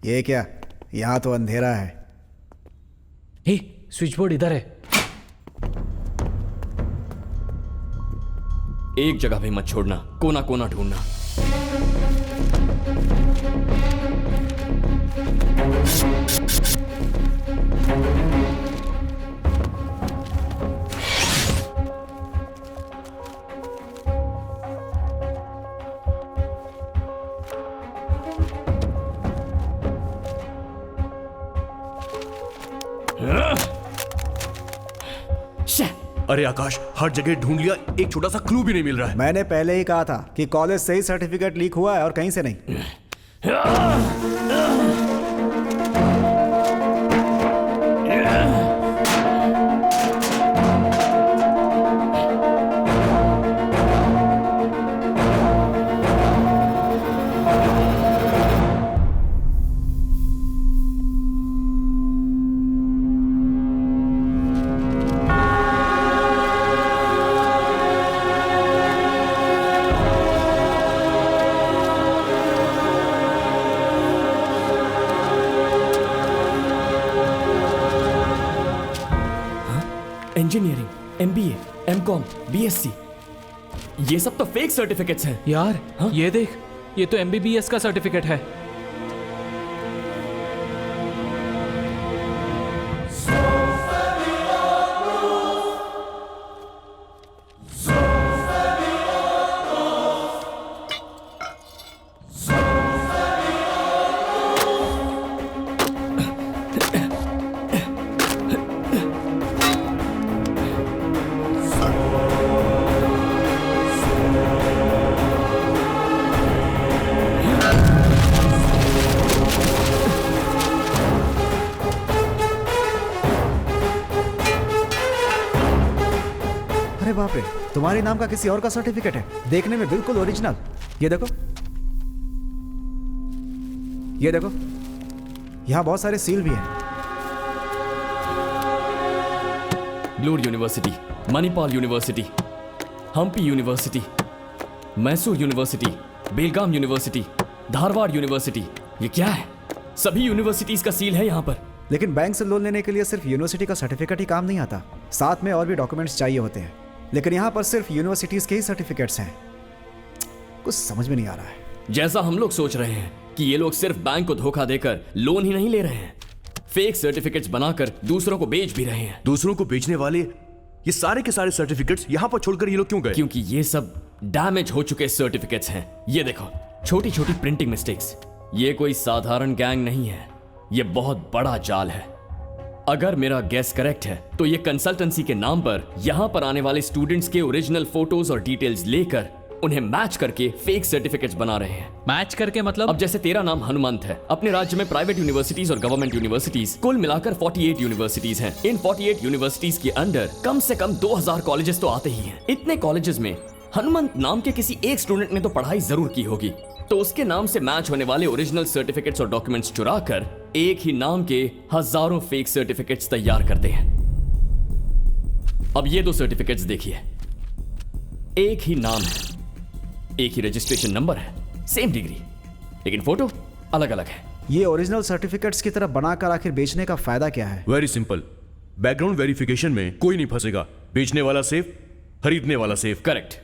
ये क्या, यहाँ तो अंधेरा है। हे, स्विच बोर्ड इधर है। एक जगह भी मत छोड़ना, कोना कोना ढूंढना। अरे आकाश, हर जगह ढूंढ लिया, एक छोटा सा क्लू भी नहीं मिल रहा है। मैंने पहले ही कहा था कि कॉलेज से ही सर्टिफिकेट लीक हुआ है और कहीं से नहीं। इंजीनियरिंग, MBA, MCOM, BSc, ये सब तो फेक सर्टिफिकेट्स हैं यार। हाँ? ये देख, ये तो MBBS का सर्टिफिकेट है। अरे बाप रे, तुम्हारे नाम का किसी और का सर्टिफिकेट है, देखने में बिल्कुल ओरिजिनल। ये देखो, ये देखो, यहाँ बहुत सारे सील भी हैं। ब्लूर university, Manipal university, Hampi university, Mysore university, Belgaum university, Dharwad university. ये क्या है? सभी यूनिवर्सिटीज का सील है यहाँ पर। लेकिन बैंक से लोन लेने के लिए सिर्फ यूनिवर्सिटी का सर्टिफिकेट ही काम नहीं आता, साथ में और भी डॉक्यूमेंट्स चाहिए होते हैं। लेकिन यहाँ पर सिर्फ यूनिवर्सिटीज के ही सर्टिफिकेट्स हैं। कुछ समझ में नहीं आ रहा है। जैसा हम लोग सोच रहे हैं कि ये लोग सिर्फ बैंक को धोखा देकर लोन ही नहीं ले रहे हैं, फेक सर्टिफिकेट्स बनाकर दूसरों को बेच भी रहे हैं। दूसरों को बेचने वाले ये सारे के सारे सर्टिफिकेट्स यहाँ पर छोड़कर ये लोग क्यों गए? क्योंकि ये सब डैमेज हो चुके सर्टिफिकेट्स हैं। ये देखो, छोटी छोटी प्रिंटिंग मिस्टेक्स। ये कोई साधारण गैंग नहीं है, ये बहुत बड़ा जाल है। अगर मेरा गेस करेक्ट है तो ये कंसल्टेंसी के नाम पर यहाँ पर आने वाले स्टूडेंट्स के ओरिजिनल फोटोज और डिटेल्स लेकर उन्हें मैच करके फेक सर्टिफिकेट्स बना रहे हैं। मैच करके मतलब? अब जैसे तेरा नाम हनुमंत है, अपने राज्य में प्राइवेट यूनिवर्सिटीज और गवर्नमेंट यूनिवर्सिटीज कुल मिलाकर 48 यूनिवर्सिटीज हैं। इन 48 यूनिवर्सिटीज के अंडर कम से कम 2000 कॉलेजेस तो आते ही हैं। इतने कॉलेजेस में हनुमंत नाम के किसी एक स्टूडेंट ने तो पढ़ाई जरूर की होगी, तो उसके नाम से मैच होने वाले ओरिजिनल सर्टिफिकेट्स और डॉक्यूमेंट्स चुरा कर एक ही नाम के हजारों फेक सर्टिफिकेट्स तैयार करते हैं। अब ये दो सर्टिफिकेट्स देखिए, एक ही नाम है, एक ही रजिस्ट्रेशन नंबर है, सेम डिग्री, लेकिन फोटो अलग अलग है। ये ओरिजिनल सर्टिफिकेट्स की तरह बनाकर आखिर बेचने का फायदा क्या है? वेरी सिंपल, बैकग्राउंड वेरिफिकेशन में कोई नहीं फंसेगा। बेचने वाला सेफ, खरीदने वाला सेफ। करेक्ट।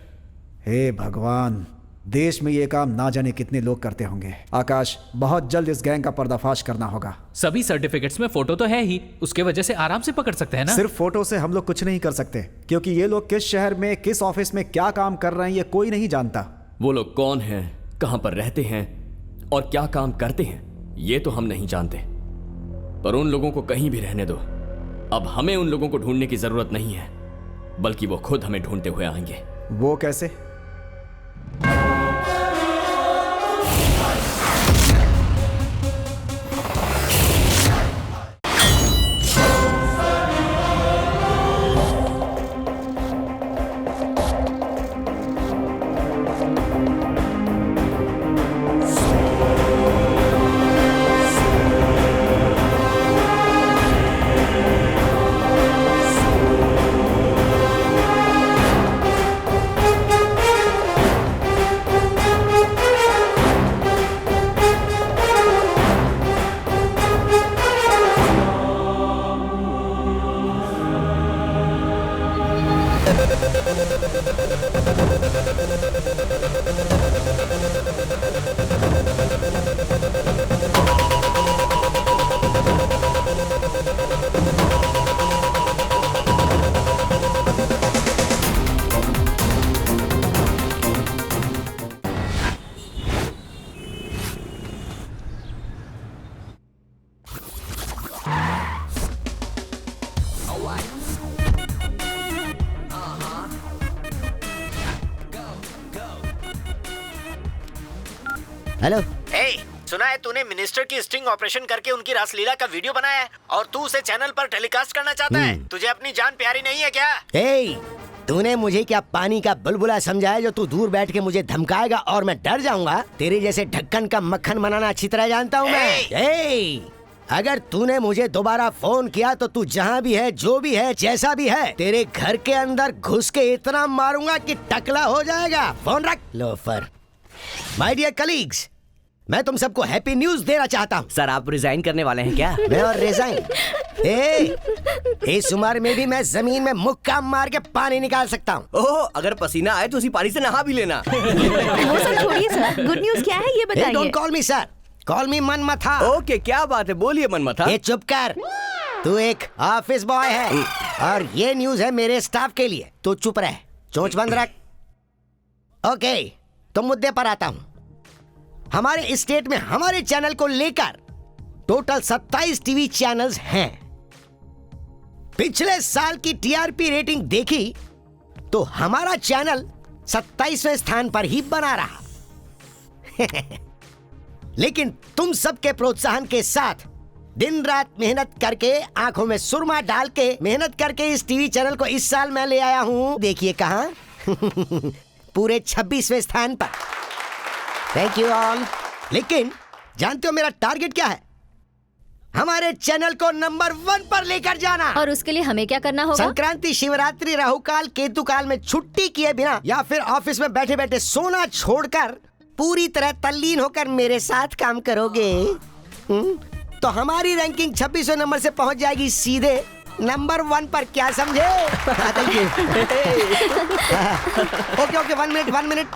हे भगवान, देश में ये काम ना जाने कितने लोग करते होंगे। आकाश, बहुत जल्द इस गैंग का पर्दाफाश करना होगा। सभी सर्टिफिकेट्स में फोटो तो है ही, उसके वजह से आराम से पकड़ सकते हैं ना। सिर्फ फोटो से हम लोग कुछ नहीं कर सकते, क्योंकि ये लोग किस शहर में किस ऑफिस में क्या काम कर रहे हैं ये कोई नहीं जानता। वो लोग कौन हैं, कहां पर रहते हैं और क्या काम करते हैं ये तो हम नहीं जानते, पर उन लोगों को कहीं भी रहने दो। अब हमें उन लोगों को ढूंढने की जरूरत नहीं है, बल्कि वो खुद हमें ढूंढते हुए आएंगे। वो कैसे? हेलो। हे, सुना है तूने मिनिस्टर की स्टिंग ऑपरेशन करके उनकी रासलीला का वीडियो बनाया है और तू उसे चैनल पर टेलीकास्ट करना चाहता है। तुझे अपनी जान प्यारी नहीं है क्या? हे, तूने मुझे क्या पानी का बुलबुला समझा है जो तू दूर बैठ के मुझे धमकाएगा और मैं डर जाऊंगा? तेरे जैसे ढक्कन का मक्खन बनाना अच्छी तरह जानता हूँ मैं। हे, अगर तूने मुझे दोबारा फोन किया तो तू जहाँ भी है, जो भी है, जैसा भी है, तेरे घर के अंदर घुस के इतना मारूंगा कि टकला हो जाएगा। फोन रख लोफर। माय डियर कलीग्स, मैं तुम सबको हैप्पी न्यूज देना चाहता हूँ। सर आप रिजाइन करने वाले हैं क्या? मैं और रिजाइन? इस उम्र में भी मैं जमीन में मुक्का मार के पानी निकाल सकता हूँ। ओह, अगर पसीना आए तो उसी पानी से नहा भी लेना। वो सब छोड़िए सर, गुड न्यूज क्या है ये बताइए। Don't call me sir, call me Manmatha. Okay, क्या बात है, बोलिए मनमथा। ये चुप कर, तू एक ऑफिस बॉय है और ये न्यूज है मेरे स्टाफ के लिए। तू चुप रह, चोंच बंद रख। ओके, तो मुद्दे पर आता हूँ। हमारे स्टेट में हमारे चैनल को लेकर टोटल 27 टीवी चैनल्स हैं। पिछले साल की टीआरपी रेटिंग देखी तो हमारा चैनल 27वें स्थान पर ही बना रहा। लेकिन तुम सबके प्रोत्साहन के साथ दिन रात मेहनत करके, आंखों में सुरमा डाल के मेहनत करके इस टीवी चैनल को इस साल मैं ले आया हूं। देखिए कहां, पूरे 26वें स्थान पर। Thank you all. लेकिन जानते हो मेरा टारगेट क्या है? हमारे चैनल को नंबर 1 पर लेकर जाना। और उसके लिए हमें क्या करना होगा? संक्रांति, शिवरात्रि, राहुकाल, केतुकाल में छुट्टी किए बिना या फिर ऑफिस में बैठे बैठे सोना छोड़कर पूरी तरह तल्लीन होकर मेरे साथ काम करोगे। तो हमारी रैंकिंग 26वें नंबर से पहुंच जाएगी सीधे नंबर 1 पर। क्या समझे? Thank you. Okay, 1 minute.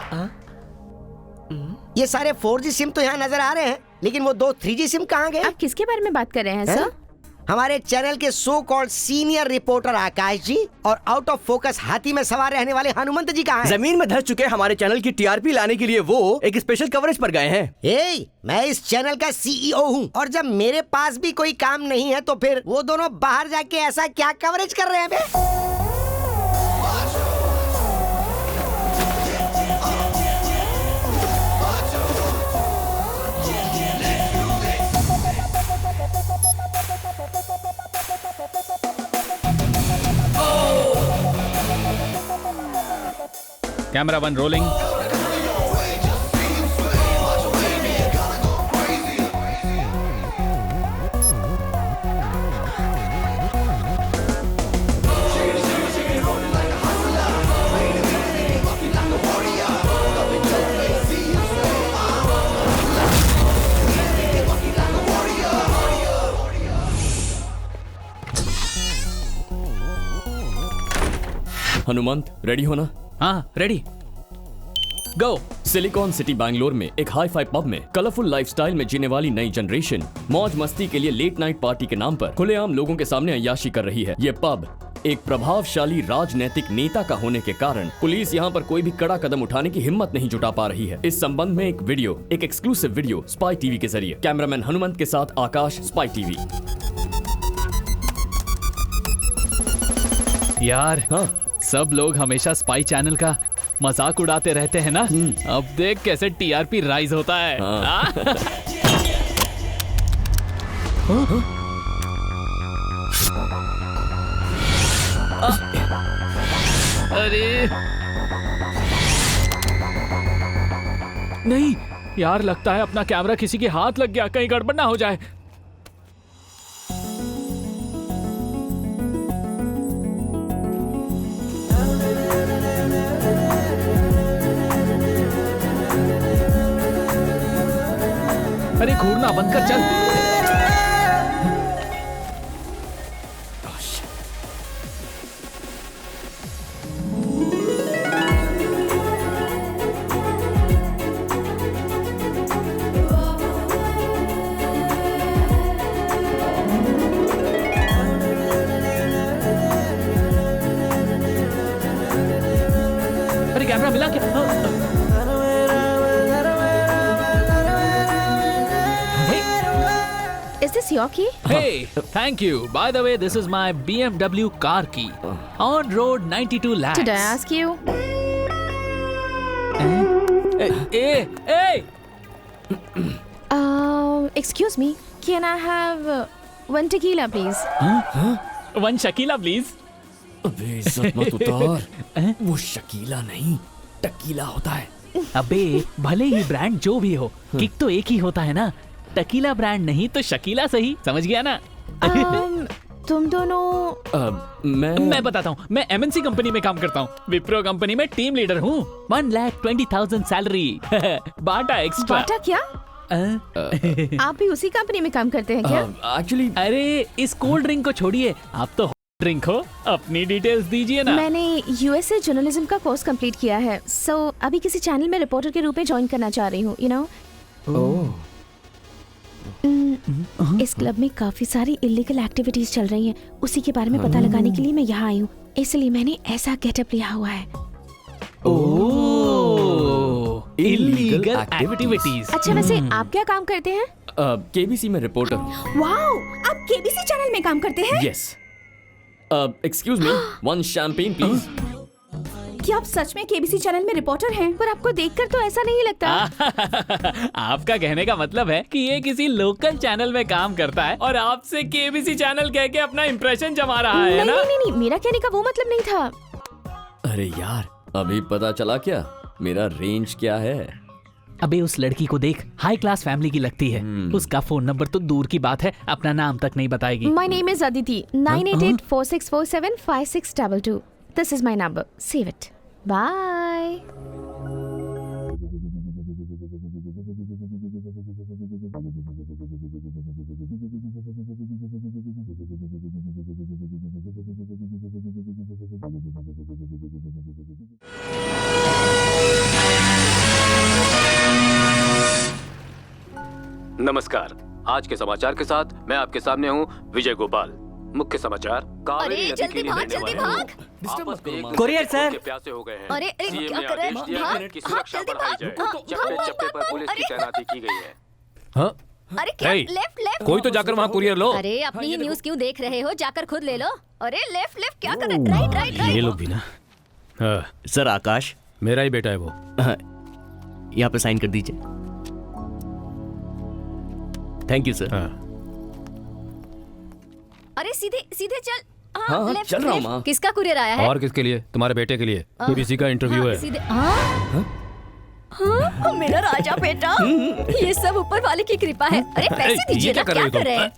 ये सारे 4G सिम तो यहाँ नजर आ रहे हैं, लेकिन वो 2 3G सिम कहाँ गए? आप किसके बारे में बात कर रहे हैं सर? हमारे चैनल के सो कॉल्ड सीनियर रिपोर्टर आकाश जी और आउट ऑफ फोकस हाथी में सवार रहने वाले हनुमंत जी कहाँ हैं? जमीन में धस चुके हमारे चैनल की टीआरपी लाने के लिए वो एक स्पेशल कवरेज पर गए हैं। मैं इस चैनल का सीईओ हूँ और जब मेरे पास भी कोई काम नहीं है तो फिर वो दोनों बाहर जाके ऐसा क्या कवरेज कर रहे हैं बे? Camera 1 rolling. हनुमंत, रेडी हो ना? हाँ ready, go. Silicon City Bangalore में एक हाई फाई पब में कलरफुल लाइफस्टाइल में जीने वाली नई जनरेशन मौज मस्ती के लिए लेट नाइट पार्टी के नाम पर खुलेआम लोगों के सामने अय्याशी कर रही है। ये पब एक प्रभावशाली राजनैतिक नेता का होने के कारण पुलिस यहाँ पर कोई भी कड़ा कदम उठाने की हिम्मत नहीं जुटा पा रही है। इस संबंध में एक एक्सक्लूसिव वीडियो स्पाई टीवी के जरिए। कैमरामैन हनुमंत के साथ आकाश, स्पाई टीवी। यार हाँ, सब लोग हमेशा स्पाई चैनल का मजाक उड़ाते रहते हैं ना। अब देख कैसे टीआरपी राइज होता है। अरे नहीं यार, लगता है अपना कैमरा किसी के हाथ लग गया, कहीं गड़बड़ ना हो जाए। अरे घूरना बंद कर, चल। अरे कैमरा मिला क्या? दिस योर की? Hey, thank you. By the way, this is my BMW car key. On road 92 lakhs. Did I ask you? Hey! Excuse me. Can I have one tequila, please? One Shakila, please. अबे इज्जत मत उतार। वो शकीला नहीं, tequila होता है। अबे भले ही ब्रांड जो भी हो, किक तो एक ही होता है ना। टकीला ब्रांड नहीं तो शकीला सही, समझ गया ना? तुम दोनों मैं बताता हूँ, मैं MNC कंपनी में काम करता हूँ। विप्रो कंपनी में टीम लीडर हूँ। 1,20,000 सैलरी। बाटा एक्स्ट्रा। बाटा क्या? आप भी उसी कंपनी में काम करते हैं क्या? एक्चुअली अरे इस कोल्ड ड्रिंक को छोड़िए, आप तो ड्रिंक हो। अपनी डिटेल्स दीजिए ना। मैंने यूएसए जर्नलिज्म का कोर्स कंप्लीट किया है, सो अभी किसी चैनल में रिपोर्टर के रूप में ज्वाइन करना चाह रही हूँ, यू नो। इस क्लब में काफी सारी इलीगल एक्टिविटीज चल रही हैं, उसी के बारे में पता लगाने के लिए मैं यहाँ आई हूँ, इसलिए मैंने ऐसा गेटअप लिया हुआ है। Illegal activities. अच्छा वैसे आप क्या काम करते हैं? केबीसी में रिपोर्टर हूँ। वाओ, आप केबीसी चैनल में काम करते हैं? Yes. Excuse me, one champagne please. क्या आप सच में केबीसी चैनल में रिपोर्टर हैं? पर आपको देखकर तो ऐसा नहीं लगता। आपका कहने का मतलब है कि ये किसी लोकल चैनल में काम करता है और आपसे केबीसी चैनल कह के अपना इंप्रेशन जमा रहा है ना? नहीं, मेरा कहने का वो मतलब नहीं था। अरे यार, अभी पता चला क्या मेरा रेंज क्या है? अबे उस लड़की को देख, हाई क्लास फैमिली की लगती है। उसका फोन नंबर तो दूर की बात है, अपना नाम तक नहीं बताएगी। My name is Aditi. 9884647562. This is my number. Save it. Bye. नमस्कार। आज के समाचार के साथ मैं आपके सामने हूं विजय गोपाल। मुख्य समाचार, कावेरी नदी के लिए बहने वाले लोग कुरियर सर। प्यासे हो गए हैं। अरे, सीएम क्या ने कर रहे हैं? आदेश दिया है कि सुरक्षा बढ़ाई जाए। चप्पे चप्पे पर पुलिस की तैनाती की गई है। हाँ? अरे क्या? Hey, लेफ्ट कोई तो जाकर वहाँ कुरियर लो। अरे अपनी ही न्यूज़ क्यों देख रहे हो? जाकर खुद ले लो। अरे लेफ्ट क्या कर रहे? राइट ये लोग भी ना। हाँ, सर आकाश, मेरा ही बेटा है वो। यहाँ पे साइन कर दीजिए। Thank you sir. हाँ। अरे सीधे चल। हाँ, लेफ्ट, चल रहा हूँ लेफ्ट। माँ। किसका कुरियर आया है? और किसके लिए? तुम्हारे बेटे के लिए। केबीसी का इंटरव्यू है। सीधे। हाँ, मेरा राजा बेटा। ये सब ऊपर वाले की कृपा है। अरे पैसे दीजिए ना, क्या कर रहे हैं?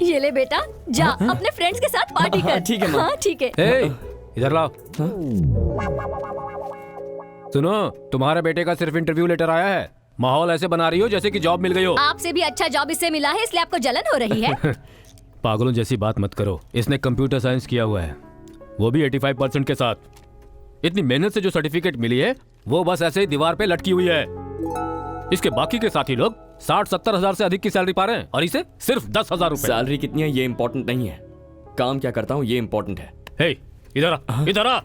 ये ले बेटा, जा अपने फ्रेंड्स के साथ पार्टी कर। ठीक है माँ। हाँ ठीक है। ए, इधर लाओ। सुनो, तुम्हारे बेटे का सिर्फ इंटरव्यू लेटर आया है। माहौल ऐसे बना रही हो जैसे कि जॉब मिल गई हो। आपसे भी अच्छा जॉब इससे मिला है, इसलिए आपको जलन हो रही है। पागलों जैसी बात मत करो। इसने कंप्यूटर साइंस किया हुआ है, वो भी 85% के साथ। इतनी मेहनत से जो सर्टिफिकेट मिली है वो बस ऐसे ही दीवार पे लटकी हुई है। इसके बाकी के साथी लोग 60-70 हजार से अधिक की सैलरी पा रहे हैं और इसे सिर्फ 10,000 रुपए। सैलरी कितनी है ये इम्पोर्टेंट नहीं है, काम क्या करता हूँ ये इम्पोर्टेंट है। हे, इधर आ, इधर आ।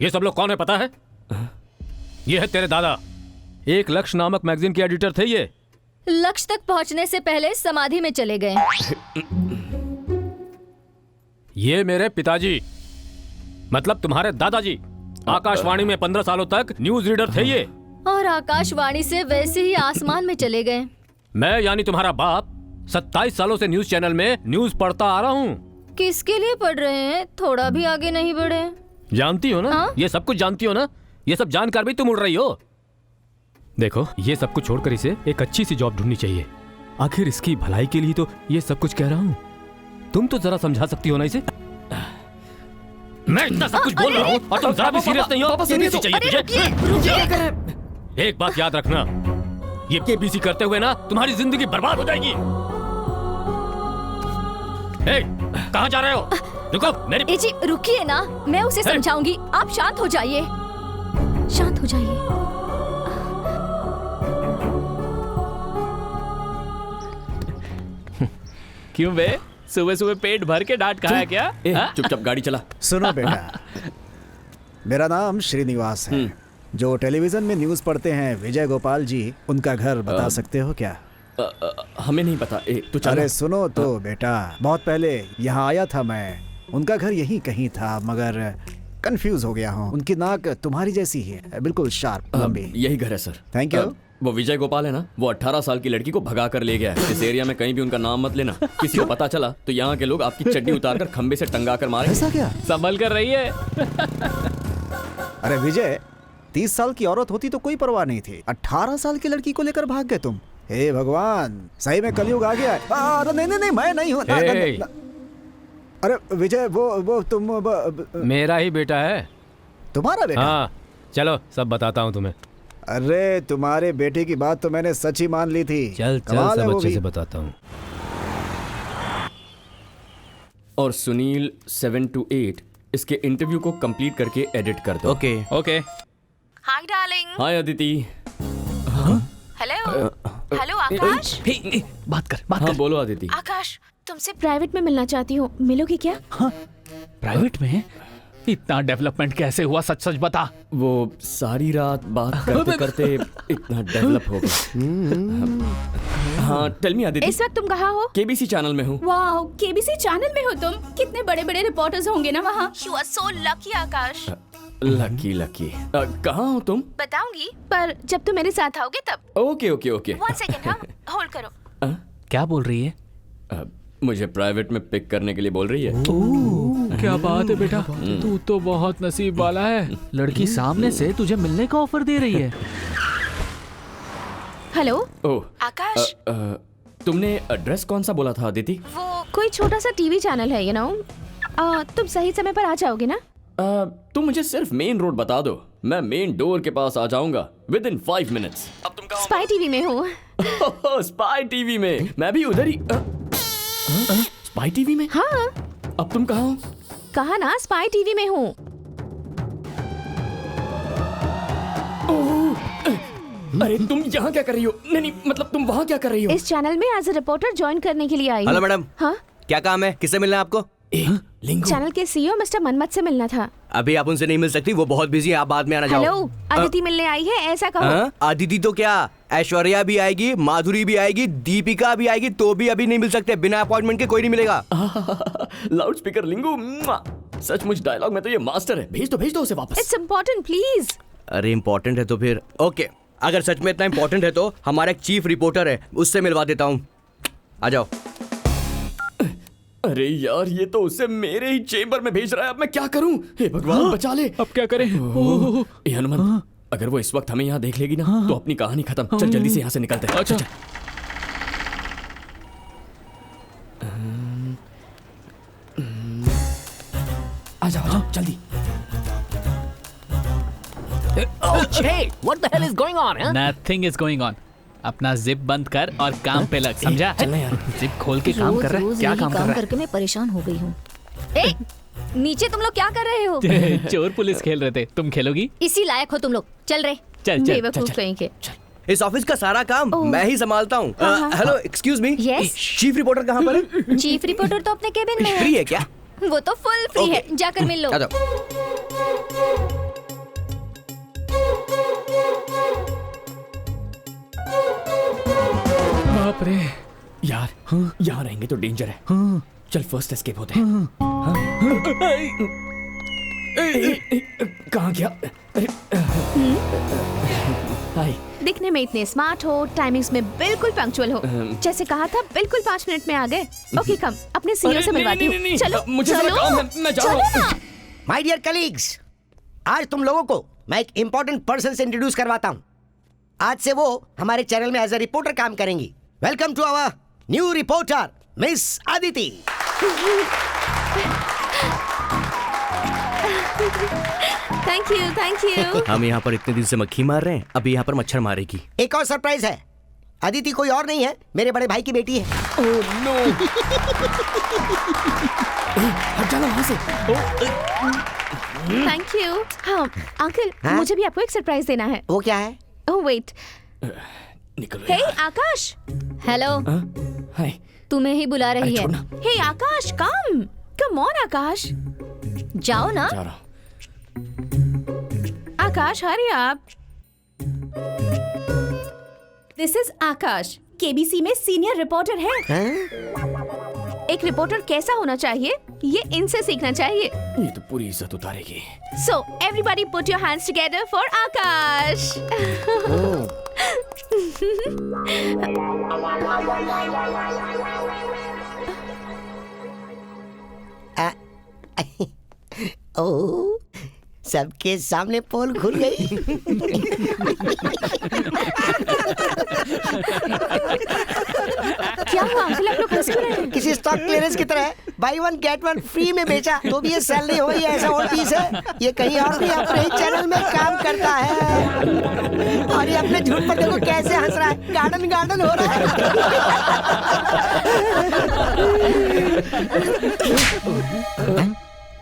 ये सब लोग कौन है पता है? ये है तेरे दादा। एक लक्ष्य नामक मैगजीन के एडिटर थे ये। लक्ष्य तक पहुंचने से पहले समाधि में चले गए। ये मेरे पिताजी, मतलब तुम्हारे दादाजी। आकाशवाणी में 15 सालों तक न्यूज रीडर थे ये। और आकाशवाणी से वैसे ही आसमान में चले गए। मैं यानी तुम्हारा बाप 27 सालों से न्यूज चैनल में न्यूज पढ़ता आ रहा हूँ। किसके लिए पढ़ रहे हैं? थोड़ा भी आगे नहीं बढ़े। जानती हो ना? हाँ? ये सब कुछ जानती हो ना? ये सब जानकर भी तुम उड़ रही हो। देखो, ये सब कुछ छोड़कर इसे एक अच्छी सी जॉब ढूंढनी चाहिए। आखिर इसकी भलाई के लिए तो ये सब कुछ कह रहा हूँ। तुम तो जरा समझा सकती हो ना इसे। मैं इतना सब कुछ बोल रहा हूँ और तुम जरा भी सीरियस नहीं हो। सीरियस चाहिए तुझे। एक बात याद रखना, ये केबीसी करते हुए ना तुम्हारी जिंदगी बर्बाद हो जाएगी। कहाँ जा रहे हो? रुको, मेरी। जी रुकिए ना, मैं उसे समझाऊंगी। आप शांत हो जाइए, शांत हो जाइए। क्यों बे, सुबह सुबह पेट भर के डांट खाया क्या? चुपचाप गाड़ी चला। सुनो बेटा, मेरा नाम श्रीनिवास है। जो टेलीविजन में न्यूज पढ़ते हैं विजय गोपाल जी, उनका घर बता सकते हो क्या? हमें नहीं पता। तू चल। अरे सुनो तो बेटा, बहुत पहले यहाँ आया था मैं। उनका घर यहीं कहीं था, मगर कंफ्यूज हो गया हूँ। उनकी नाक तुम्हारी जैसी ही है, बिल्कुल शार्प, लंबी। यही घर है सर। Thank you. वो विजय गोपाल है ना, वो 18 साल की लड़की को भगा कर ले गया है। इस एरिया में कहीं भी उनका नाम मत लेना। किसी को पता चला तो यहाँ के लोग आपकी चड्डी उतारकर खंबे से टंगा कर मारेंगे। ऐसा क्या? संभल कर रही है। अरे विजय, 30 साल की औरत होती तो कोई परवाह नहीं थी, 18 साल की लड़की को लेकर भाग गए तुम। हे भगवान, सही में कलयुग आ गया है। नहीं, मैं नहीं हूँ। अरे विजय, वो तुम मेरा ही बेटा है। तुम्हारा बेटा? हाँ, चलो सब बताता हूँ तुम्हें। अरे तुम्हारे बेटे की बात तो मैंने सच ही मान ली थी। चल सब अच्छे से बताता हूँ। और सुनील 7 to 8 इसके इंटरव्यू को कंप्लीट करके एडिट कर दो। Okay. Hi darling. Hi Aditi. Hello hello Aakash. बात कर। हाँ बोलो अदिति। आकाश, तुमसे प्राइवेट में मिलना चाहती हूँ, मिलोगे क्या? प्राइवेट में? इतना डेवलपमेंट कैसे हुआ, सच सच बता। वो सारी रात बात करते करते इतना डेवलप हो गया। हाँ टेल मी अदिति। इस वक्त तुम कहाँ हो? केबीसी चैनल में हूँ। वाह, केबीसी चैनल में हो तुम? कितने बड़े बड़े रिपोर्टर्स होंगे ना वहाँ। You are so lucky Akash. Lucky. कहाँ हो तुम? बताऊंगी, पर जब तुम मेरे साथ आओगे तब। ओके। 1 सेकंड, हाँ होल्ड करो। क्या बोल रही है? मुझे प्राइवेट में पिक करने के लिए बोल रही है। क्या बात है बेटा, तू तो बहुत नसीब वाला है। लड़की सामने से तुझे मिलने का ऑफर दे रही है। हेलो ओह आकाश। तुमने एड्रेस कौन सा बोला था अदिति? वो कोई छोटा सा टीवी चैनल है, यू नो। तुम सही समय पर आ जाओगे ना? तुम मुझे सिर्फ मेन रोड बता दो, मैं मेन डोर के पास आ जाऊंगा within 5 minutes। अब तुम कहाँ? स्पाई टीवी में हूँ। स्पाई टीवी में? मैं भी उधर ही। स्पाई टीवी में? हाँ। अब तुम कहाँ हो? कहा ना, स्पाई टीवी में हूँ। अरे तुम यहाँ क्या कर रही हो? नहीं मतलब तुम वहाँ क्या कर रही हो? इस चैनल में एज ए रिपोर्टर ज्वाइन करने के लिए आई हूँ। Hello madam. हाँ, क्या काम है? किससे मिलना है आपको? लिंगू। चैनल के सीईओ मिस्टर मनमत से मिलना था। अभी आप उनसे नहीं मिल सकती, वो बहुत बिजी है, आप बाद में आना। जाओ। हेलो, अदिति मिलने आई है, ऐसा कहो। अदिति तो क्या, ऐश्वर्या भी आएगी, माधुरी भी आएगी, दीपिका भी आएगी, तो भी अभी नहीं मिल सकते। बिना अपॉइंटमेंट के कोई नहीं मिलेगा। लाउड स्पीकर लिंगू। सचमुच डायलॉग में तो ये मास्टर है। भेज दो उसे वापस। It's important please. अरे इम्पोर्टेंट है तो फिर ओके। अगर सच में इतना इम्पोर्टेंट है तो हमारा एक चीफ रिपोर्टर है, उससे मिलवा देता हूँ। आ जाओ। अरे यार, ये तो उसे मेरे ही चेंबर में भेज रहा है। अब मैं क्या करूं? हे भगवान, बचा ले। अब क्या करें? ए हनुमान, अगर वो इस वक्त हमें यहाँ देख लेगी ना तो अपनी कहानी खत्म। चल जल्दी से यहाँ से निकलते हैं। अच्छा। आ जाओ जल्दी। What the hell is going on? Nothing is going on. अपना जिप बंद कर और काम पे लग, समझा? चलना यार। जिप खोल के काम कर रहा है। क्या काम कर रहा करके मैं परेशान हो गई हूँ। ए, नीचे तुम लोग क्या कर रहे हो? है? चोर पुलिस खेल रहे थे, तुम खेलोगी? इसी लायक हो तुम लोग। चल रहे। चल बेवकूफ कहीं के। इस ऑफिस का सारा काम मैं ही संभालता हूँ। Hello excuse me, Yes? Chief reporter कहाँ पर है? चीफ रिपोर्टर तो अपने केबिन में फ्री है। है क्या? वो तो फुल फ्री है, जाकर मिल लो। आ जाओ। बाप रे यार यहाँ रहेंगे तो डेंजर है। चल फर्स्ट एस्केप होते हैं। कहाँ गया? हाय। दिखने में इतने स्मार्ट हो, टाइमिंग्स में बिल्कुल पंक्चुअल हो। जैसे कहा था, बिल्कुल 5 मिनट में आ गए। ओके कम, अपने सीईओ से मिलवाती हूँ। चलो मुझे चलो, काम है, मैं जा रहा हूँ। माय डियर कलीग्स, आज तुम लोगों को मैं एक इंपॉर्टेंट पर्सन से इंट्रोड्यूस करवाता हूँ। आज से वो हमारे चैनल में एज ए रिपोर्टर काम करेंगी। Welcome to our new reporter miss Aditi. Thank you. हम यहाँ पर इतने दिन से मक्खी मार रहे हैं, अभी यहाँ पर मच्छर मारेगी। एक और सरप्राइज है, अदिति कोई और नहीं है, मेरे बड़े भाई की बेटी है। Oh no. हट जाना वहाँ से। Thank you. हाँ अंकल, हाँ? मुझे भी आपको एक सरप्राइज देना है। वो क्या है? Oh wait. निकलो हे यार। आकाश। Hello, hi. तुम्हें ही बुला रही है। Hey Akash, come on Akash. जाओ ना। जा रहा हूँ। Akash hurry up. This is Akash, KBC में सीनियर रिपोर्टर हैं। एक रिपोर्टर कैसा होना चाहिए ये इनसे सीखना चाहिए। ये तो पूरी इज्जत उतारेगी। So everybody put your hands together for Akash. ओह, सबके सामने पोल खुल गई। क्या हुआ अंकल, आप लोग हंस क्यों रहे हैं? किसी स्टॉक क्लियरेंस की तरह by one get one free में बेचा तो भी ये सेल नहीं हो रही है, ऐसा और चीज है। ये कहीं और नहीं अपने ही चैनल में काम करता है और ये अपने झूठ पर देखो कैसे हंस रहा है। गार्डन गार्डन हो रहा है।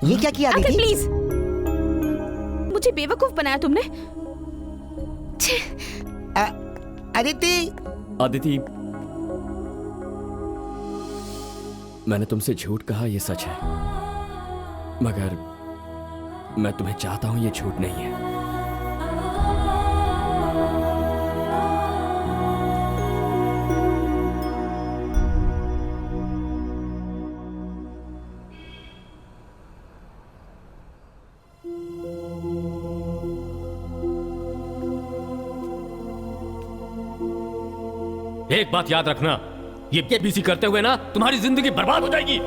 ये क्या किया अंकल दीदी? प्लीज, मुझे बेवकूफ बनाया तुमने। अदिति, अदिति, मैंने तुमसे झूठ कहा, ये सच है, मगर मैं तुम्हें चाहता हूं ये झूठ नहीं है। एक बात याद रखना, ये केबीसी करते हुए ना तुम्हारी जिंदगी बर्बाद हो जाएगी।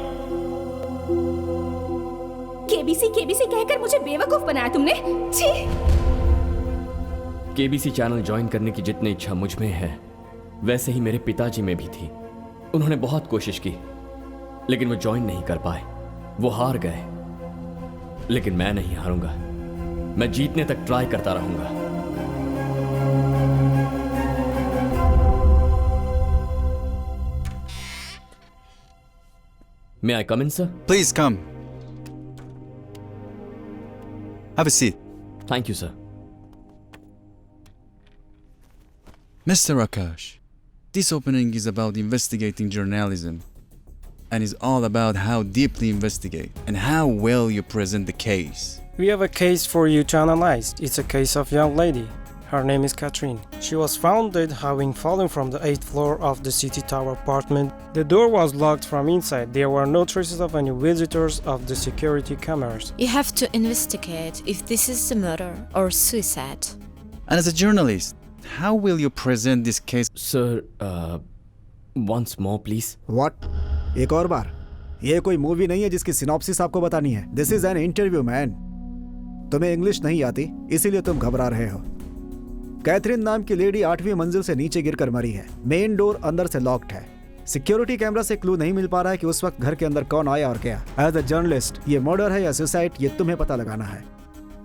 केबीसी केबीसी कहकर मुझे बेवकूफ बनाया तुमने। छी! केबीसी चैनल ज्वाइन करने की जितनी इच्छा मुझ में है वैसे ही मेरे पिताजी में भी थी। उन्होंने बहुत कोशिश की लेकिन वो ज्वाइन नहीं कर पाए, वो हार गए। लेकिन मैं नहीं हारूंगा, मैं जीतने तक ट्राई करता रहूंगा। May I come in, sir? Please come. Have a seat. Thank you, sir. Mr. Akash, this opening is about investigating journalism and is all about how deeply investigate and how well you present the case. We have a case for you to analyze. It's a case of young lady. Her name is Catherine. She was found dead having fallen from the 8th floor of the City Tower apartment. The door was locked from inside. There were no traces of any visitors of the security cameras. You have to investigate if this is a murder or suicide. And as a journalist, how will you present this case? Sir, once more please. What? एक और बार? ये कोई movie नहीं है जिसकी synopsis आपको बतानी है। This is an interview, man. तुम्हें इंग्लिश नहीं आती, इसीलिए तुम घबरा रहे हो। कैथरीन नाम की लेडी 8वीं मंजिल से नीचे गिरकर मरी है। मेन डोर अंदर से लॉक्ड है। सिक्योरिटी कैमरा से क्लू नहीं मिल पा रहा है कि उस वक्त घर के अंदर कौन आया और गया। एज अ जर्नलिस्ट, ये मर्डर है या सुसाइड, ये तुम्हें पता लगाना है।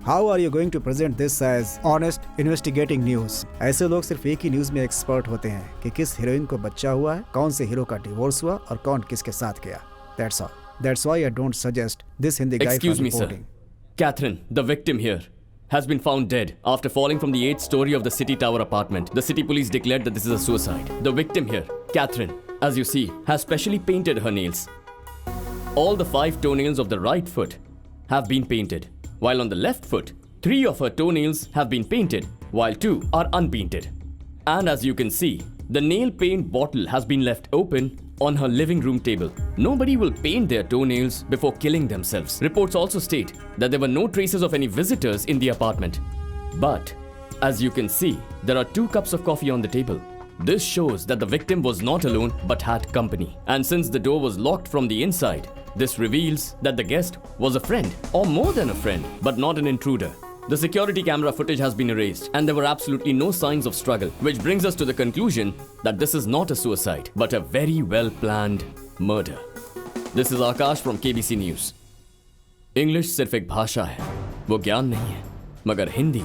How are you going to present this as honest investigating news? ऐसे लोग सिर्फ एक ही न्यूज में एक्सपर्ट होते हैं कि किस हीरोइन को बच्चा हुआ है, कौन से हीरो का डिवोर्स हुआ और कौन किसके साथ गया। That's all. That's why I don't suggest this Hindi guy Excuse for me, reporting. sir. Catherine, the victim here, has been found dead after falling from the 8th story of the City Tower apartment. The city police declared that this is a suicide. The victim here, Catherine, as you see, has specially painted her nails. All the 5 toenails of the right foot have been painted, while on the left foot, 3 of her toenails have been painted, while 2 are unpainted. And as you can see, the nail paint bottle has been left open on her living room table. Nobody will paint their toenails before killing themselves. Reports also state that there were no traces of any visitors in the apartment. But, as you can see, there are 2 cups of coffee on the table. This shows that the victim was not alone but had company. And since the door was locked from the inside, this reveals that the guest was a friend, or more than a friend, but not an intruder. The security camera footage has been erased and there were absolutely no signs of struggle, which brings us to the conclusion that this is not a suicide, but a very well planned murder. This is Akash from KBC News. English सिर्फ एक भाषा है, वो ज्ञान नहीं है, मगर हिंदी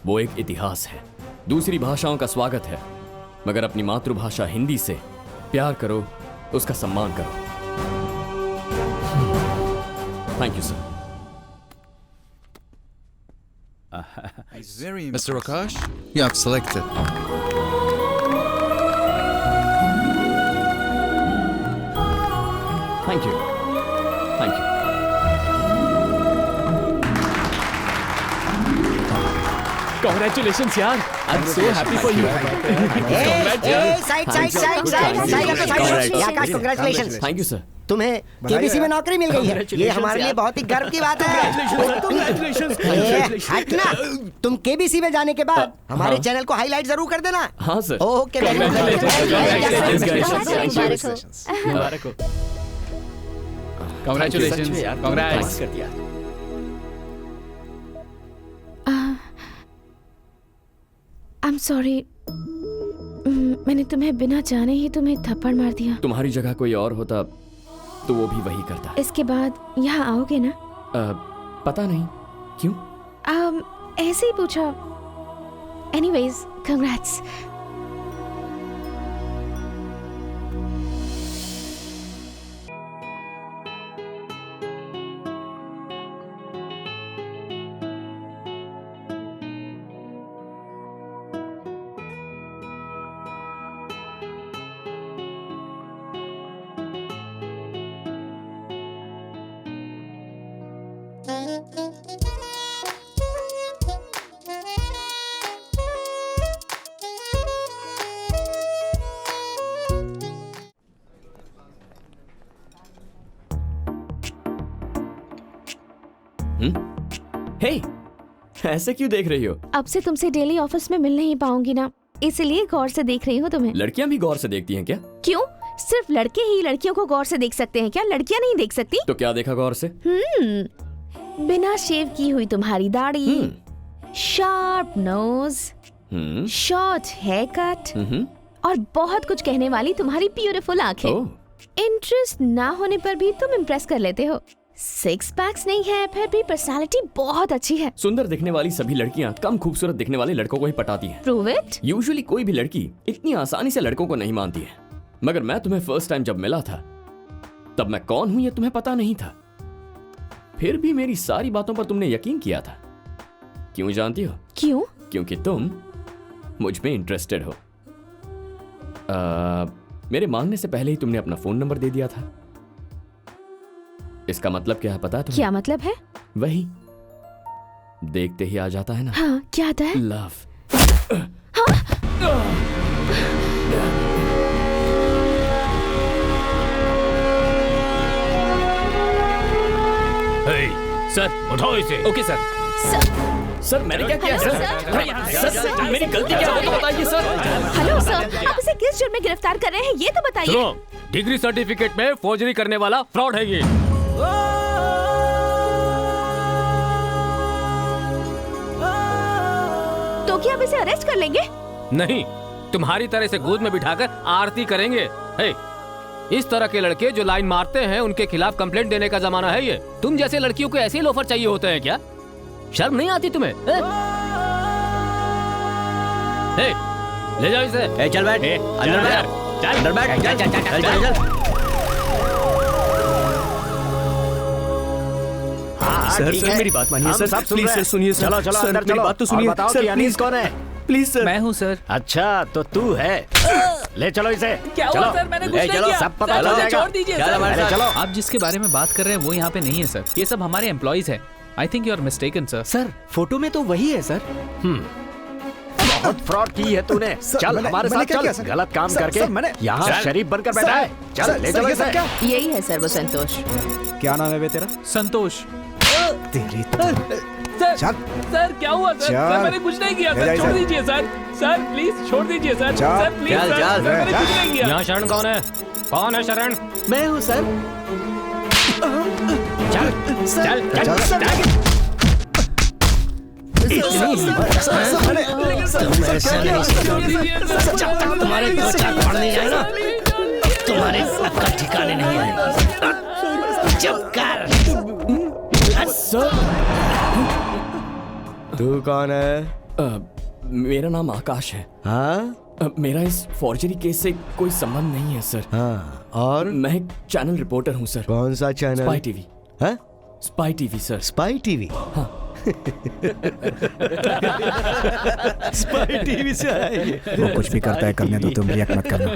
वो एक इतिहास है। दूसरी भाषाओं का स्वागत है, मगर अपनी मातृभाषा हिंदी से प्यार करो, उसका सम्मान करो। Thank you, sir. Mr. Akash, you have selected. Thank you. Thank you. Congratulations यार, I'm so happy for you. Akash congratulations. Thank you, sir. तुम्हें केबीसी में नौकरी मिल गई है, ये हमारे लिए बहुत ही गर्व की बात है। हटना, तुम केबीसी में जाने के बाद हमारे चैनल को हाईलाइट जरूर कर देना। हाँ sir. Okay, very good. Congratulations. Congrats. I'm sorry. मैंने तुम्हें बिना जाने ही तुम्हें थप्पड़ मार दिया। तुम्हारी जगह कोई और होता तो वो भी वही करता। इसके बाद यहाँ आओगे ना? पता नहीं क्यों। ऐसे ही पूछा। Anyways, congrats. हे, ऐसे क्यों देख रही हो? अब से तुमसे डेली ऑफिस में मिल नहीं पाऊंगी ना, इसलिए गौर से देख रही हूँ तुम्हें। लड़कियां भी गौर से देखती हैं क्या? क्यों? सिर्फ लड़के ही लड़कियों को गौर से देख सकते हैं क्या? लड़कियां नहीं देख सकती? तो क्या देखा गौर से? बिना शेव की हुई तुम्हारी दाढ़ी, sharp nose, short hair cut और बहुत कुछ कहने वाली तुम्हारी ब्यूटीफुल आंखें। इंटरेस्ट ना होने पर भी तुम इम्प्रेस कर लेते हो। 6 पैक्स नहीं है, फिर भी पर्सनालिटी बहुत अच्छी है। सुंदर दिखने वाली सभी लड़कियां कम खूबसूरत दिखने वाले लड़कों को ही पटाती हैं। Prove it? यूजुअली कोई भी लड़की इतनी आसानी से लड़कों को नहीं मानती है, मगर मैं तुम्हें फर्स्ट टाइम जब मिला था तब मैं कौन हूं ये तुम्हें पता नहीं था। फिर भी मेरी सारी बातों पर तुमने यकीन किया था। क्यों जानती हो? क्यों? क्योंकि तुम मुझ में इंटरेस्टेड हो। मेरे मांगने से पहले ही तुमने अपना फोन नंबर दे दिया था। इसका मतलब क्या है पता है तुम्हें? क्या मतलब है? वही देखते ही आ जाता है ना। हाँ, क्या आता है? लव। सर उठाओ इसे। Okay sir. सर मैंने क्या किया सर? सर मेरी गलती क्या है तो बताइए सर। हेलो सर, आप इसे किस जुर्म में गिरफ्तार कर रहे हैं ये तो बताइए। सुनो, डिग्री सर्टिफिकेट में फोर्जरी करने वाला फ्रॉड है ये। तो क्या आप इसे अरेस्ट कर लेंगे? नहीं, तुम्हारी तरह से गोद में बिठाकर आरती करेंगे। हे, इस तरह के लड़के जो लाइन मारते हैं उनके खिलाफ कंप्लेंट देने का जमाना है ये। तुम जैसे लड़कियों को ऐसे ही लोफर चाहिए होते हैं क्या? शर्म नहीं आती तुम्हें? हे, ले जाओ इसे। चल बैठ, अंदर बैठ, चल अंदर बैठ, चल चल चल चल चल। सर मेरी बात मानिए सर, प्लीज सर सुनिए सर। चलो सर, अंदर मेरी चलो। बात तो सुनिए और बताओ सर, कि अनीस प्लीज कौन है? Please sir. मैं हूँ सर। अच्छा तो तू है, ले चलो इसे। क्या हुआ सर? मैंने कुछ नहीं किया। सब पता चल जाएगा। छोड़ दीजिए सर। चलो। आप जिसके बारे में बात कर रहे हैं वो यहाँ पे नहीं है सर, ये सब हमारे एम्प्लॉइज हैं। I think you are mistaken sir. Sir photo में तो वही है सर। बहुत फ्रॉड की है तूने। चल हमारे साथ चल, गलत काम करके यहाँ शरीफ बनकर बैठा है। चल ले चलो इसे। यही है सर वो संतोष। क्या नाम है बे तेरा? संतोष। तेरी सर, सर क्या हुआ सर? सर मैंने कुछ नहीं किया सर, छोड़ दीजिए सर। सर प्लीज छोड़ दीजिए sir. Sir please sir, sir मैंने कुछ नहीं किया। यहाँ शरण कौन है? कौन है शरण? मैं हूँ सर। चल चल चल जब तक तुम्हारे दो चार पड़ नहीं जाए ना, तुम्हारे अक्ल ठिकाने नहीं आएगी। जब कर। तू कौन है? मेरा नाम आकाश है। हाँ? मेरा इस फॉर्जरी केस से कोई संबंध नहीं है सर। हाँ, और? मैं एक चैनल रिपोर्टर हूँ सर। कौन सा चैनल? Spy TV. हाँ? Spy TV sir. Spy TV? हाँ। स्पाई टीवी से आया ये। वो कुछ भी करता है करने दो, तुम रिएक्ट मत करना।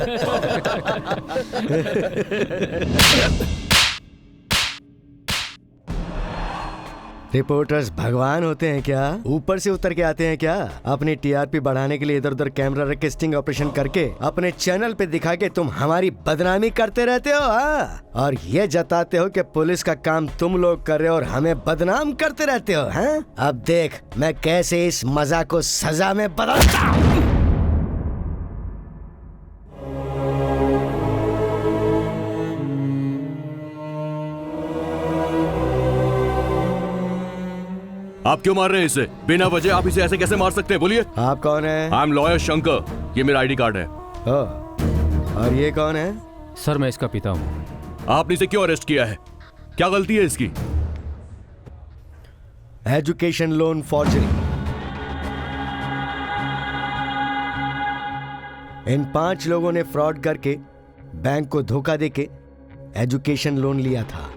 रिपोर्टर्स भगवान होते हैं क्या? ऊपर से उतर के आते हैं क्या? अपनी टीआरपी बढ़ाने के लिए इधर उधर कैमरा रख के स्टिंग ऑपरेशन करके अपने चैनल पे दिखा के तुम हमारी बदनामी करते रहते हो, हाँ? और ये जताते हो कि पुलिस का काम तुम लोग कर रहे हो और हमें बदनाम करते रहते हो, हाँ? अब देख मैं कैसे इस मजाक को सजा में बदलता हूँ। आप क्यों मार रहे हैं इसे? बिना वजह आप इसे ऐसे कैसे मार सकते हैं? बोलिए। आप कौन है? आई एम लॉयर शंकर, ये मेरा आईडी कार्ड है। और ये कौन है? सर मैं इसका पिता हूँ। आपने इसे क्यों अरेस्ट किया है? क्या गलती है इसकी? Education loan forgery. इन 5 लोगों ने फ्रॉड करके बैंक को धोखा देके एजुकेशन लोन लिया था।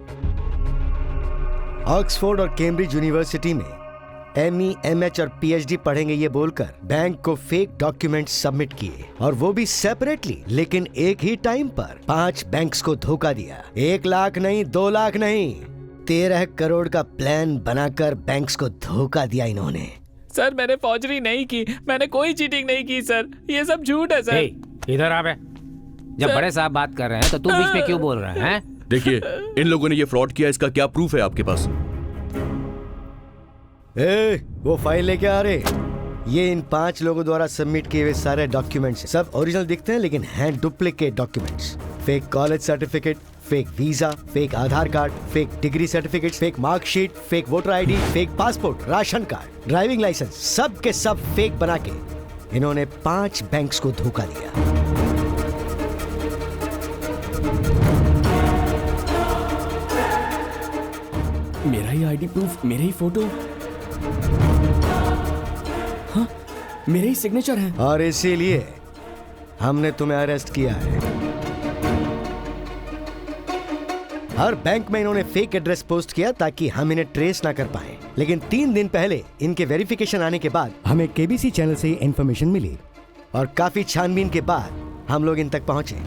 ऑक्सफोर्ड और कैम्ब्रिज यूनिवर्सिटी में ME, MH और PhD पढ़ेंगे ये बोलकर बैंक को फेक डॉक्यूमेंट्स सबमिट किए, और वो भी सेपरेटली, लेकिन एक ही टाइम पर 5 बैंक्स को धोखा दिया। 1 लाख नहीं, 2 लाख नहीं, 13 करोड़ का प्लान बनाकर बैंक्स को धोखा दिया इन्होंने। सर मैंने फौजरी नहीं की, मैंने कोई चीटिंग नहीं की सर, ये सब झूठ है सर। इधर आ बे। जब बड़े साहब बात कर रहे हैं तो तू बीच में क्यों बोल रहा है? देखिए इन लोगों ने ये फ्रॉड किया, इसका क्या प्रूफ है आपके पास? वो फाइल लेके आ रहे। ये इन 5 लोगों द्वारा सबमिट किए हुए सारे डॉक्यूमेंट्स सब ओरिजिनल दिखते हैं, लेकिन हैं duplicate documents. Fake college certificate, fake visa, fake Aadhaar card, fake degree certificate, fake marksheet, fake voter ID, fake passport, ration card, driving licence, सब के सब फेक बना के इन्होंने 5 बैंक्स को धोखा दिया। मेरा ही आईडी प्रूफ, मेरे ही फोटो, हाँ मेरे ही सिग्नेचर है। और इसीलिए हमने तुम्हें अरेस्ट किया है। हर बैंक में इन्होंने फेक एड्रेस पोस्ट किया ताकि हम इन्हें ट्रेस ना कर पाए, लेकिन 3 दिन पहले इनके वेरिफिकेशन आने के बाद हमें केबीसी चैनल से इंफॉर्मेशन मिली, और काफी छानबीन के बाद हम लोग इन तक पहुंचे।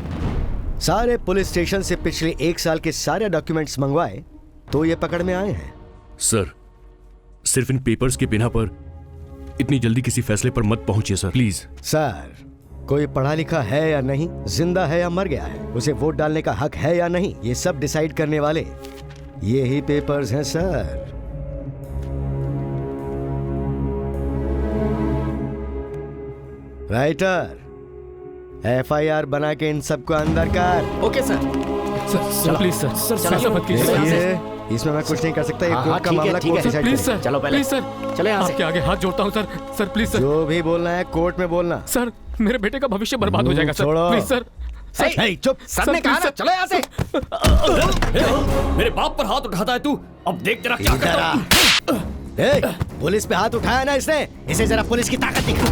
सारे पुलिस स्टेशन से पिछले 1 साल के सारे डॉक्यूमेंट्स मंगवाए तो ये पकड़ में आए हैं। सर सिर्फ इन पेपर्स के बिना पर इतनी जल्दी किसी फैसले पर मत पहुंचिए सर, प्लीज। सर कोई पढ़ा लिखा है या नहीं, जिंदा है या मर गया है, उसे वोट डालने का हक है या नहीं, ये सब डिसाइड करने वाले ये ही पेपर्स हैं सर। राइटर FIR बना के इन सबको अंदर कर। Okay sir. Sir please sir, sir ऐसा मत कीजिए सर। इसमें मैं कुछ नहीं कर सकता, ये हाँ, कोर्ट का ठीक है, मामला ठीक कोर्ट है। डिसाइड प्लीज करेगा। सर, चलो पहले। प्लीज सर, चले यहाँ से। आपके आगे हाथ जोड़ता हूँ सर, सर प्लीज सर। जो भी बोलना है कोर्ट में बोलना। सर मेरे बेटे का भविष्य बर्बाद हो जाएगा सर, छोड़ो। Please sir. सर चुप, सर ने कहा ना, चलो यहाँ से। मेरे बाप पर हाथ उठाता है तू, अब देख तेरा क्या करता हूं। पुलिस पे हाथ उठाया ना इसने, इसे जरा पुलिस की ताकत दिखा।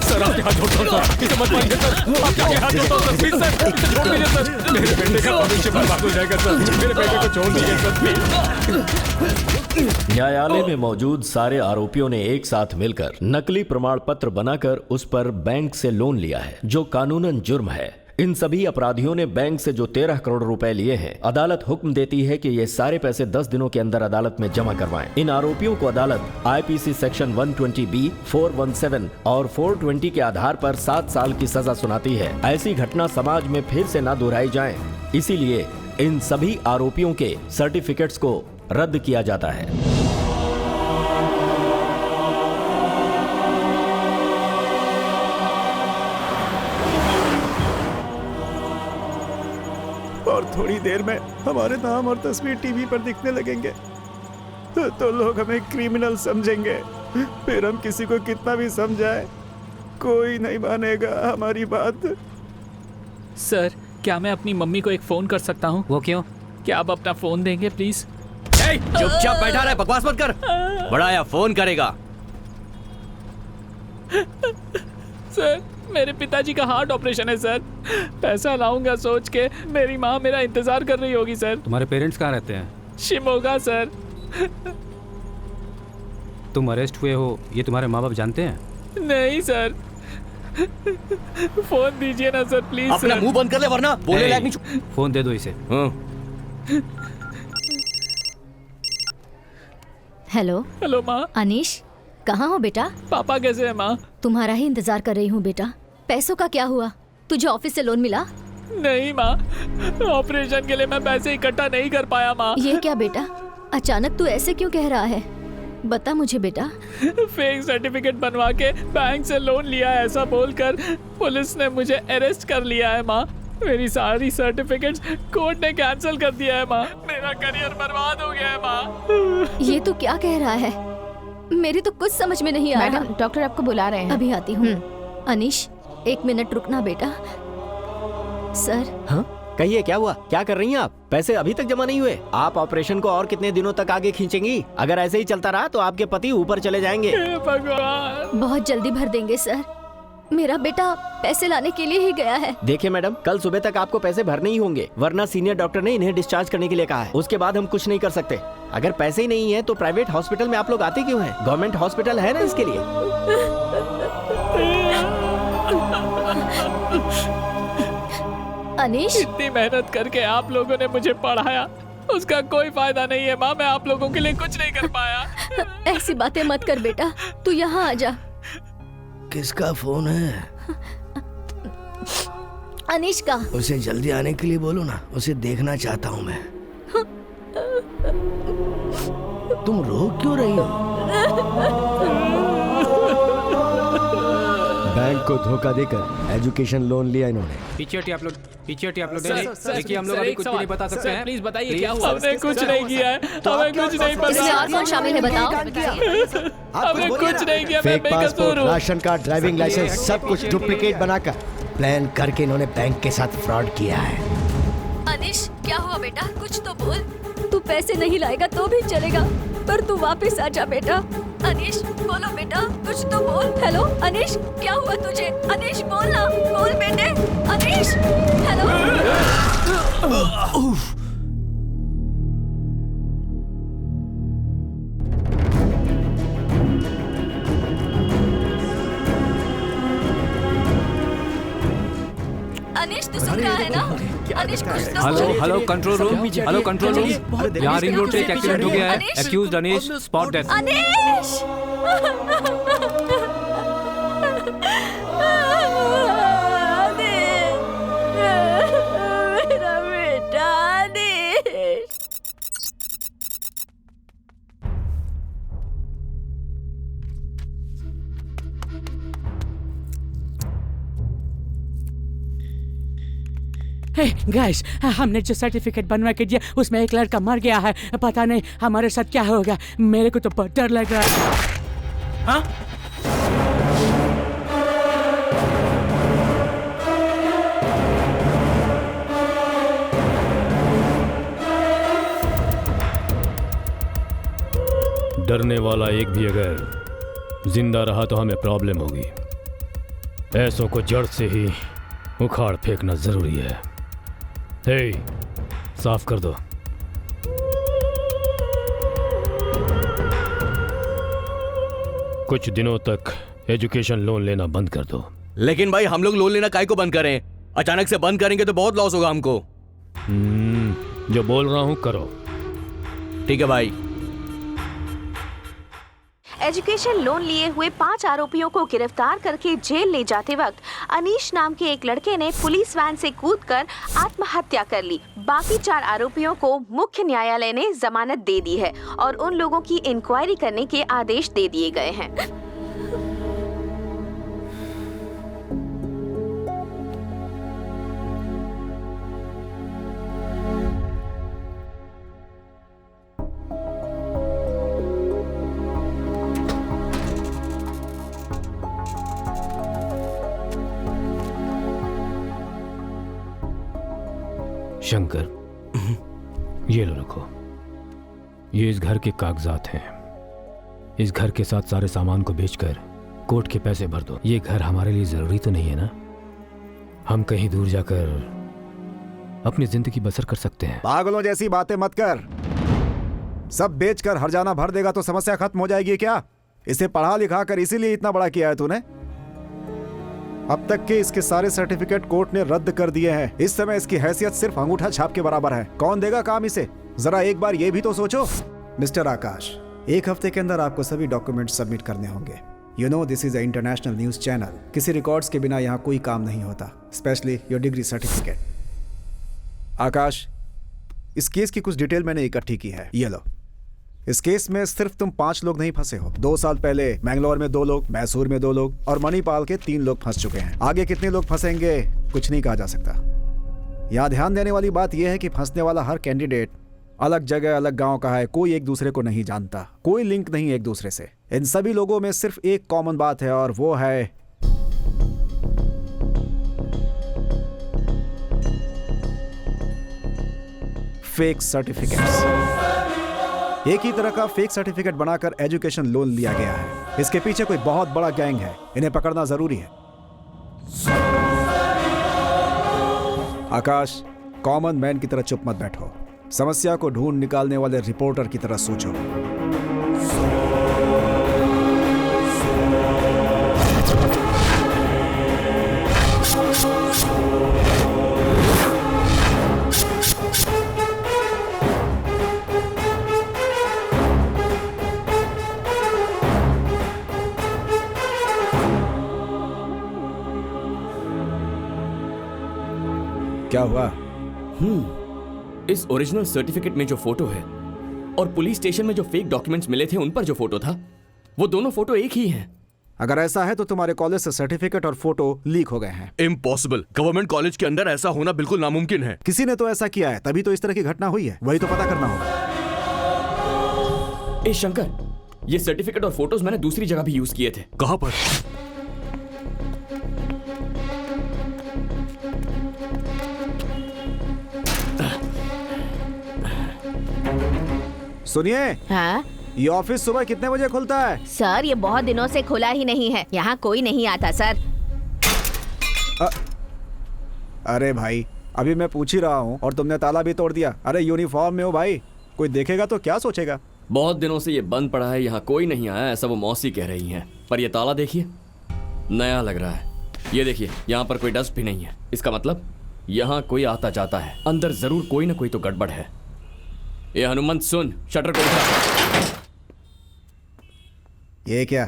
सर आपके हाथ जोड़ता हूँ सर, इसे मत मारिए सर, आपके आगे हाथ जोड़ता हूँ सर, प्लीज सर, इसे छोड़ दीजिए सर, मेरे बेटे का भविष्य बर्बाद हो जाएगा सर, मेरे बेटे को छोड़ दीजिए सर प्लीज। न्यायालय में मौजूद सारे आरोपियों ने एक साथ मिलकर नकली प्रमाण पत्र बनाकर उस पर बैंक से लोन लिया है, जो कानूनन जुर्म है। इन सभी अपराधियों ने बैंक से जो 13 करोड़ रुपए लिए हैं, अदालत हुक्म देती है कि ये सारे पैसे 10 दिनों के अंदर अदालत में जमा करवाएं। इन आरोपियों को अदालत IPC सेक्शन 120B, 417 और 420 के आधार पर 7 साल की सजा सुनाती है। ऐसी घटना समाज में फिर से न दोहराई जाए, इसीलिए इन सभी आरोपियों के सर्टिफिकेट्स को रद्द किया जाता है। और थोड़ी देर में हमारे नाम और तस्वीर टीवी पर दिखने लगेंगे तो लोग हमें क्रिमिनल समझेंगे। फिर हम किसी को कितना भी समझाए, कोई नहीं मानेगा हमारी बात। सर क्या मैं अपनी मम्मी को एक फोन कर सकता हूँ? वो क्यों? क्या आप अपना फोन देंगे प्लीज? चुपचाप बैठा रहे, बकवास मत कर। बड़ा या फोन करेगा। सर मेरे पिताजी का हार्ट ऑपरेशन है सर, पैसा लाऊंगा सोच के मेरी माँ मेरा इंतजार कर रही होगी सर। तुम्हारे पेरेंट्स कहाँ रहते हैं? शिमोगा सर। तुम अरेस्ट हुए हो ये तुम्हारे माँ बाप जानते हैं? नहीं सर, फोन दीजिए ना सर प्लीज। अपना मुंह बंद कर ले वरना बोलने लायक नहीं। फोन दे दो इसे। हेलो। हेलो माँ। अनीश, कहाँ हो बेटा? पापा कैसे है माँ? तुम्हारा ही इंतजार कर रही हूँ बेटा। पैसों का क्या हुआ? तुझे ऑफिस से लोन मिला? नहीं माँ, ऑपरेशन के लिए मैं पैसे इकट्ठा नहीं कर पाया माँ। ये क्या बेटा, अचानक तू ऐसे क्यों कह रहा है? बता मुझे बेटा। फेक सर्टिफिकेट बनवा के बैंक से लोन लिया है ऐसा बोलकर पुलिस ने मुझे अरेस्ट कर लिया है माँ। मेरी सारी सर्टिफिकेट्स कोर्ट ने कैंसिल कर दिया है माँ। मेरा करियर बर्बाद हो गया है माँ। ये तू क्या कह रहा है? मेरी तो कुछ समझ में नहीं आ रहा। मैडम, डॉक्टर आपको बुला रहे हैं। अभी आती हूँ। अनीश, 1 मिनट रुकना बेटा। सर। हाँ, कहिए क्या हुआ? क्या कर रही हैं आप? पैसे अभी तक जमा नहीं हुए? आप ऑपरेशन को और कितने दिनों तक आगे खींचेंगी? अगर ऐसे ही चलता रहा तो आपके पति ऊपर चले जाएंगे। भगवान। बहुत जल्दी भर देंगे सर। मेरा बेटा पैसे लाने के लिए ही गया है। देखिए मैडम, कल सुबह तक आपको पैसे भरने ही होंगे, वरना सीनियर डॉक्टर ने इन्हें डिस्चार्ज करने के लिए कहा है। उसके बाद हम कुछ नहीं कर सकते। अगर पैसे ही नहीं है तो प्राइवेट हॉस्पिटल में आप लोग आते क्यों हैं? गवर्नमेंट हॉस्पिटल है ना इसके लिए। अनीश, इतनी मेहनत करके आप लोगों ने मुझे पढ़ाया, उसका कोई फायदा नहीं है माँ। मैं आप लोगों के लिए कुछ नहीं कर पाया। ऐसी बातें मत कर बेटा, तू यहाँ आ जा। किसका फोन है? अनीश का। उसे जल्दी आने के लिए बोलो ना, उसे देखना चाहता हूँ मैं। तुम रो क्यों रही हो? बैंक को धोखा देकर एजुकेशन लोन लिया इन्होंने। पीछे हटिए आप लोग, देखिए हम लोग अभी कुछ भी नहीं बता सकते हैं। प्लीज बताइए क्या हुआ? हमने कुछ नहीं किया है, हमें कुछ नहीं पता। इसमें और कौन शामिल है बताओ? हमें कुछ नहीं किया, मैं fake passport, ration card, driving licence सब कुछ डुप्लीकेट बनाकर प्लान करके इन्होंने बैंक के साथ फ्रॉड किया है। अनीश, क्या हुआ बेटा? कुछ तो बोल। तू पैसे नहीं लाएगा तो भी चलेगा, पर तू वापस आ जा बेटा। अनीश, बोलो बेटा, कुछ तो बोल। हेलो अनीश, क्या हुआ तुझे? अनीश बोल ना, बोल बेटे। अनीश, हेलो। अनीश, तू सुन रहा है ना? अनीश, कुछ तो बोल। हेलो कंट्रोल रूम, यहाँ रिंग रोड पे एक एक्सीडेंट हो गया है। Accused Anish spot death. Anish, मेरा बेटा अनीश। गाइस, हमने जो सर्टिफिकेट बनवा के दिया उसमें एक लड़का मर गया है। पता नहीं हमारे साथ क्या होगा। मेरे को तो बहुत डर लग रहा है। हाँ? डरने वाला एक भी अगर जिंदा रहा तो हमें प्रॉब्लम होगी। ऐसों को जड़ से ही उखाड़ फेंकना जरूरी है। हे, साफ कर दो। कुछ दिनों तक एजुकेशन लोन लेना बंद कर दो। लेकिन भाई हम लोग लोन लेना काहे को बंद करें? अचानक से बंद करेंगे तो बहुत लॉस होगा हमको। जो बोल रहा हूं करो। ठीक है भाई। एजुकेशन लोन लिए हुए 5 आरोपियों को गिरफ्तार करके जेल ले जाते वक्त अनीश नाम के एक लड़के ने पुलिस वैन से कूदकर आत्महत्या कर ली। बाकी 4 आरोपियों को मुख्य न्यायालय ने जमानत दे दी है और उन लोगों की इंक्वायरी करने के आदेश दे दिए गए हैं। शंकर, ये लो रखो। ये इस घर के कागजात हैं। इस घर के साथ सारे सामान को बेचकर कोर्ट के पैसे भर दो। ये घर हमारे लिए जरूरी तो नहीं है ना? हम कहीं दूर जाकर अपनी जिंदगी बसर कर सकते हैं। पागलों जैसी बातें मत कर। सब बेचकर हर्जाना भर देगा तो समस्या खत्म हो जाएगी क्या? इसे पढ़ा लिखा कर इसीलिए इतना बड़ा किया है तूने? अब तक के इसके सारे सर्टिफिकेट कोर्ट ने रद्द कर दिए हैं। इस समय इसकी हैसियत सिर्फ अंगूठा छाप के बराबर है। कौन देगा काम इसे? जरा एक बार ये भी तो सोचो। मिस्टर आकाश, 1 हफ्ते के अंदर आपको सभी डॉक्यूमेंट सबमिट करने होंगे। You know this is a international news channel. किसी रिकॉर्ड्स के बिना यहाँ कोई काम नहीं होता, स्पेशली योर डिग्री सर्टिफिकेट। आकाश, इस केस की कुछ डिटेल मैंने इकट्ठी की है, ये लो। इस केस में सिर्फ तुम 5 लोग नहीं फंसे हो। 2 साल पहले मैंगलोर में 2 लोग, मैसूर में 2 लोग और मणिपाल के 3 लोग फंस चुके हैं। आगे कितने लोग फंसेंगे कुछ नहीं कहा जा सकता। यहाँ ध्यान देने वाली बात यह है कि फंसने वाला हर कैंडिडेट अलग जगह अलग गांव का है, कोई एक दूसरे को नहीं जानता, कोई लिंक नहीं एक दूसरे से। इन सभी लोगों में सिर्फ एक कॉमन बात है और वो है फेक सर्टिफिकेट्स। एक ही तरह का फेक सर्टिफिकेट बनाकर एजुकेशन लोन लिया गया है। इसके पीछे कोई बहुत बड़ा गैंग है, इन्हें पकड़ना जरूरी है। आकाश, कॉमन मैन की तरह चुप मत बैठो, समस्या को ढूंढ निकालने वाले रिपोर्टर की तरह सोचो। क्या हुआ? इस ओरिजिनल सर्टिफिकेट में जो फोटो है और पुलिस स्टेशन में जो फेक डॉक्यूमेंट्स मिले थे उन पर जो फोटो था, वो दोनों फोटो एक ही हैं। अगर ऐसा है तो तुम्हारे कॉलेज से सर्टिफिकेट और फोटो लीक हो गए हैं। इम्पॉसिबल। गवर्नमेंट कॉलेज के अंदर ऐसा होना बिल्कुल नामुमकिन है। किसी ने तो ऐसा किया है, तभी तो इस तरह की घटना हुई है। वही तो पता करना होगा। ए शंकर, ये सर्टिफिकेट और फोटोज मैंने दूसरी जगह भी यूज किए थे। कहां पर? सुनिए। हाँ? ये ऑफिस सुबह कितने बजे खुलता है? सर, ये बहुत दिनों से खुला ही नहीं है। यहाँ कोई नहीं आता सर। अरे भाई, अभी मैं पूछ ही रहा हूँ और तुमने ताला भी तोड़ दिया। अरे यूनिफॉर्म में हो भाई, कोई देखेगा तो क्या सोचेगा? बहुत दिनों से ये बंद पड़ा है, यहाँ कोई नहीं आया, ऐसा वो मौसी कह रही हैं। पर ये ताला देखिए, नया लग रहा है। ये देखिए, यहाँ पर कोई डस्ट भी नहीं है। इसका मतलब यहाँ कोई आता जाता है। अंदर जरूर कोई ना कोई तो गड़बड़ है। ये हनुमंत, सुन, शटर को उठा। ये क्या?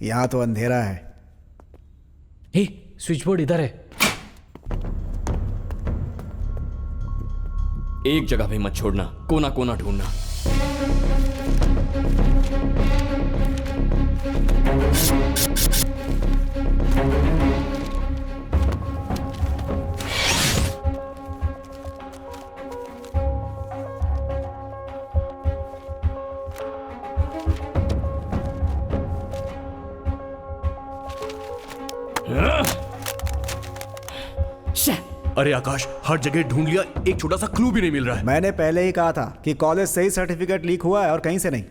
यहाँ तो अंधेरा है। हे, स्विच बोर्ड इधर है। एक जगह भी मत छोड़ना, कोना कोना ढूंढना। अरे आकाश, हर जगह ढूंढ लिया, एक छोटा सा क्लू भी नहीं मिल रहा है। मैंने पहले ही कहा था कि कॉलेज से ही सर्टिफिकेट लीक हुआ है और कहीं से नहीं।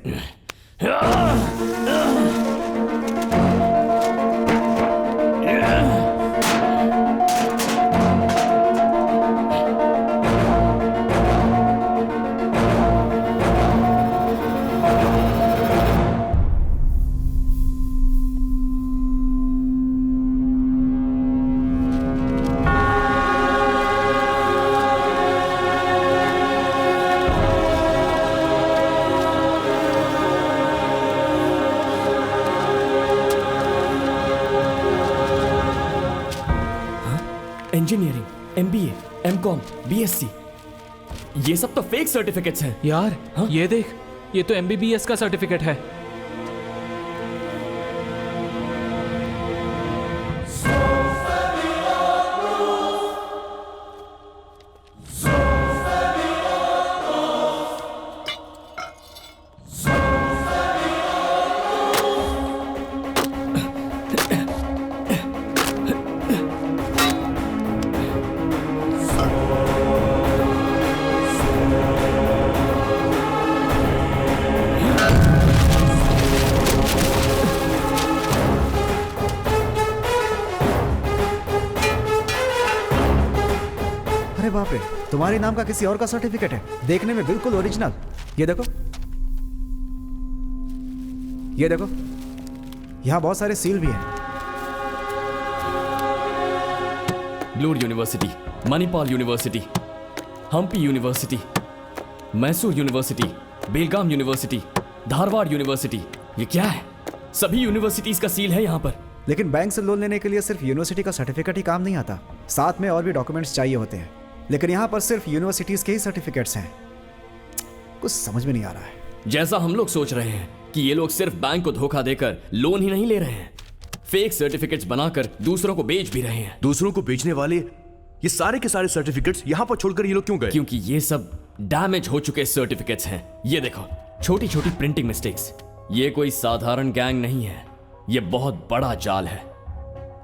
इंजीनियरिंग, MBA, MCOM, BSc, ये सब तो फेक सर्टिफिकेट्स हैं। यार, हाँ? ये देख, ये तो MBBS का सर्टिफिकेट है। बाप रे, तुम्हारे नाम का किसी और का सर्टिफिकेट है, देखने में बिल्कुल ओरिजिनल। ये देखो, ये देखो, यहाँ बहुत सारे सील भी हैं। ब्लूर university, Manipal university, Hampi university, Mysore university, Belgaum university, Dharwad university, ये क्या है? सभी यूनिवर्सिटीज का सील है यहाँ पर। लेकिन बैंक से लोन लेने के लिए सिर्फ यूनिवर्सिटी का सर्टिफिकेट ही काम नहीं आता, साथ में और भी डॉक्यूमेंट्स चाहिए होते हैं। लेकिन यहाँ पर सिर्फ यूनिवर्सिटीज के ही सर्टिफिकेट्स हैं। कुछ समझ में नहीं आ रहा है। जैसा हम लोग सोच रहे हैं कि ये लोग सिर्फ बैंक को धोखा देकर लोन ही नहीं ले रहे हैं, फेक सर्टिफिकेट्स बनाकर दूसरों को बेच भी रहे हैं। दूसरों को बेचने वाले ये सारे के सारे सर्टिफिकेट्स यहाँ पर छोड़कर ये लोग क्यों गए? क्योंकि ये सब डैमेज हो चुके सर्टिफिकेट्स हैं। ये देखो, छोटी छोटी प्रिंटिंग मिस्टेक्स। ये कोई साधारण गैंग नहीं है, ये बहुत बड़ा जाल है।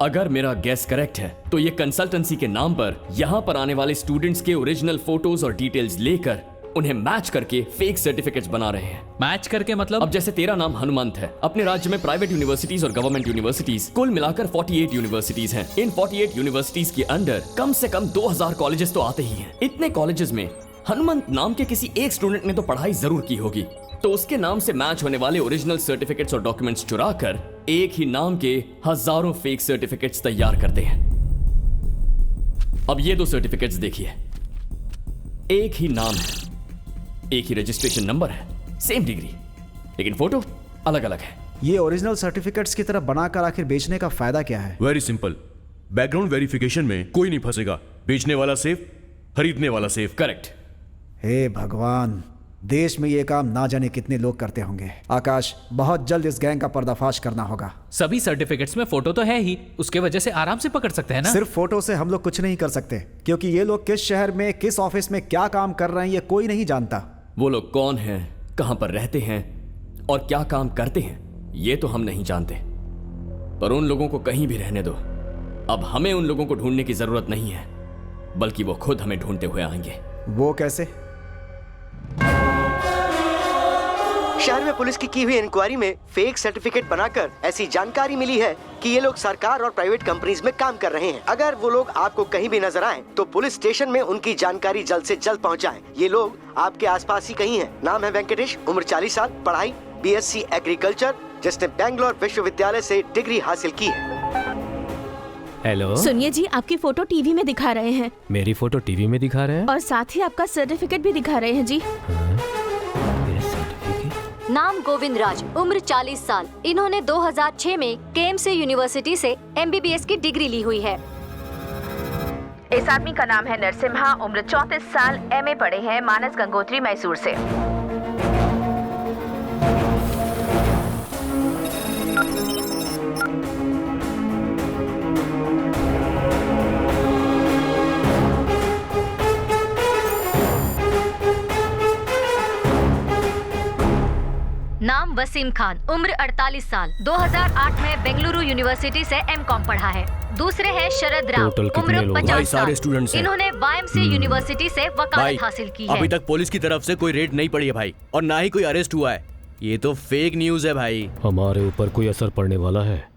अगर मेरा गेस करेक्ट है तो ये कंसल्टेंसी के नाम पर यहाँ पर आने वाले स्टूडेंट्स के ओरिजिनल फोटोज और डिटेल्स लेकर उन्हें मैच करके फेक सर्टिफिकेट्स बना रहे हैं। मैच करके मतलब? अब जैसे तेरा नाम हनुमंत है, अपने राज्य में प्राइवेट यूनिवर्सिटीज और गवर्नमेंट यूनिवर्सिटीज कुल मिलाकर 48 यूनिवर्सिटीज हैं। इन 48 यूनिवर्सिटीज के अंडर कम से कम 2000 कॉलेजेस तो आते ही हैं। इतने कॉलेजेस में हनुमंत नाम के किसी एक स्टूडेंट ने तो पढ़ाई जरूर की होगी, तो उसके नाम से मैच होने वाले ओरिजिनल सर्टिफिकेट्स और डॉक्यूमेंट्स चुरा कर एक ही नाम के हजारों फेक सर्टिफिकेट्स तैयार करते हैं। अब ये दो सर्टिफिकेट्स देखिए, एक ही नाम है, एक ही रजिस्ट्रेशन नंबर है, सेम डिग्री, लेकिन फोटो अलग अलग है। ये ओरिजिनल सर्टिफिकेट्स की तरह बनाकर आखिर बेचने का फायदा क्या है? वेरी सिंपल, बैकग्राउंड वेरिफिकेशन में कोई नहीं फंसेगा। बेचने वाला सेफ, खरीदने वाला सेफ। करेक्ट। हे भगवान, देश में ये काम ना जाने कितने लोग करते होंगे। आकाश, बहुत जल्द इस गैंग का पर्दाफाश करना होगा। सभी सर्टिफिकेट्स में फोटो तो है ही, उसके वजह से आराम से पकड़ सकते हैं ना। सिर्फ फोटो से हम लोग कुछ नहीं कर सकते, क्योंकि ये लोग किस शहर में किस ऑफिस में क्या काम कर रहे हैं ये कोई नहीं जानता। वो लोग कौन हैं, कहां पर रहते हैं और क्या काम करते हैं ये तो हम नहीं जानते, पर उन लोगों को कहीं भी रहने दो। अब हमें उन लोगों को ढूंढने की जरूरत नहीं है, बल्कि वो खुद हमें ढूंढते हुए आएंगे। वो कैसे? शहर में पुलिस की हुई इंक्वायरी में फेक सर्टिफिकेट बनाकर ऐसी जानकारी मिली है कि ये लोग सरकार और प्राइवेट कंपनीज में काम कर रहे हैं। अगर वो लोग आपको कहीं भी नजर आए तो पुलिस स्टेशन में उनकी जानकारी जल्द से जल्द पहुंचाएं। ये लोग आपके आसपास ही कहीं हैं। नाम है वेंकटेश, उम्र 40 साल, पढ़ाई BSc एग्रीकल्चर, जिसने बेंगलोर विश्वविद्यालय से डिग्री हासिल की है। हेलो सुनिए जी, आपकी फोटो टीवी में दिखा रहे हैं। मेरी फोटो टीवी में दिखा रहे हैं? और साथ ही आपका सर्टिफिकेट भी दिखा रहे हैं जी। नाम गोविंद राज, उम्र 40 साल। इन्होंने 2006 में KMC यूनिवर्सिटी से MBBS की डिग्री ली हुई है। इस आदमी का नाम है नरसिम्हा, उम्र 34 साल, MA पढ़े हैं, मानस गंगोत्री, मैसूर से। नाम वसीम खान, उम्र 48 साल, 2008 में बेंगलुरु यूनिवर्सिटी से M.Com पढ़ा है। दूसरे हैं शरद राव, उम्र 50 साल। इन्होंने YMCA यूनिवर्सिटी से वकालत हासिल की है। अभी तक पुलिस की तरफ से कोई रेड नहीं पड़ी है भाई, और ना ही कोई अरेस्ट हुआ है। ये तो फेक न्यूज है भाई। हमारे ऊपर कोई असर पड़ने वाला है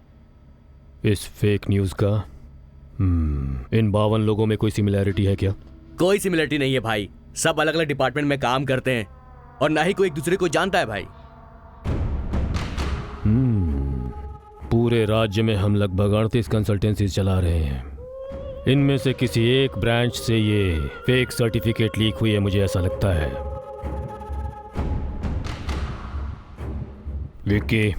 इस फेक न्यूज का? इन 52 लोगों में कोई सिमिलैरिटी है क्या? कोई सिमिलरिटी नहीं है भाई, सब अलग अलग डिपार्टमेंट में काम करते हैं और ना ही कोई एक दूसरे को जानता है भाई। पूरे राज्य में हम लगभग 38 कंसल्टेंसीज चला रहे हैं। इनमें से किसी एक ब्रांच से ये फेक सर्टिफिकेट लीक हुई है, मुझे ऐसा लगता है। विक्की,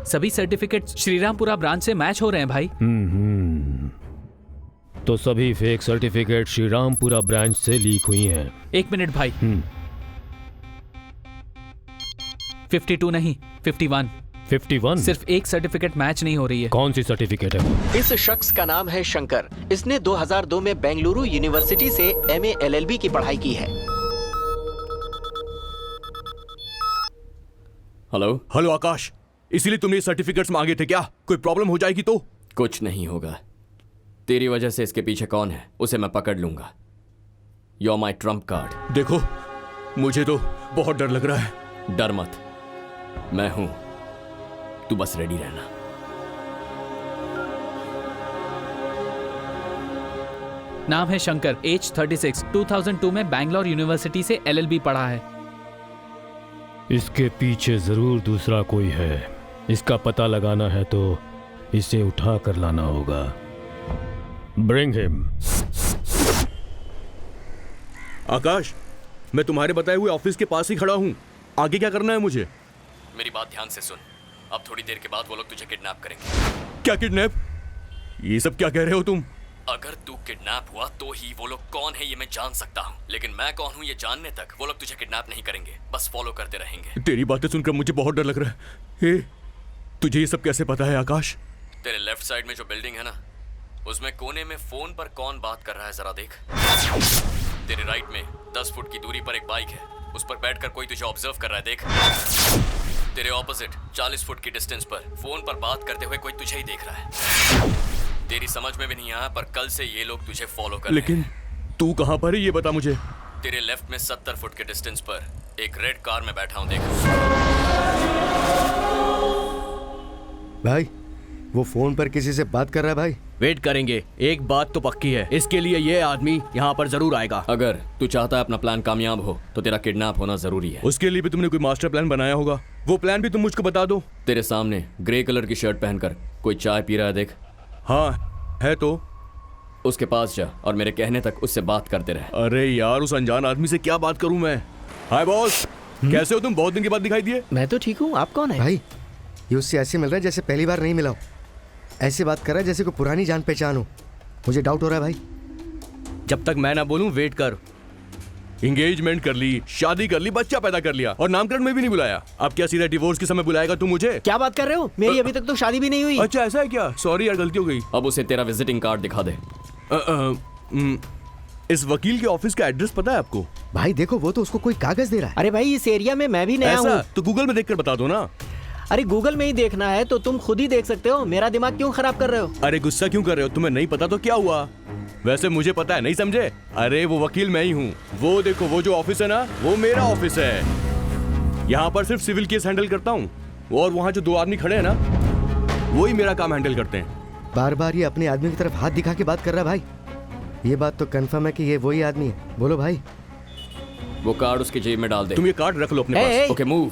सभी सर्टिफिकेट्स श्रीरामपुरा ब्रांच से मैच हो रहे हैं भाई। तो सभी फेक सर्टिफिकेट श्रीरामपुरा ब्रांच से लीक हुई हैं। 1 मिनट भाई। 52 नहीं, 51। 51? सिर्फ एक सर्टिफिकेट मैच नहीं हो रही है। कौन सी सर्टिफिकेट है? इस शख्स का नाम है शंकर। इसने 2002 में बेंगलुरु यूनिवर्सिटी से MA LLB की पढ़ाई की है। हेलो आकाश, इसीलिए तुमने सर्टिफिकेट्स मांगे थे क्या? कोई प्रॉब्लम हो जाएगी तो? कुछ नहीं होगा। तेरी वजह से इसके पीछे कौन है उसे मैं पकड़ लूंगा। You're my trump card। देखो, मुझे तो बहुत डर लग रहा है। डर मत, मैं हूं, तू बस रेडी रहना। नाम है शंकर, एज 36, 2002 में बैंगलोर यूनिवर्सिटी से LLB पढ़ा है। इसके पीछे जरूर दूसरा कोई है। इसका पता लगाना है तो इसे उठा कर लाना होगा। Bring him. आकाश, मैं तुम्हारे बताए हुए ऑफिस के पास ही खड़ा हूँ। आगे क्या करना है मुझे? मेरी बात ध्यान से सुन। अब थोड़ी देर के बाद वो लोग तुझे किडनैप करेंगे। क्या किडनैप? ये सब क्या कह रहे हो तुम? अगर तू किडनैप हुआ तो ही वो लोग कौन है ये मैं जान सकता हूँ, लेकिन मैं कौन हूँ ये जानने तक वो लोग तुझे किडनैप नहीं करेंगे, बस फॉलो करते रहेंगे। तेरी बातें सुनकर मुझे बहुत डर लग रहा है। तुझे ये सब कैसे पता है आकाश? तेरे लेफ्ट साइड में जो बिल्डिंग है ना, उसमें कोने में फोन पर कौन बात कर रहा है जरा देख। तेरे राइट में 10 फुट की दूरी पर एक बाइक है, उस पर बैठकर कोई तुझे ऑब्जर्व कर रहा है देख। तेरे ऑपोजिट 40 फुट की डिस्टेंस पर फोन पर बात करते हुए कोई तुझे ही देख रहा है। तेरी समझ में भी नहीं आया, पर कल से ये लोग तुझे फॉलो कर रहे हैं। लेकिन तू कहाँ पर है ये बता मुझे। तेरे लेफ्ट में 70 फुट के डिस्टेंस पर एक रेड कार में बैठा हूँ देख। भाई वो फोन पर किसी से बात कर रहा है भाई। वेट करेंगे, एक बात तो पक्की है, इसके लिए ये आदमी यहाँ पर जरूर आएगा। अगर तू चाहता है अपना प्लान कामयाब हो तो तेरा किडनैप होना जरूरी है। उसके लिए भी तुमने कोई मास्टर प्लान बनाया होगा, वो प्लान भी तुम मुझको बता दो। तेरे सामने ग्रे कलर की शर्ट पहनकर कोई चाय पी रहा है देख। हाँ है तो। उसके पास जा और मेरे कहने तक उससे बात करते रहे। अरे यार, उस अनजान आदमी से क्या बात करूं मैं। हाय बॉस, कैसे हो तुम? बहुत दिन के बाद दिखाई दिए। मैं तो ठीक हूँ, आप कौन है? भाई ये उससे ऐसे मिल रहा है जैसे पहली बार नहीं मिला हो। ऐसे बात कर रहा है जैसे कोई पुरानी जान पहचान हो। मुझे डाउट हो रहा है भाई। जब तक मैं ना बोलूं वेट कर। एंगेजमेंट कर ली, शादी कर ली, बच्चा पैदा कर लिया और नामकरण में भी नहीं बुलाया। अब क्या सीधा डिवोर्स के समय बुलाएगा तू मुझे? क्या बात कर रहे हो? मेरी अभी तक तो शादी भी नहीं हुई। अच्छा ऐसा है क्या? सॉरी यार, गलती हो गई। अब उसे तेरा विजिटिंग कार्ड दिखा दे। इस वकील के ऑफिस का एड्रेस पता है आपको? भाई देखो, वो तो उसको कोई कागज दे रहा है। अरे भाई, इस एरिया में मैं भी नया हूँ। तो गूगल में देखकर बता दो ना। अरे गूगल में ही देखना है तो तुम खुद ही देख सकते हो, मेरा दिमाग क्यों खराब कर रहे हो? अरे गुस्सा क्यों कर रहे हो? तुम्हें नहीं पता तो क्या हुआ? वैसे मुझे पता है, नहीं समझे? अरे वो वकील मैं ही हूँ। वो देखो, वो जो ऑफिस है ना, वो मेरा ऑफिस है। यहाँ पर सिर्फ सिविल केस हैंडल करता हूँ, और वहाँ जो 2 आदमी खड़े हैं ना, वो ही मेरा काम हैंडल करते हैं। बार बार ये अपने आदमी की तरफ हाथ दिखा के बात कर रहा है भाई। ये बात तो कंफर्म है कि ये वही आदमी है। बोलो भाई। वो कार्ड उसकी जेब में डाल दे। तुम ये कार्ड रख लो अपने पास। Okay move.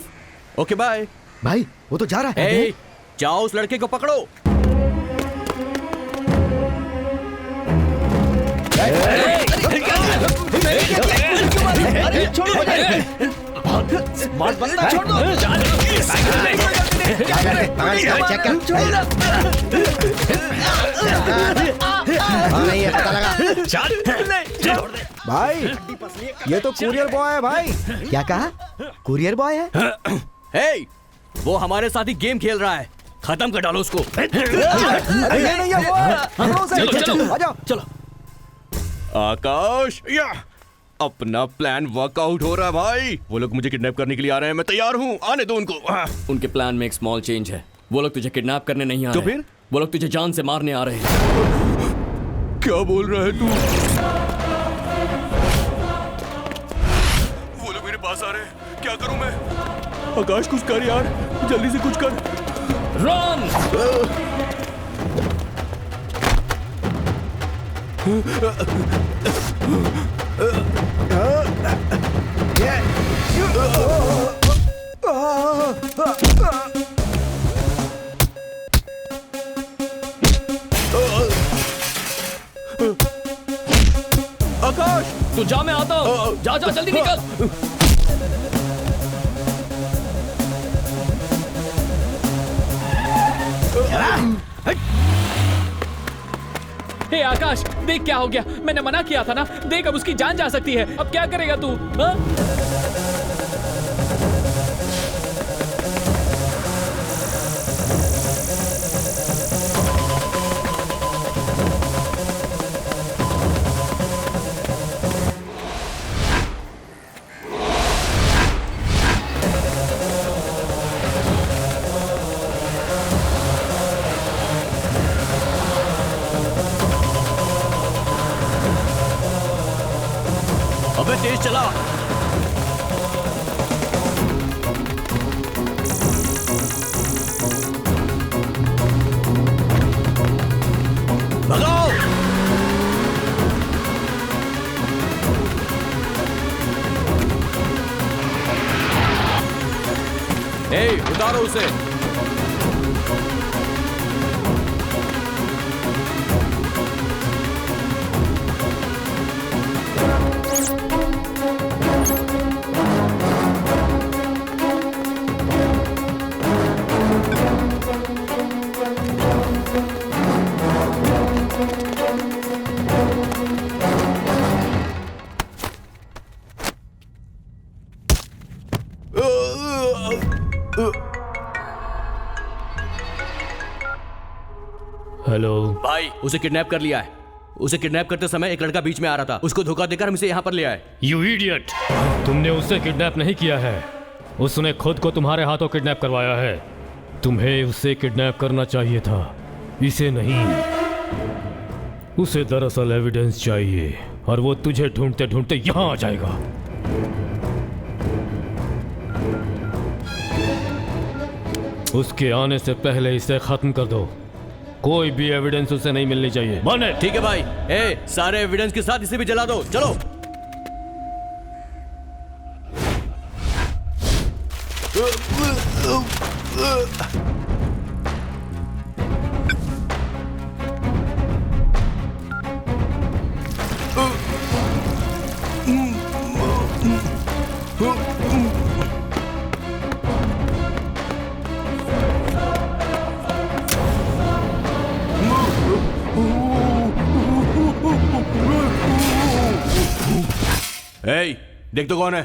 Okay bye. भाई वो तो जा रहा है। जाओ उस लड़के को पकड़ो। भाई ये तो कुरियर बॉय है भाई। क्या कहा? कुरियर बॉय है? हे, वो हमारे साथ ही गेम खेल रहा है, खत्म कर डालो उसको। चलो आकाश, या अपना प्लान वर्कआउट हो रहा है भाई। वो लोग मुझे किडनैप करने के लिए आ रहे हैं, मैं तैयार हूँ, आने दो उनको। उनके प्लान में एक स्मॉल चेंज है। वो लोग तुझे किडनैप करने नहीं आ तो रहे। फिर? वो लोग तुझे जान से मारने आ रहे हैं। क्या बोल रहा है तू? वो लोग मेरे पास आ रहे हैं, क्या करूं मैं? आकाश कुछ कर यार, जल्दी से कुछ कर। रन! आकाश तू जा, मैं आता हूँ। जा जा जल्दी निकल। हे आकाश, देख क्या हो गया। मैंने मना किया था ना। देख अब उसकी जान जा सकती है। अब क्या करेगा तू? हाँ? अबे तेज चला। भगाओ। ए, उतारो उसे। हेलो भाई, उसे किडनैप कर लिया है। उसे किडनैप करते समय एक लड़का बीच में आ रहा था, उसको धोखा देकर हम इसे यहाँ पर ले आए। You idiot! तुमने उसे किडनैप नहीं किया है, उसने खुद को तुम्हारे हाथों किडनैप करवाया है। तुम्हें उसे किडनैप करना चाहिए था, इसे नहीं। उसे दरअसल एविडेंस चाहिए और वो तुझे ढूंढते ढूंढते यहाँ आ जाएगा। उसके आने से पहले इसे खत्म कर दो। कोई भी एविडेंस उसे नहीं मिलनी चाहिए। माने? ठीक है भाई। सारे एविडेंस के साथ इसे भी जला दो। चलो। देख तो कौन है?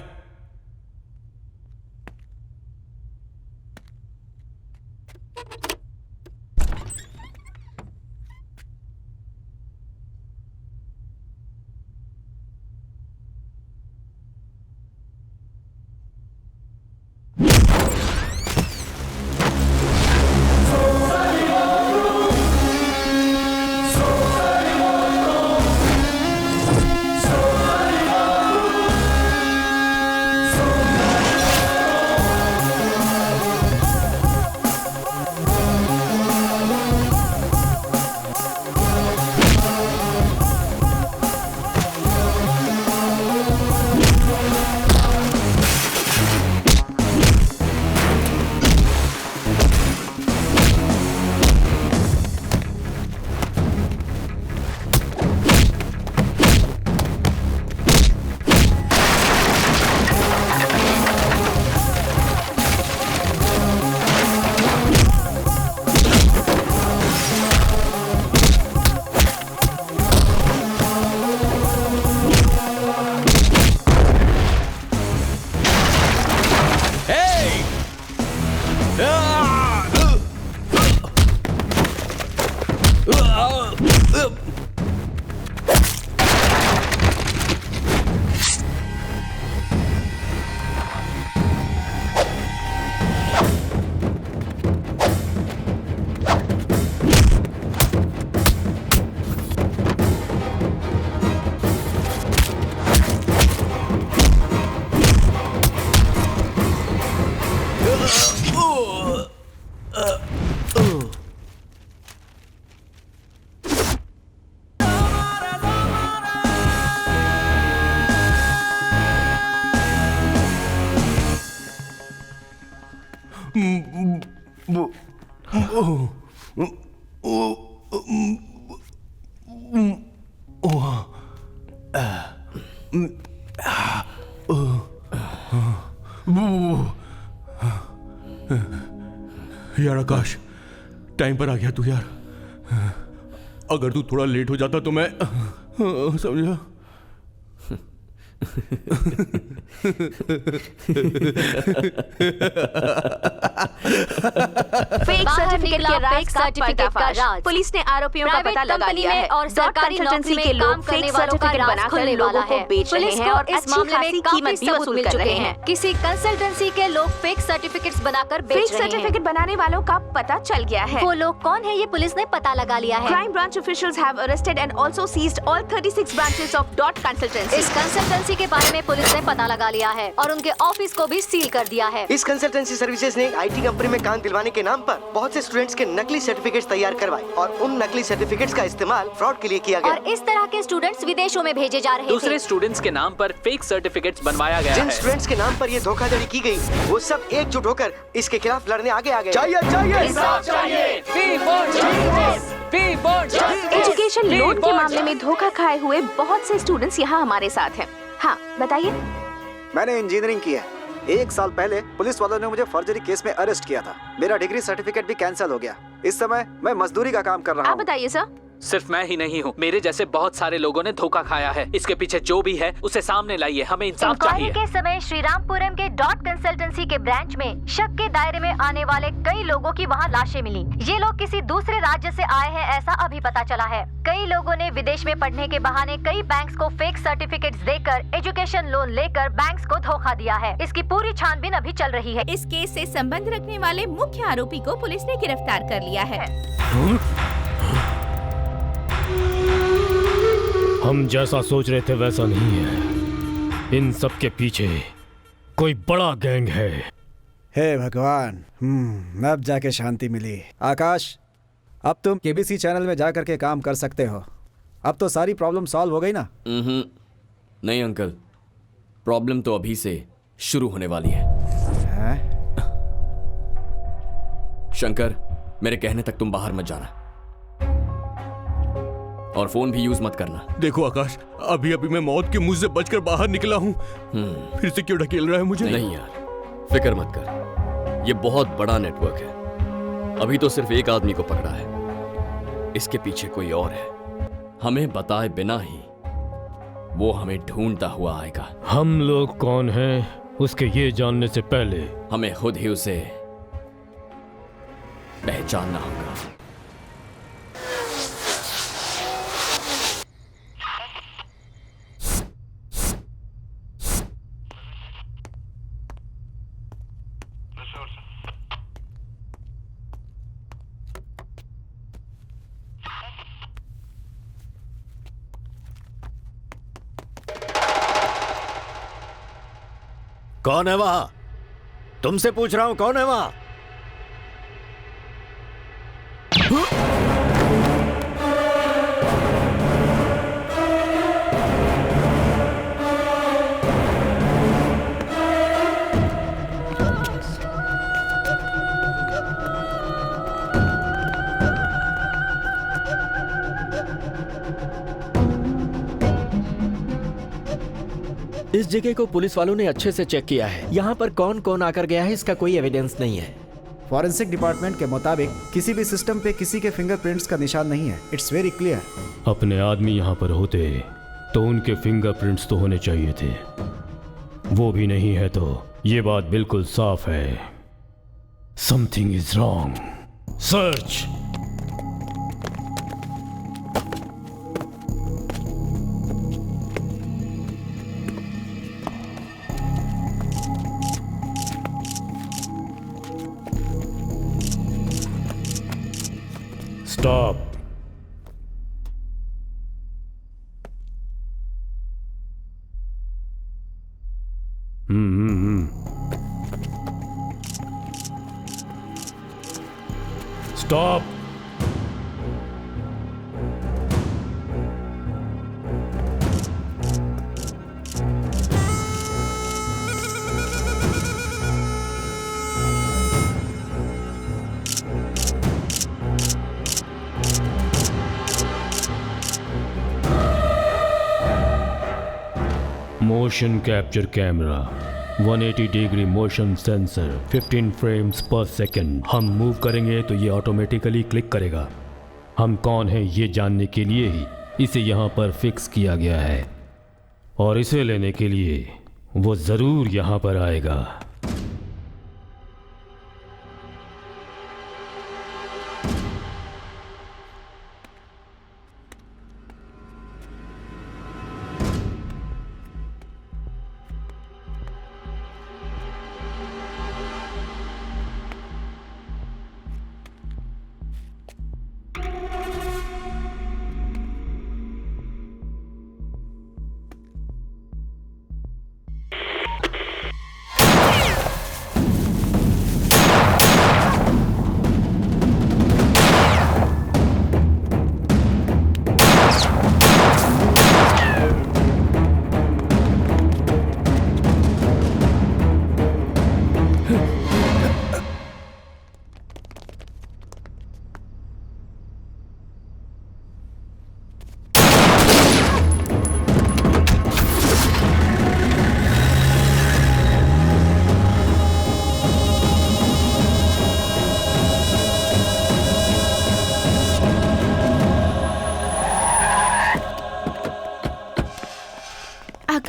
यार आकाश, टाइम पर आ गया तू यार। अगर तू थोड़ा लेट हो जाता तो मैं समझा। फेक सर्टिफिकेट के राज का पर्दाफाश। पुलिस ने आरोपियों का पता लगा लिया है और सरकारी कंसल्टेंसी के लोग फेक सर्टिफिकेट बनाकर लोगों को बेच रहे हैं और इस मामले में कीमत भी वसूल कर रहे हैं। किसी कंसल्टेंसी के लोग फेक सर्टिफिकेट्स बनाकर बेच रहे हैं। फेक सर्टिफिकेट बनाने वालों का पता चल गया है। वो लोग कौन है ये पुलिस ने पता लगा लिया है। Crime branch officials have arrested and also seized all 36 branches of Dot Consultancy. इस कंसल्टेंसी के बारे में पुलिस ने पता लगा लिया है और उनके ऑफिस को भी सील कर दिया है। इस कंसल्टेंसी सर्विसेज ने आईटी कंपनी में काम दिलवाने के नाम पर बहुत से स्टूडेंट्स के नकली सर्टिफिकेट्स तैयार करवाए और उन नकली सर्टिफिकेट्स का इस्तेमाल फ्रॉड के लिए किया गया। और इस तरह के स्टूडेंट्स विदेशों में भेजे जा रहे थे। दूसरे स्टूडेंट्स के नाम पर फेक सर्टिफिकेट्स बनवाया गया है। जिन स्टूडेंट्स के नाम पर ये धोखाधड़ी की गई, वो सब एकजुट होकर इसके खिलाफ लड़ने आगे आ गए। एजुकेशन लोन के मामले में धोखा खाए हुए बहुत से स्टूडेंट्स यहाँ हमारे साथ हैं। हाँ, बताइए। मैंने इंजीनियरिंग की है। 1 साल पहले पुलिस वालों ने मुझे फर्जरी केस में अरेस्ट किया था। मेरा डिग्री सर्टिफिकेट भी कैंसिल हो गया। इस समय मैं मजदूरी का काम कर रहा हूँ। आप बताइए सर। सिर्फ मैं ही नहीं हूँ, मेरे जैसे बहुत सारे लोगों ने धोखा खाया है। इसके पीछे जो भी है उसे सामने लाइए, हमें इंसाफ चाहिए। के समय श्रीरामपुरम के डॉट कंसल्टेंसी के ब्रांच में शक के दायरे में आने वाले कई लोगों की वहां लाशें मिली। ये लोग किसी दूसरे राज्य से आए हैं ऐसा अभी पता चला है। कई लोगों ने विदेश में पढ़ने के बहाने कई बैंक्स को फेक सर्टिफिकेट्स देकर एजुकेशन लोन लेकर बैंक्स को धोखा दिया है। इसकी पूरी छानबीन अभी चल रही है। इस केस से संबंध रखने वाले मुख्य आरोपी को पुलिस ने गिरफ्तार कर लिया है। हम जैसा सोच रहे थे वैसा नहीं है। इन सब के पीछे कोई बड़ा गैंग है। हे भगवान, अब जाके शांति मिली। आकाश, अब तुम केबीसी चैनल में जा करके काम कर सकते हो। अब तो सारी प्रॉब्लम सॉल्व हो गई ना? नहीं अंकल, प्रॉब्लम तो अभी से शुरू होने वाली है। शंकर, मेरे कहने तक तुम बाहर मत जाना और फोन भी यूज मत करना। देखो आकाश, अभी अभी मैं मौत के मुंह से बचकर बाहर निकला हूँ। फिर से क्यों ढकेल रहा है मुझे? नहीं यार, फिक्र मत कर। ये बहुत बड़ा नेटवर्क है। अभी तो सिर्फ एक आदमी को पकड़ा है, इसके पीछे कोई और है। हमें बताए बिना ही वो हमें ढूंढता हुआ आएगा। हम लोग कौन हैं उसके ये जानने से पहले हमें खुद ही उसे पहचानना होगा। कौन है वहां? तुमसे पूछ रहा हूं, कौन है वहां? इस जगह को पुलिस वालों ने अच्छे से चेक किया है। यहाँ पर कौन कौन आकर गया है इसका कोई एविडेंस नहीं है। फॉरेंसिक डिपार्टमेंट के मुताबिक किसी भी सिस्टम पे किसी के फिंगरप्रिंट्स का निशान नहीं है। It's very clear. अपने आदमी यहाँ पर होते तो उनके फिंगरप्रिंट्स तो होने चाहिए थे। वो भी नहीं है तो ये बात बिल्कुल साफ है। Something is wrong. Search. Stop. Stop. Motion capture camera, 180 degree motion sensor, 15 frames पर सेकंड। हम मूव करेंगे तो ये ऑटोमेटिकली क्लिक करेगा। हम कौन हैं ये जानने के लिए ही इसे यहाँ पर फिक्स किया गया है और इसे लेने के लिए वो ज़रूर यहाँ पर आएगा।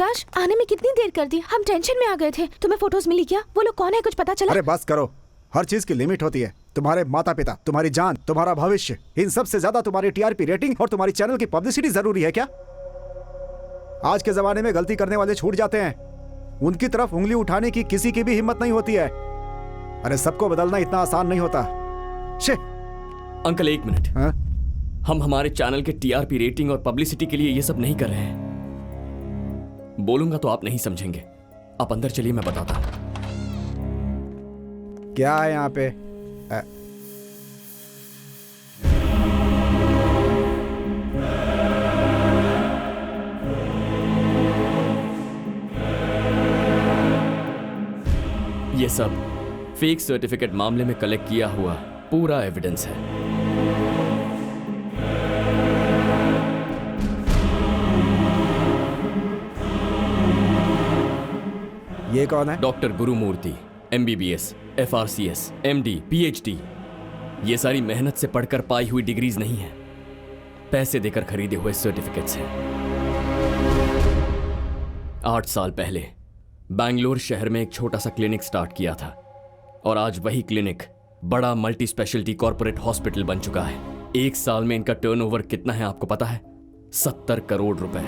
आकाश, आने में कितनी देर कर दी? हम टेंशन में आ गए थे। तुम्हें फोटोज मिली क्या? वो लोग कौन है, कुछ पता चला? अरे बस करो, हर चीज की लिमिट होती है। तुम्हारे माता पिता, तुम्हारी जान, तुम्हारा भविष्य, इन सब से ज्यादा तुम्हारी टीआरपी रेटिंग और तुम्हारी चैनल की पब्लिसिटी जरूरी है क्या? आज के जमाने में गलती करने वाले छूट जाते हैं, उनकी तरफ उंगली उठाने की किसी की भी हिम्मत नहीं होती है। अरे सबको बदलना इतना आसान नहीं होता। अंकल एक मिनट, हम हमारे चैनल के टीआरपी रेटिंग और पब्लिसिटी के लिए ये सब नहीं कर रहे हैं। बोलूंगा तो आप नहीं समझेंगे। आप अंदर चलिए, मैं बताता हूं। क्या है यहाँ पे? ये सब फेक सर्टिफिकेट मामले में कलेक्ट किया हुआ पूरा एविडेंस है। ये कौन है? Doctor Gurumurthy, MBBS, FRCS, MD, PhD। ये सारी मेहनत से पढ़कर पाई हुई डिग्रीज नहीं है, पैसे देकर खरीदे हुए सर्टिफिकेट्स हैं। 8 साल पहले बैंगलोर शहर में एक छोटा सा क्लिनिक स्टार्ट किया था और आज वही क्लिनिक बड़ा मल्टी स्पेशलिटी कॉर्पोरेट हॉस्पिटल बन चुका है। 1 साल में इनका टर्नओवर कितना है आपको पता है? 70 करोड़ रुपए।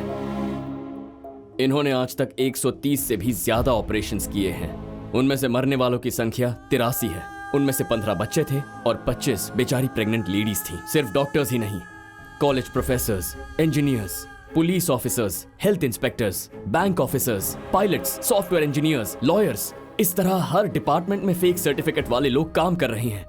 इन्होंने आज तक 130 से भी ज्यादा ऑपरेशंस किए हैं। उनमें से मरने वालों की संख्या 83 है। उनमें से 15 बच्चे थे और 25 बेचारी प्रेग्नेंट लेडीज थी। सिर्फ डॉक्टर्स ही नहीं, college professors, engineers, police officers, health inspectors, bank officers, pilots, software engineers, lawyers, इस तरह हर डिपार्टमेंट में फेक सर्टिफिकेट वाले लोग काम कर रहे हैं।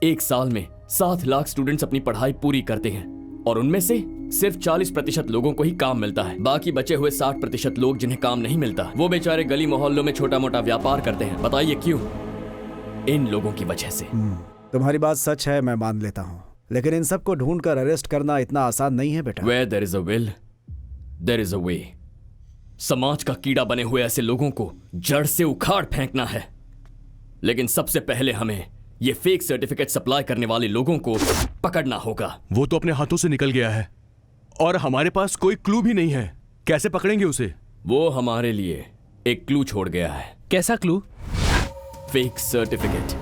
1 साल में 7 लाख स्टूडेंट्स अपनी पढ़ाई पूरी करते हैं और उनमें से सिर्फ 40% लोगों को ही काम मिलता है। बाकी बचे हुए 60% लोग जिन्हें काम नहीं मिलता, वो बेचारे गली मोहल्लों में छोटा मोटा व्यापार करते हैं। बताइए क्यों? इन लोगों की वजह से। तुम्हारी बात सच है, मैं मान लेता हूँ, लेकिन इन सबको ढूंढकर अरेस्ट करना इतना आसान नहीं है बेटा। Where there is a will, there is a way। समाज का कीड़ा बने हुए ऐसे लोगों को जड़ से उखाड़ फेंकना है, लेकिन सबसे पहले हमें ये फेक सर्टिफिकेट सप्लाई करने वाले लोगों को पकड़ना होगा। वो तो अपने हाथों से निकल गया है और हमारे पास कोई क्लू भी नहीं है। कैसे पकड़ेंगे उसे? वो हमारे लिए एक क्लू छोड़ गया है। कैसा क्लू? Fake certificate.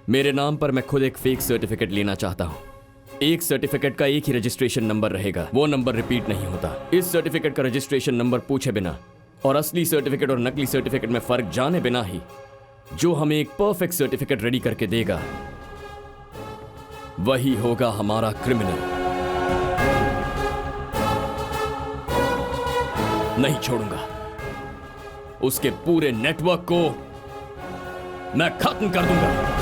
मेरे नाम पर मैं खुद एक फेक सर्टिफिकेट लेना चाहता हूं। एक सर्टिफिकेट का एक ही रजिस्ट्रेशन नंबर रहेगा, वो नंबर रिपीट नहीं होता। इस सर्टिफिकेट का रजिस्ट्रेशन नंबर पूछे बिना और असली सर्टिफिकेट और नकली सर्टिफिकेट में फर्क जाने बिना ही जो हमें एक परफेक्ट सर्टिफिकेट रेडी करके देगा, वही होगा हमारा क्रिमिनल। नहीं छोड़ूंगा, उसके पूरे नेटवर्क को मैं खत्म कर दूंगा।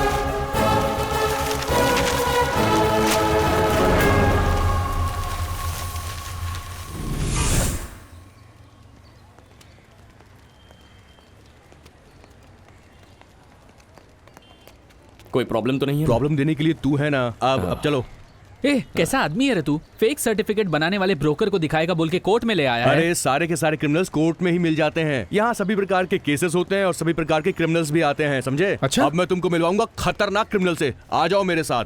कोई प्रॉब्लम तो नहीं है? प्रॉब्लम देने के लिए तू है ना। अब चलो। कैसा आदमी है रे तू? फेक सर्टिफिकेट बनाने वाले ब्रोकर को दिखाएगा बोल के कोर्ट में ले आया है। अरे सारे के सारे क्रिमिनल्स कोर्ट में ही मिल जाते हैं। यहाँ सभी प्रकार के केसेस होते हैं और सभी प्रकार के क्रिमिनल्स भी आते हैं, समझे? अच्छा? अब मैं तुमको मिलवाऊंगा खतरनाक क्रिमिनल से। आ जाओ मेरे साथ।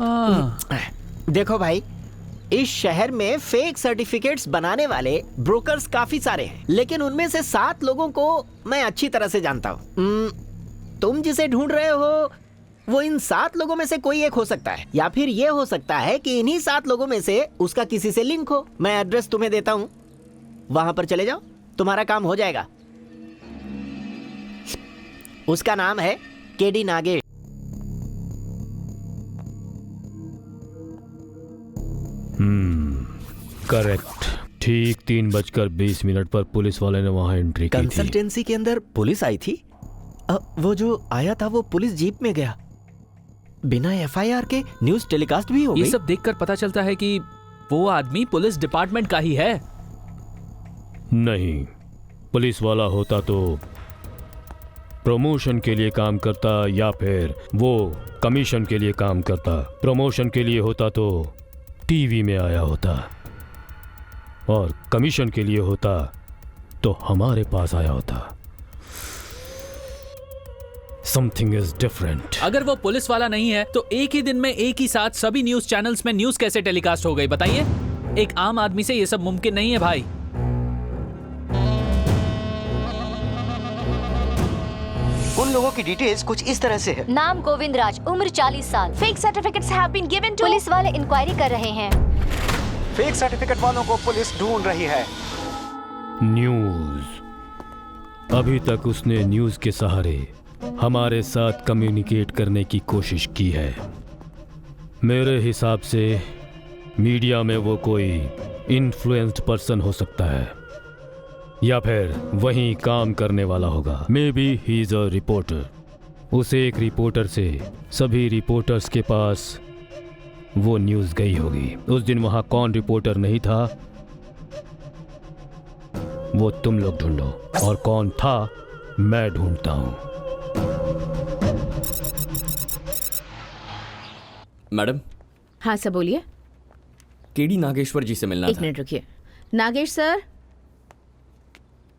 देखो भाई, इस शहर में फेक सर्टिफिकेट्स बनाने वाले ब्रोकर्स काफी सारे हैं, लेकिन उनमें से 7 लोगों को मैं अच्छी तरह से जानता हूँ। तुम जिसे ढूंढ रहे हो वो इन 7 लोगों में से कोई एक हो सकता है, या फिर ये हो सकता है कि इन्हीं 7 लोगों में से उसका किसी से लिंक हो। मैं एड्रेस तुम्हें देता हूँ, वहां पर चले जाओ, तुम्हारा काम हो जाएगा। उसका नाम है केडी नागेश। करेक्ट। ठीक 3:20 पर पुलिस वाले ने वहां एंट्री की थी। कंसल्टेंसी के अंदर पुलिस आई थी। वो जो आया था वो पुलिस जीप में गया, बिना FIR के न्यूज टेलीकास्ट भी हो गई। ये सब देखकर पता चलता है कि वो आदमी पुलिस डिपार्टमेंट का ही है। नहीं, पुलिस वाला होता तो प्रमोशन के लिए काम करता या फिर वो कमीशन के लिए काम करता। प्रमोशन के लिए होता तो टीवी में आया होता और कमीशन के लिए होता तो हमारे पास आया होता। Something is different। अगर वो पुलिस वाला नहीं है तो एक ही दिन में एक ही साथ सभी न्यूज चैनल्स में न्यूज कैसे टेलीकास्ट हो गई बताइए? एक आम आदमी से ये सब मुमकिन नहीं है भाई। उन लोगों की डिटेल्स कुछ इस तरह से है। नाम गोविंद राज, उम्र 40 साल। Fake certificates have been given to. Police वाले इंक्वायरी कर रहे हैं। फेक सर्टिफिकेट वालों को पुलिस ढूंढ रही है। न्यूज़। अभी तक उसने न्यूज़ के सहारे हमारे साथ कम्युनिकेट करने की कोशिश की है। मेरे हिसाब से मीडिया में वो कोई इन्फ्लुएंस्ड पर्सन हो सकता है या फिर वहीं काम करने वाला होगा। May be he is a reporter. उस एक रिपोर्टर से सभी रिपोर्टर्स के पास वो न्यूज़ गई होगी। उस दिन वहां कौन रिपोर्टर नहीं था वो तुम लोग ढूंढो, और कौन था मैं ढूंढता हूं। मैडम। हाँ सर बोलिए। केडी नागेश्वर जी से मिलना एक था। मिनट रुकिए। नागेश सर।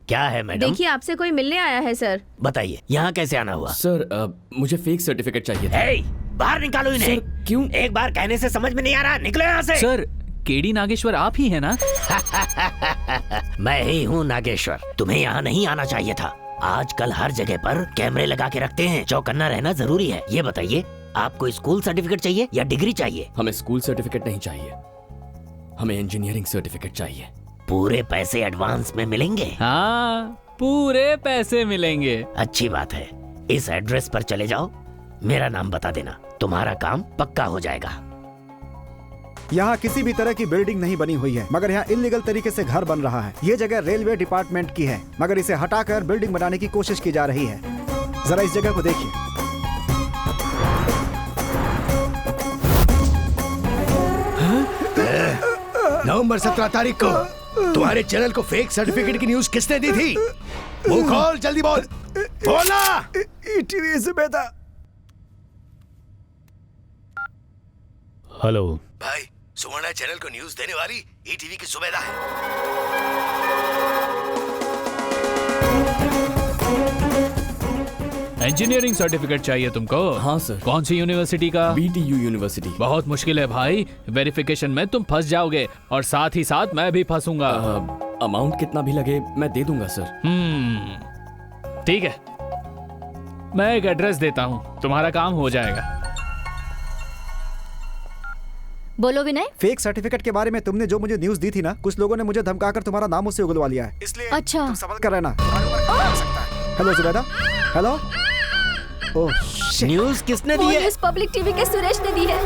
क्या है मैडम? देखिए आपसे कोई मिलने आया है सर। बताइए यहाँ कैसे आना हुआ? सर मुझे फेक सर्टिफिकेट चाहिए था। बाहर निकालो इन्हें। क्यों? एक बार कहने से समझ में नहीं आ रहा, निकलो यहाँ से। सर केडी नागेश्वर आप ही है ना? मैं ही हूँ नागेश्वर। तुम्हें यहाँ नहीं आना चाहिए था। आजकल हर जगह पर कैमरे लगा के रखते हैं, चौकन्ना रहना जरूरी है। ये बताइए आपको स्कूल सर्टिफिकेट चाहिए या डिग्री चाहिए? हमें स्कूल सर्टिफिकेट नहीं चाहिए, हमें इंजीनियरिंग सर्टिफिकेट चाहिए। पूरे पैसे एडवांस में मिलेंगे? हाँ पूरे पैसे मिलेंगे। अच्छी बात है, इस एड्रेस पर चले जाओ, मेरा नाम बता देना, तुम्हारा काम पक्का हो जाएगा। यहाँ किसी भी तरह की बिल्डिंग नहीं बनी हुई है, मगर यहाँ इलीगल तरीके से घर बन रहा है। ये जगह रेलवे डिपार्टमेंट की है, मगर इसे हटाकर बिल्डिंग बनाने की कोशिश की जा रही है। जरा इस जगह को देखिए। नवंबर 17 तारीख को तुम्हारे चैनल को फेक सर्टिफिकेट की न्यूज किसने दी थी? मुंह खोल, जल्दी बोल। बोला। ईटीवी सुबेदा। हेलो भाई, सुवर्ण चैनल को न्यूज देने वाली ईटीवी की सुबेदा है। इंजीनियरिंग सर्टिफिकेट चाहिए तुमको? हाँ सर। कौन सी यूनिवर्सिटी का? BTU university. बहुत मुश्किल है भाई, वेरिफिकेशन में तुम फंस जाओगे और साथ ही साथ मैं भी फंसूंगा। अमाउंट कितना भी लगे मैं दे दूंगा सर। ठीक है, मैं एक एड्रेस देता हूँ, तुम्हारा काम हो जाएगा। बोलो विनय। फेक सर्टिफिकेट के बारे में तुमने जो मुझे न्यूज दी थी ना, कुछ लोगों ने मुझे धमकाकर तुम्हारा नाम उससे उगलवा लिया है, इसलिए अच्छा तुम संभल कर रहना। Hello Zubaida. Hello. Oh shit. News किसने दी है? न्यूज पब्लिक टीवी के सुरेश ने दी है।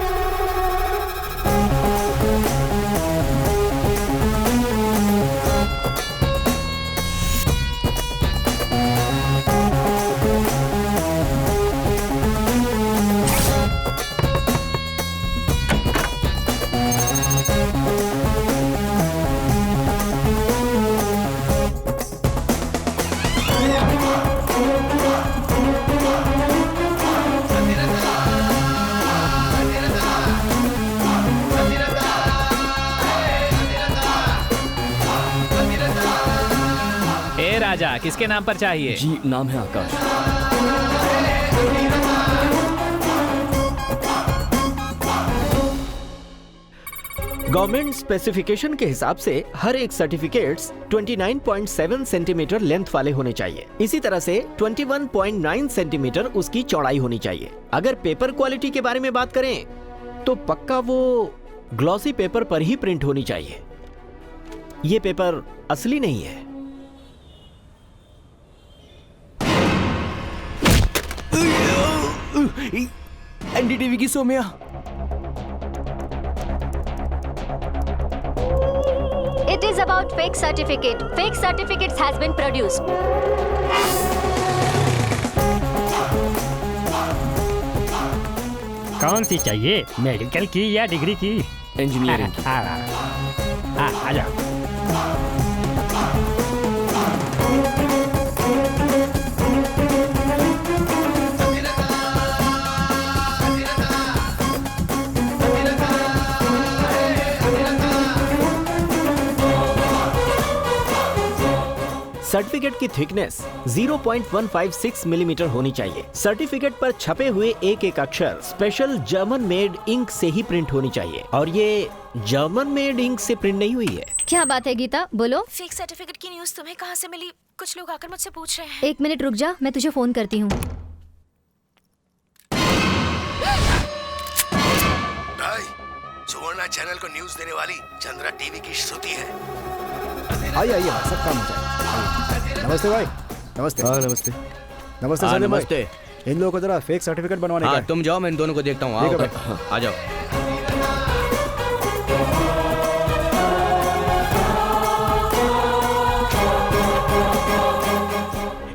राजा किसके नाम पर चाहिए? जी नाम है आकाश। गवर्नमेंट स्पेसिफिकेशन के हिसाब से हर एक सर्टिफिकेट्स 29.7 सेंटीमीटर लेंथ वाले होने चाहिए। इसी तरह से 21.9 सेंटीमीटर उसकी चौड़ाई होनी चाहिए। अगर पेपर क्वालिटी के बारे में बात करें तो पक्का वो ग्लॉसी पेपर पर ही प्रिंट होनी चाहिए। ये पेपर असली नहीं है। एनडीटीवी की Saumya. It is about fake certificate. Fake certificates has been produced. कौन सी चाहिए, मेडिकल की या डिग्री की? इंजीनियरिंग की। आ जाओ। सर्टिफिकेट की थिकनेस 0.156 मिलीमीटर होनी चाहिए। सर्टिफिकेट पर छपे हुए एक एक अक्षर स्पेशल जर्मन मेड इंक से ही प्रिंट होनी चाहिए, और ये जर्मन मेड इंक से प्रिंट नहीं हुई है। क्या बात है गीता, बोलो। फेक सर्टिफिकेट की न्यूज़ तुम्हें कहाँ से मिली? कुछ लोग आकर मुझसे पूछ रहे हैं। एक मिनट रुक जा, मैं तुझे फोन करती हूँ। हमारा चैनल को न्यूज देने वाली चंद्रा टीवी की श्रुति है। आइए आइए भाई, सब काम हो जाएगा। नमस्ते भाई। नमस्ते। हाँ नमस्ते। नमस्ते हाँ, सलीम भाई। नमस्ते। इन लोगों को जरा फेक सर्टिफिकेट बनवाने का हाँ है। तुम जाओ, मैं इन दोनों को देखता हूँ। ठीक है आओ, भाई। आ जाओ।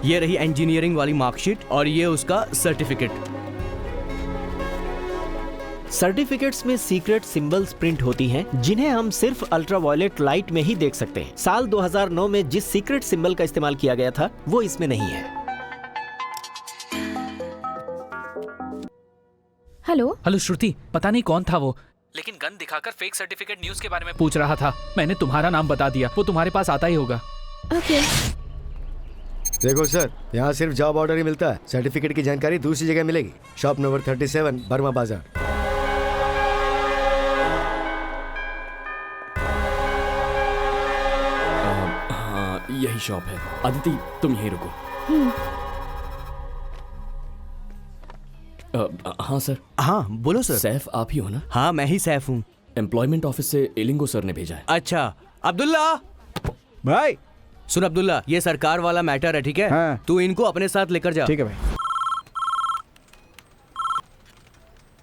ये रही इंजीनियरिंग वाली मार्कशीट और ये उसका सर्टिफिकेट। सर्टिफिकेट्स में सीक्रेट सिंबल्स प्रिंट होती हैं जिन्हें हम सिर्फ अल्ट्रावायलेट लाइट में ही देख सकते हैं। साल 2009 में जिस सीक्रेट सिंबल का इस्तेमाल किया गया था वो इसमें नहीं है। हेलो श्रुति, पता नहीं कौन था वो, लेकिन गन दिखाकर फेक सर्टिफिकेट न्यूज के बारे में पूछ रहा था। मैंने तुम्हारा नाम बता दिया, वो तुम्हारे पास आता ही होगा। देखो सर, यहाँ सिर्फ जॉब ऑर्डर ही मिलता है। सर्टिफिकेट की जानकारी दूसरी जगह मिलेगी। शॉप नंबर 37 बर्मा बाजार। हाँ यही शॉप है। अदिति तुम यहीं रुको। हाँ सर। हाँ बोलो सर। सैफ आप ही हो ना? हाँ मैं ही सैफ हूँ। एम्प्लॉयमेंट ऑफिस से एलिंगो सर ने भेजा है। अच्छा अब्दुल्ला भाई। सुन अब्दुल्ला, ये सरकार वाला मैटर है, ठीक है? हाँ। तू इनको अपने साथ लेकर जा। ठीक है भाई।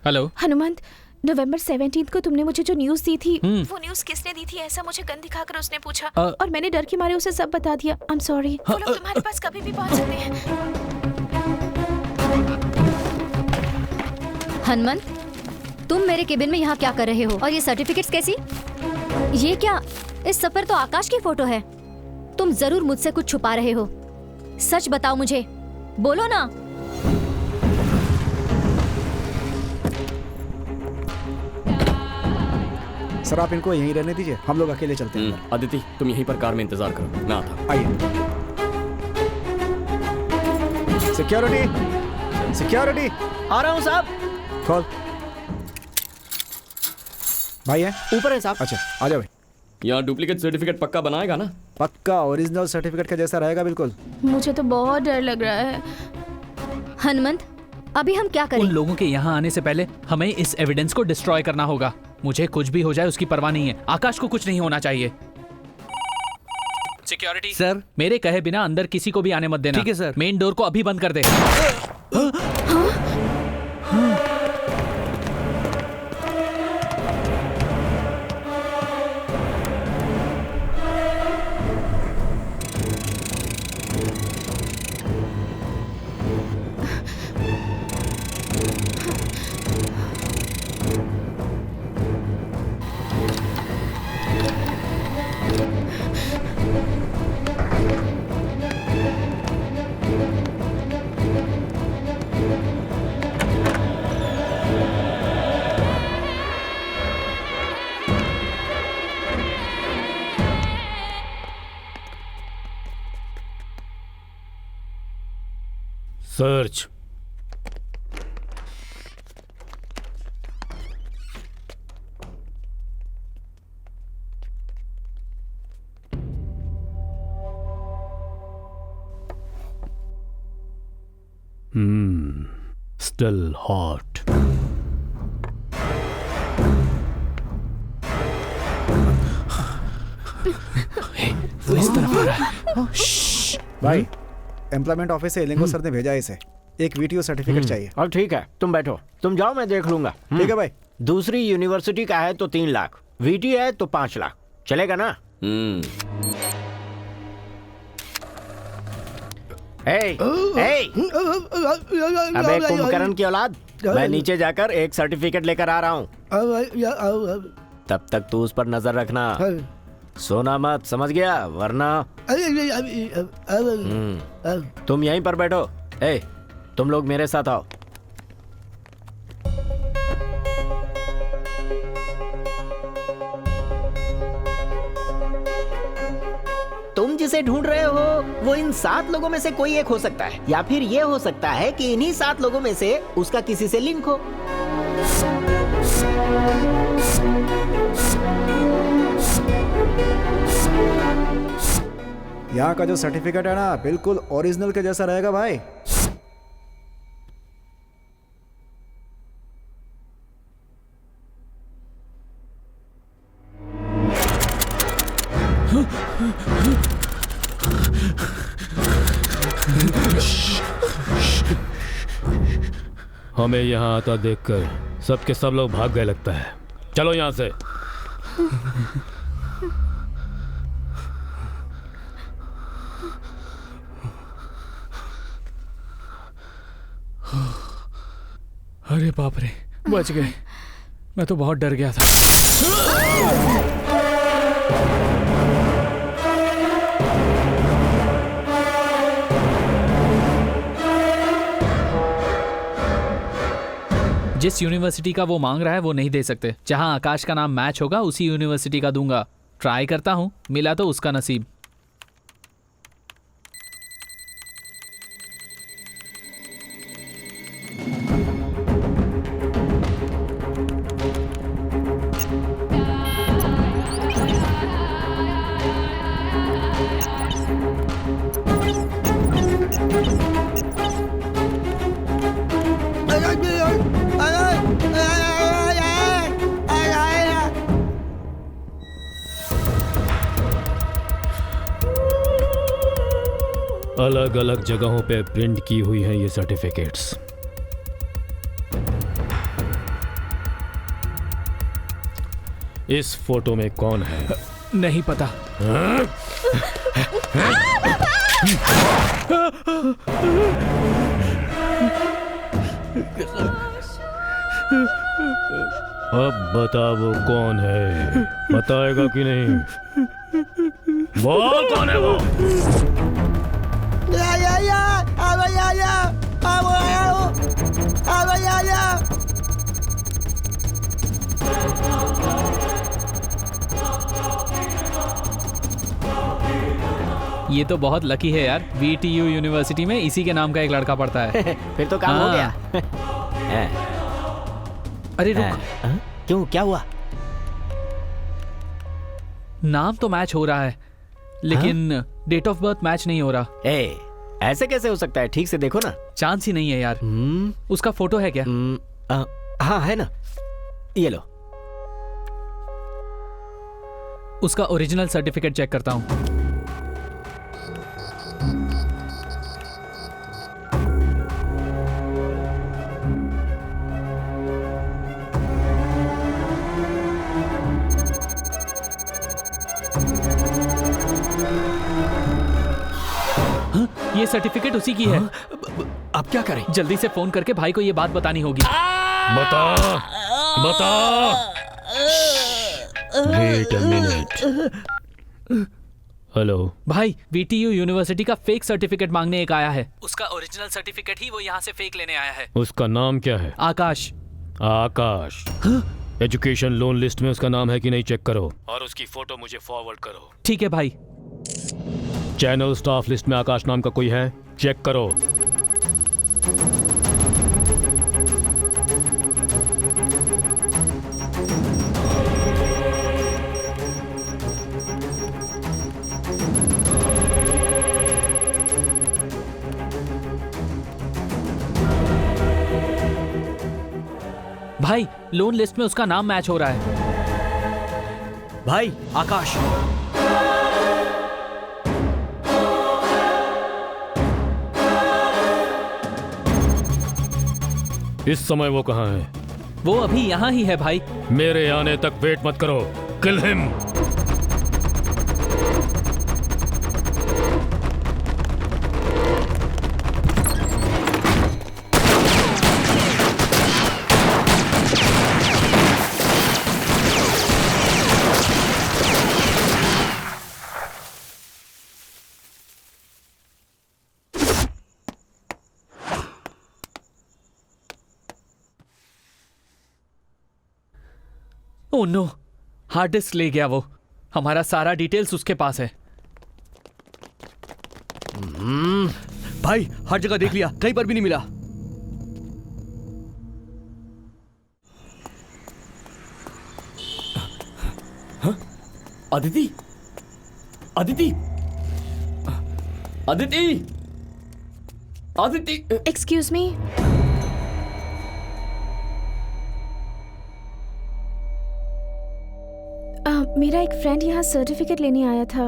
हेलो हनुमंत, नवंबर 17 को तुमने मुझे जो न्यूज दी थी वो न्यूज किसने दी थी ऐसा मुझे गन दिखाकर उसने पूछा और मैंने डर के मारे उसे सब बता दिया। I am sorry. वो लोग तुम्हारे पास कभी भी पहुंच सकते हैं। हनुमंत, तुम मेरे केबिन में यहाँ क्या कर रहे हो और ये सर्टिफिकेट्स कैसी? ये क्या? इस सब पर तो आकाश की फोटो है। तुम जरूर मुझसे कुछ छुपा रहे हो। सच बताओ मुझे, बोलो ना। सर आप इनको यहीं रहने दीजिए, हम लोग अकेले चलते हैं। अदिति तुम यहीं पर कार में इंतजार करो, मैं आता। आइए। Security, security. आ रहा हूँ साहब। खोल। भाई है ऊपर है साहब। अच्छा आ जाओ भाई। यहाँ डुप्लीकेट सर्टिफिकेट पक्का बनाएगा ना? पक्का ओरिजिनल सर्टिफिकेट का जैसा रहेगा बिल्कुल। मुझे तो बहुत डर लग रहा है। हनुमंत, अभी हम क्या करें? उन लोगों के यहाँ आने से पहले हमें इस एविडेंस को डिस्ट्रॉय करना होगा। मुझे कुछ भी हो जाए उसकी परवाह नहीं है। आकाश को कुछ नहीं होना चाहिए। सिक्योरिटी सर, मेरे कहे बिना अंदर किसी को भी आने मत देना। ठीक है सर। मेन डोर को अभी बंद कर दे। सर्च। Still hot. वो इस तरफ आ रहा है। भाई एम्प्लॉयमेंट ऑफिस से एलिंगो सर ने भेजा है इसे। एक वीटीओ सर्टिफिकेट चाहिए। और ठीक है, तुम बैठो। तुम जाओ, मैं देख लूंगा। ठीक है भाई। दूसरी यूनिवर्सिटी का है तो 3 लाख, वीटी है तो 5 लाख। चलेगा ना? अबे कुंभकर्ण की औलाद, मैं नीचे जाकर एक सर्टिफिकेट लेकर आ रहा हूँ। तब तक तू उस पर नजर रखना, सोना मत, समझ गया? वरना तुम यहीं पर बैठो। तुम लोग मेरे साथ आओ। तुम जिसे ढूंढ रहे हो वो इन 7 लोगों में से कोई एक हो सकता है, या फिर ये हो सकता है कि इन्हीं 7 लोगों में से उसका किसी से लिंक हो। यहाँ का जो सर्टिफिकेट है ना बिल्कुल ओरिजिनल के जैसा रहेगा भाई। हमें यहाँ आता देखकर सबके सब लोग भाग गए लगता है। चलो यहाँ से। अरे बाप रे, बच गए। मैं तो बहुत डर गया था। जिस यूनिवर्सिटी का वो मांग रहा है वो नहीं दे सकते। जहां आकाश का नाम मैच होगा उसी यूनिवर्सिटी का दूंगा। ट्राई करता हूं, मिला तो उसका नसीब। अलग अलग जगहों पे प्रिंट की हुई हैं ये सर्टिफिकेट्स। इस फोटो में कौन है? नहीं पता। अब बता वो कौन है, बताएगा कि नहीं? वो कौन है वो? ये तो बहुत लकी है यार, VTU यूनिवर्सिटी में इसी के नाम का एक लड़का पढ़ता है। फिर तो काम हो गया। अरे रुक, क्यों, क्या हुआ? नाम तो मैच हो रहा है लेकिन डेट ऑफ बर्थ मैच नहीं हो रहा। ऐसे कैसे हो सकता है? ठीक से देखो ना। चांस ही नहीं है यार। उसका फोटो है क्या? हाँ है ना, ये लो। उसका ओरिजिनल सर्टिफिकेट चेक करता हूं। ये सर्टिफिकेट उसी की है। अब क्या करें? जल्दी से फोन करके भाई को ये बात बतानी होगी। बता। Wait a minute. हेलो भाई, VTU यूनिवर्सिटी का फेक सर्टिफिकेट मांगने एक आया है। उसका ओरिजिनल सर्टिफिकेट ही वो यहाँ से फेक लेने आया है। उसका नाम क्या है? आकाश। आकाश। एजुकेशन लोन लिस्ट में उसका नाम है कि नहीं चेक करो और उसकी फोटो मुझे फॉरवर्ड करो। ठीक है भाई। चैनल स्टाफ लिस्ट में आकाश नाम का कोई है? चेक करो। भाई, लोन लिस्ट में उसका नाम मैच हो रहा है। भाई, आकाश। इस समय वो कहाँ है? वो अभी यहाँ ही है भाई। मेरे आने तक वेट मत करो। Kill him. Oh no, hard disk ले गया वो। हमारा सारा डिटेल्स उसके पास है। भाई, हर जगह देख लिया, कहीं पर भी नहीं मिला। अदिति, अदिति, अदिति, अदिति। Excuse me. मेरा एक फ्रेंड यहाँ सर्टिफिकेट लेने आया था।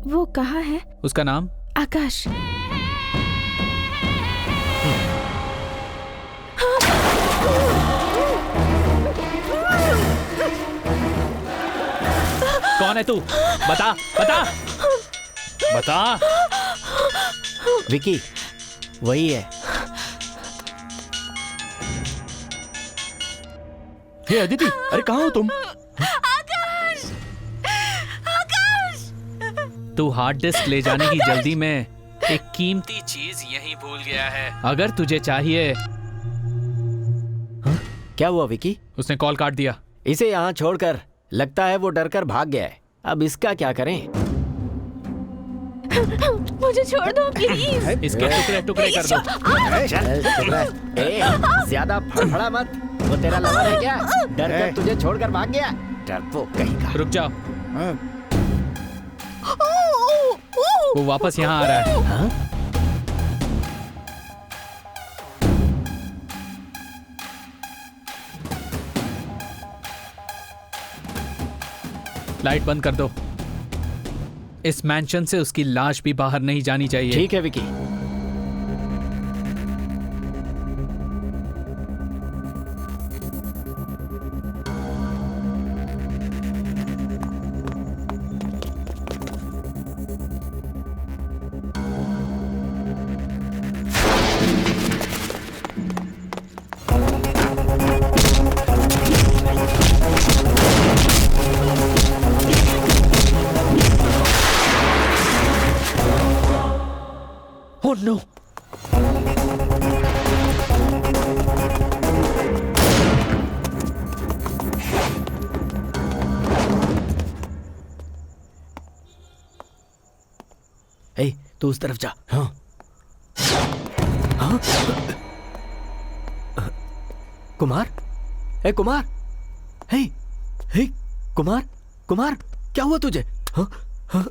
वो कहाँ है? उसका नाम? आकाश। कौन है तू? बता बता बता। विकी वही है। हे अदिति, अरे कहाँ हो तुम? आकाश! आकाश! तू हार्ड डिस्क ले जाने की जल्दी में एक कीमती चीज यहीं भूल गया है। अगर तुझे चाहिए। क्या हुआ विकी? उसने कॉल काट दिया। इसे यहाँ छोड़कर लगता है वो डर कर भाग गया है। अब इसका क्या करें? मुझे छोड़ दो प्लीज। इसके टुकड़े टुकड़े कर दो। ज्यादा फड़फड़ा मत। वो तेरा लवर है क्या? डर कर तुझे छोड़कर भाग गया। डरपोक कहीं का। रुक जाओ। वो वापस यहाँ आ रहा है। हाँ? लाइट बंद कर दो। इस मैंशन से उसकी लाश भी बाहर नहीं जानी चाहिए। ठीक है विकी। Oh no! ए, तू उस तरफ जा। हाँ। हाँ? कुमार? ए कुमार? हे, हे, कुमार? कुमार? क्या हुआ तुझे? हाँ? हाँ?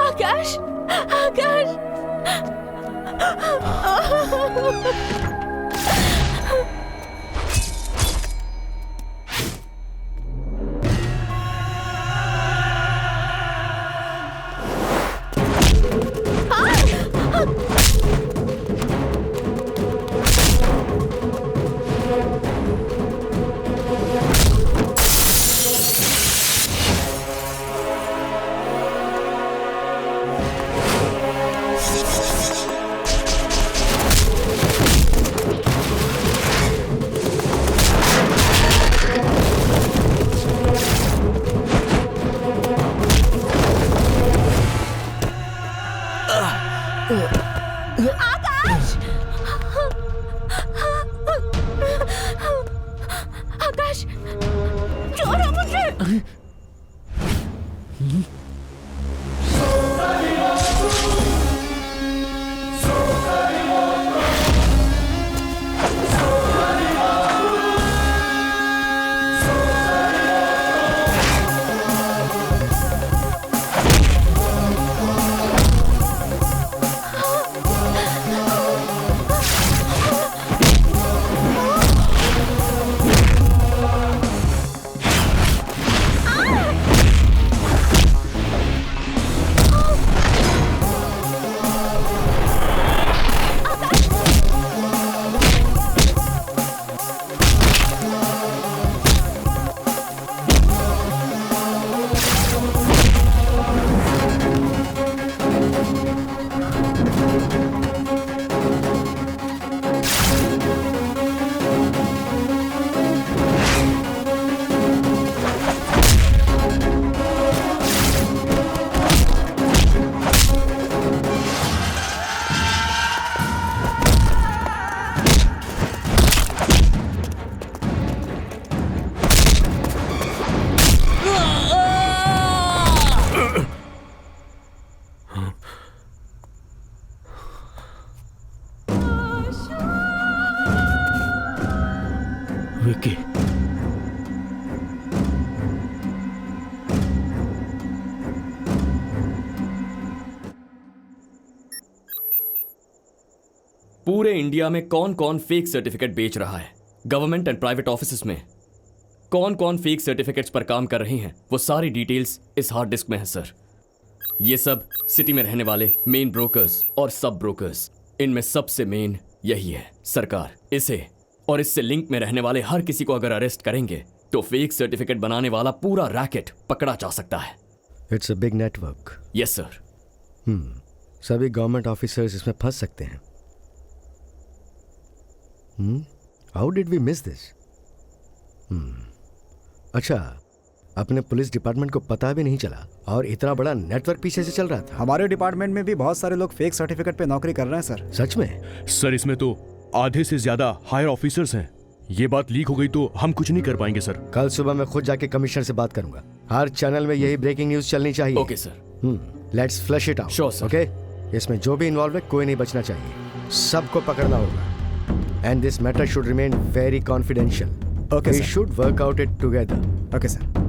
आकाश, आकाश। आकाश! आकाश! छोड़ो मुझे! पूरे इंडिया में कौन कौन फेक सर्टिफिकेट बेच रहा है, गवर्नमेंट एंड प्राइवेट ऑफिसेस में कौन कौन फेक सर्टिफिकेट्स पर काम कर रहे हैं, वो सारी डिटेल्स इस हार्ड डिस्क में है सर। ये सब सिटी में रहने वाले मेन ब्रोकर्स और सब ब्रोकर्स, इनमें सबसे मेन यही है सरकार। इसे और इससे लिंक में रहने वाले हर किसी को अगर अरेस्ट करेंगे तो फेक सर्टिफिकेट बनाने वाला पूरा रैकेट पकड़ा जा सकता है। It's a big network. Yes sir. सभी गवर्नमेंट ऑफिसर्स इसमें फंस सकते हैं। How did we miss this? अच्छा, अपने पुलिस डिपार्टमेंट को पता भी नहीं चला और इतना बड़ा नेटवर्क पीछे से चल रहा था। हमारे डिपार्टमेंट में भी बहुत सारे लोग फेक सर्टिफिकेट पे नौकरी कर रहे हैं सर। सच में? सर इसमें तो आधे से ज्यादा हायर ऑफिसर्स हैं। ये बात लीक हो गई तो हम कुछ नहीं कर पाएंगे सर। कल सुबह मैं खुद जाके कमिश्नर से बात करूंगा। हर चैनल में यही ब्रेकिंग न्यूज चलनी चाहिए। Okay sir. Let's flush it out. Sure sir. Okay, इसमें जो भी इन्वॉल्व है कोई नहीं बचना चाहिए, सबको पकड़ना होगा। And this matter should remain very confidential. Okay we should work out it together. Okay sir.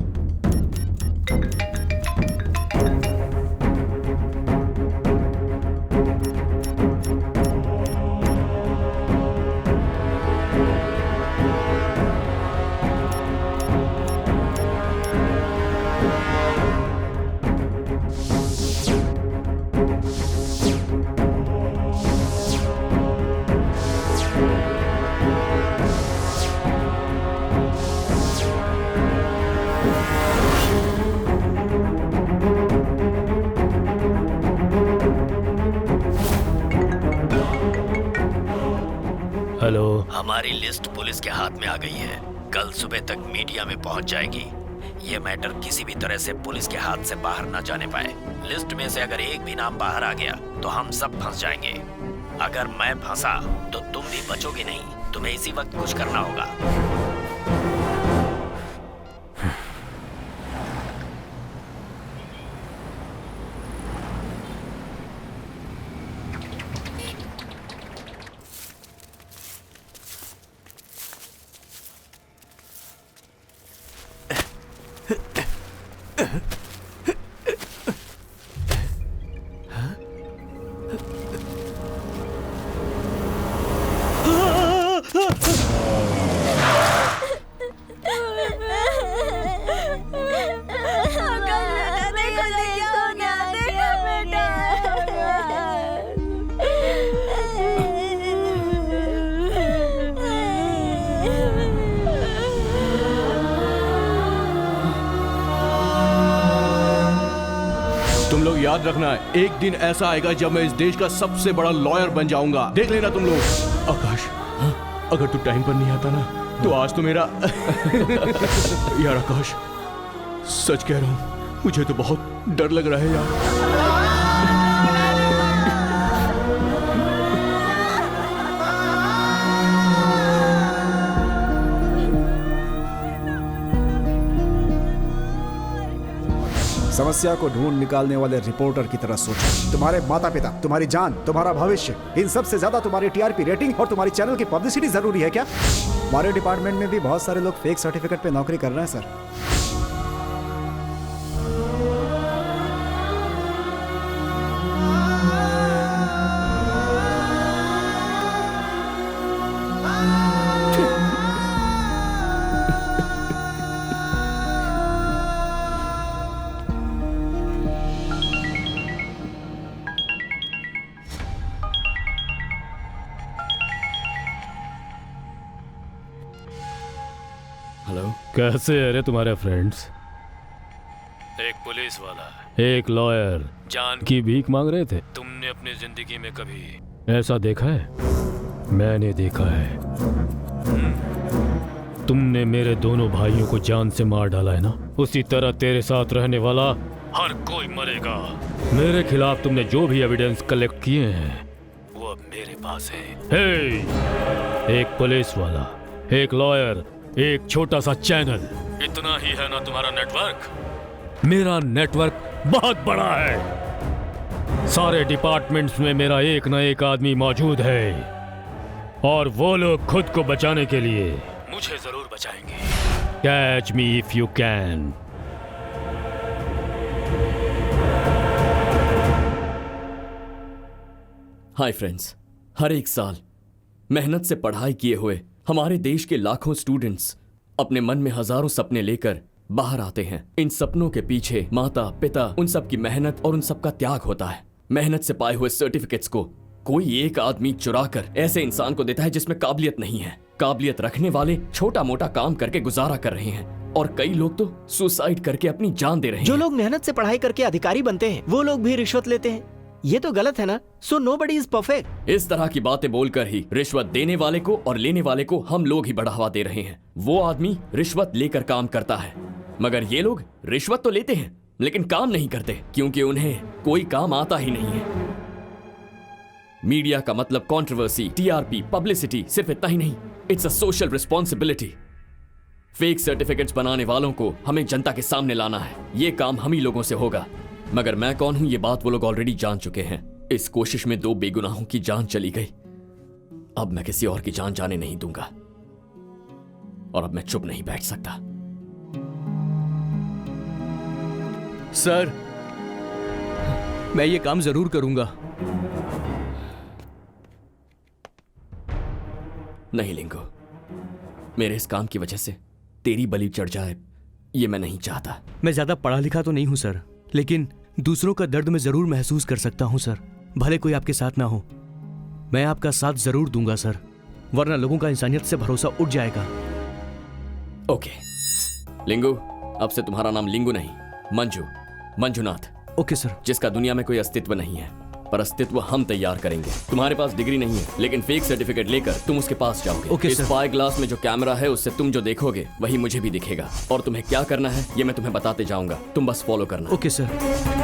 Hello. हमारी लिस्ट पुलिस के हाथ में आ गई है, कल सुबह तक मीडिया में पहुंच जाएगी। ये मैटर किसी भी तरह से पुलिस के हाथ से बाहर न जाने पाए। लिस्ट में से अगर एक भी नाम बाहर आ गया तो हम सब फंस जाएंगे। अगर मैं फंसा तो तुम भी बचोगे नहीं, तुम्हें इसी वक्त कुछ करना होगा। तुम लोग याद रखना, एक दिन ऐसा आएगा जब मैं इस देश का सबसे बड़ा लॉयर बन जाऊंगा। देख लेना तुम लोग। आकाश, अगर तू टाइम पर नहीं आता ना तो आज तो मेरा यार आकाश, सच कह रहा हूं, मुझे तो बहुत डर लग रहा है यार। समस्या को ढूंढ निकालने वाले रिपोर्टर की तरह सोचो। तुम्हारे माता पिता, तुम्हारी जान, तुम्हारा भविष्य, इन सब से ज्यादा तुम्हारी टीआरपी रेटिंग और तुम्हारी चैनल की पब्लिसिटी जरूरी है क्या? हमारे डिपार्टमेंट में भी बहुत सारे लोग फेक सर्टिफिकेट पे नौकरी कर रहे हैं सर। कैसे है रे तुम्हारे फ्रेंड्स? एक पुलिस वाला, एक लॉयर जान की भीख मांग रहे थे। तुमने अपनी जिंदगी में कभी ऐसा देखा है? मैंने देखा है। तुमने मेरे दोनों भाइयों को जान से मार डाला है ना, उसी तरह तेरे साथ रहने वाला हर कोई मरेगा। मेरे खिलाफ तुमने जो भी एविडेंस कलेक्ट किए हैं वो अब मेरे पास है। हे, एक पुलिस वाला, एक लॉयर, एक छोटा सा चैनल, इतना ही है ना तुम्हारा नेटवर्क? मेरा नेटवर्क बहुत बड़ा है। सारे डिपार्टमेंट्स में मेरा एक ना एक आदमी मौजूद है और वो लोग खुद को बचाने के लिए मुझे जरूर बचाएंगे। Catch me if you can. Hi friends, हर एक साल मेहनत से पढ़ाई किए हुए हमारे देश के लाखों स्टूडेंट्स अपने मन में हजारों सपने लेकर बाहर आते हैं। इन सपनों के पीछे माता पिता, उन सब की मेहनत और उन सब का त्याग होता है। मेहनत से पाए हुए सर्टिफिकेट्स को कोई एक आदमी चुरा कर ऐसे इंसान को देता है जिसमें काबिलियत नहीं है। काबिलियत रखने वाले छोटा मोटा काम करके गुजारा कर रहे हैं और कई लोग तो सुसाइड करके अपनी जान दे रहे हैं। जो लोग मेहनत से पढ़ाई करके अधिकारी बनते हैं वो लोग भी रिश्वत लेते हैं। ये तो गलत है ना। So nobody is perfect. इस तरह की बातें बोलकर ही रिश्वत देने वाले को और लेने वाले को हम लोग ही बढ़ावा दे रहे हैं। वो आदमी रिश्वत लेकर काम करता है, मगर ये लोग रिश्वत तो लेते हैं लेकिन काम नहीं करते क्योंकि उन्हें कोई काम आता ही नहीं है। मीडिया का मतलब कंट्रोवर्सी, टीआरपी, पब्लिसिटी, सिर्फ इतना ही नहीं, it's a social responsibility. Fake certificates बनाने वालों को हमें जनता के सामने लाना है। ये काम हम ही लोगों से होगा। मगर मैं कौन हूं ये बात वो लोग ऑलरेडी जान चुके हैं। इस कोशिश में 2 बेगुनाहों की जान चली गई। अब मैं किसी और की जान जाने नहीं दूंगा और अब मैं चुप नहीं बैठ सकता। सर, मैं ये काम जरूर करूंगा। नहीं लिंगो, मेरे इस काम की वजह से तेरी बलि चढ़ जाए ये मैं नहीं चाहता। मैं ज्यादा पढ़ा लिखा तो नहीं हूं सर, लेकिन दूसरों का दर्द मैं जरूर महसूस कर सकता हूं सर। भले कोई आपके साथ ना हो, मैं आपका साथ जरूर दूंगा सर, वरना लोगों का इंसानियत से भरोसा उठ जाएगा। ओके लिंगू, अब से तुम्हारा नाम लिंगू नहीं, मंजुनाथ। Okay sir. जिसका दुनिया में कोई अस्तित्व नहीं है, पर अस्तित्व हम तैयार करेंगे। तुम्हारे पास डिग्री नहीं है, लेकिन फेक सर्टिफिकेट लेकर तुम उसके पास जाओगे। ओके इस सर। स्पाई ग्लास में जो कैमरा है उससे तुम जो देखोगे वही मुझे भी दिखेगा, और तुम्हें क्या करना है ये मैं तुम्हें बताते जाऊंगा, तुम बस फॉलो करना। Okay sir.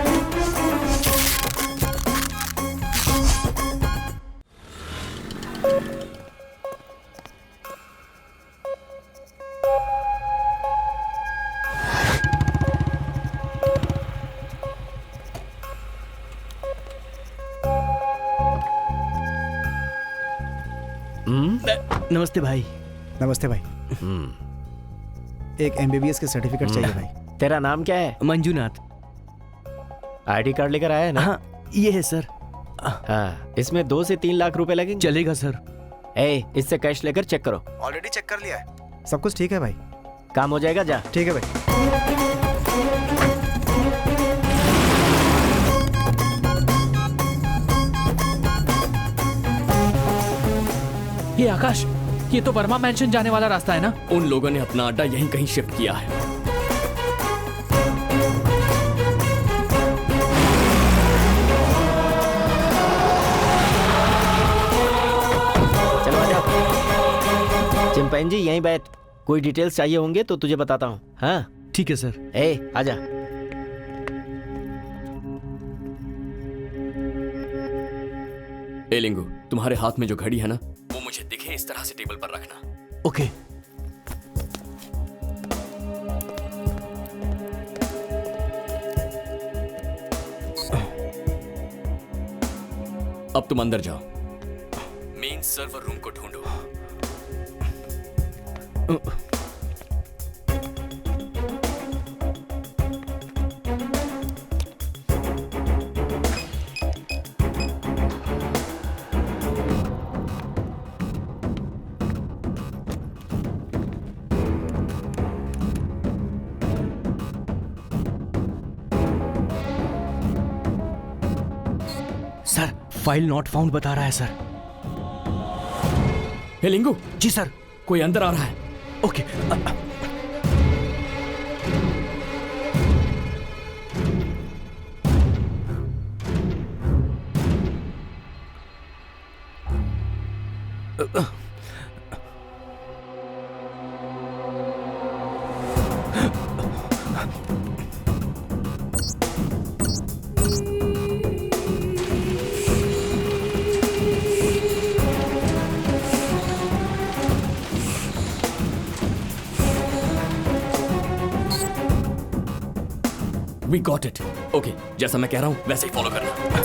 नमस्ते भाई। नमस्ते भाई। एक एमबीबीएस के सर्टिफिकेट चाहिए भाई। तेरा नाम क्या है? मंजूनाथ। आईडी कार्ड लेकर आया है ना? हाँ, ये है सर। हाँ, इसमें 2 से 3 लाख रुपए लगेंगे। चलेगा सर। इससे कैश लेकर चेक करो। ऑलरेडी चेक कर लिया है, सब कुछ ठीक है भाई। काम हो जाएगा, जा। ठीक है भाई। ये आकाश, ये तो वर्मा मैंशन जाने वाला रास्ता है ना? उन लोगों ने अपना अड्डा यहीं कहीं शिफ्ट किया है। चलो आ जाओ। चिंपैंजी यहीं बैठ, कोई डिटेल्स चाहिए होंगे तो तुझे बताता हूँ। हाँ ठीक है सर। आजा। लिंगू, तुम्हारे हाथ में जो घड़ी है ना, वो मुझे दिखे इस तरह से टेबल पर रखना। ओके। अब तुम अंदर जाओ, मेन सर्वर रूम को ढूंढो। सर, फाइल नॉट फाउंड बता रहा है सर। हे लिंगू। जी सर। कोई अंदर आ रहा है। Okay. We got it. Okay, जैसा मैं कह रहा हूं वैसे ही फॉलो करना।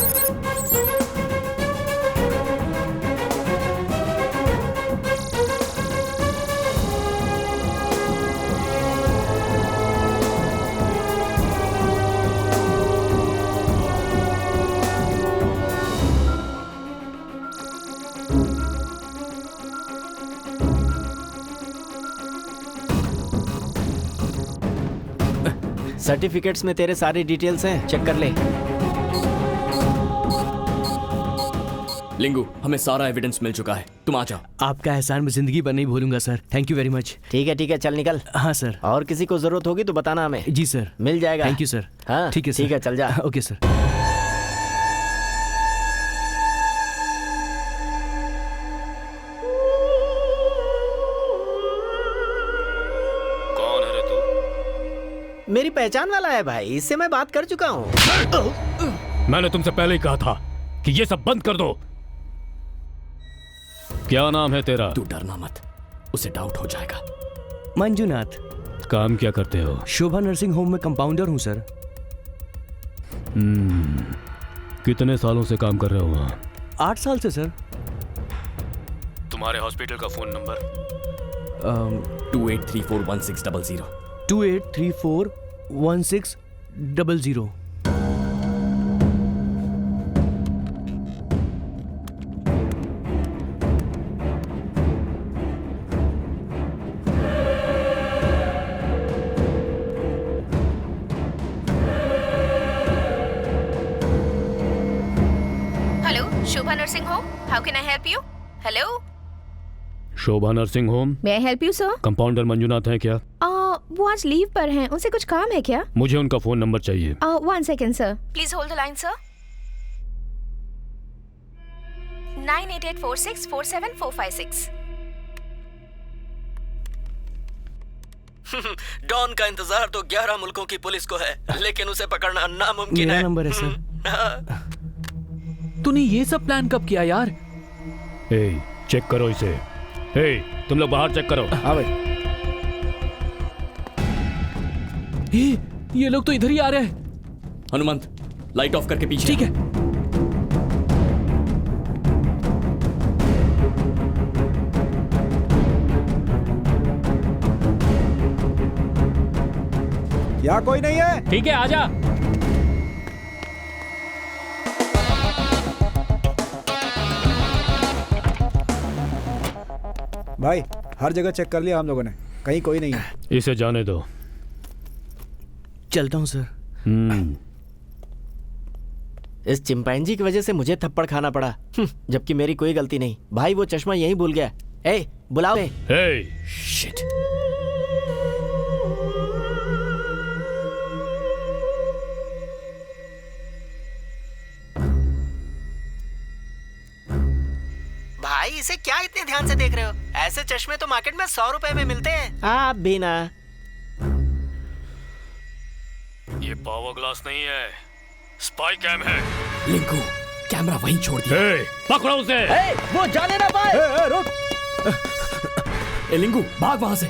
सर्टिफिकेट्स में तेरे सारी डिटेल्स हैं, चेक कर ले। लिंगू, हमें सारा एविडेंस मिल चुका है, तुम आ जाओ। आपका एहसान मैं जिंदगी भर नहीं भूलूंगा sir. Thank you very much. ठीक है, चल निकल। हाँ सर। और किसी को जरूरत होगी तो बताना हमें। जी सर, मिल जाएगा। Thank you sir. हाँ ठीक है सर। ठीक है, चल जा। Okay sir. कौन है रे तू? मेरी पहचान वाला है भाई, इससे मैं बात कर चुका हूँ। मैंने तुमसे पहले ही कहा था कि ये सब बंद कर दो। क्या नाम है तेरा? तू डरना मत, उसे डाउट हो जाएगा। मंजूनाथ। काम क्या करते हो? शोभा नर्सिंग होम में कंपाउंडर हूँ सर। कितने सालों से काम कर रहे हो वहाँ? 8 साल से सर। तुम्हारे हॉस्पिटल का phone number? 28341600। 28341600। Shobha nursing home, how can I help you? Hello, Shobha nursing home. May I help you sir? Compounder Manjunath हैं क्या? वो आज लीव पर हैं, उनसे कुछ काम है क्या? मुझे उनका फोन नंबर चाहिए। 1 second sir, please hold the line sir. 9884647456। Don का इंतजार तो 11 मुल्कों की पुलिस को है, लेकिन उसे पकड़ना नामुमकिन है। मेरा नंबर है सर। तूने ये सब प्लान कब किया यार? चेक करो इसे। तुम लोग बाहर चेक करो। हाँ भाई। ये लोग तो इधर ही आ रहे हैं। हनुमंत, लाइट ऑफ करके पीछे। ठीक है। यहाँ कोई नहीं है। ठीक है, आजा। भाई हर जगह चेक कर लिया हम लोगों ने, कहीं कोई नहीं है। इसे जाने दो। चलता हूँ सर। इस चिंपैंजी की वजह से मुझे थप्पड़ खाना पड़ा, जबकि मेरी कोई गलती नहीं। भाई वो चश्मा यहीं भूल गया। बुलाओ। शिट। भाई इसे क्या इतने ध्यान से देख रहे हो? ऐसे चश्मे तो मार्केट में 100 रुपए में मिलते हैं। आप भी ना। ये पावर ग्लास नहीं है, स्पाई कैम है। लिंकू, कैमरा वहीं छोड़ दिया। पकड़ो उसे। वो जाने ना भाई। रुक। लिंकू, भाग वहां से।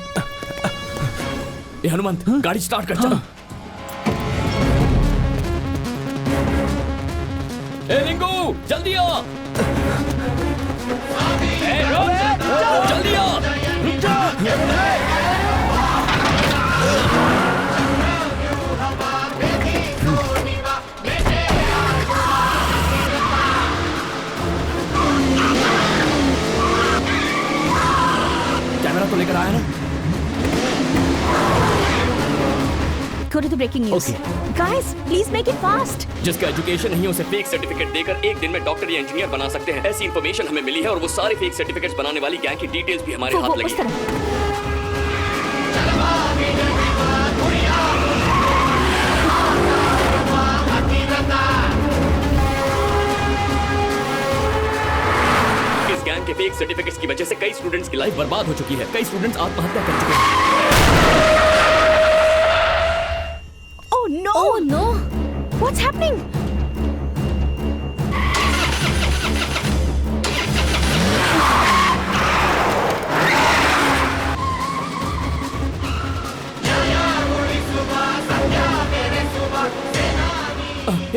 हनुमंत, गाड़ी स्टार्ट कर। चल। लिंकू, जल्दी आ। जल्दी आ। कैमरा तो लेकर आया ना? Go to the breaking news. Guys, please make it fast. जिसका एजुकेशन नहीं है उसे फेक सर्टिफिकेट देकर एक दिन में डॉक्टर या इंजीनियर बना सकते हैं। ऐसी इन्फॉर्मेशन हमें मिली है और वो सारे फेक सर्टिफिकेट्स बनाने वाली गैंग की डिटेल्स भी हमारे हाथ लगी है। इस गैंग के फेक सर्टिफिकेट्स की वजह से कई स्टूडेंट्स की लाइफ बर्बाद हो चुकी है। कई स्टूडेंट्स आत्महत्या कर चुके हैं। Oh no! What's happening?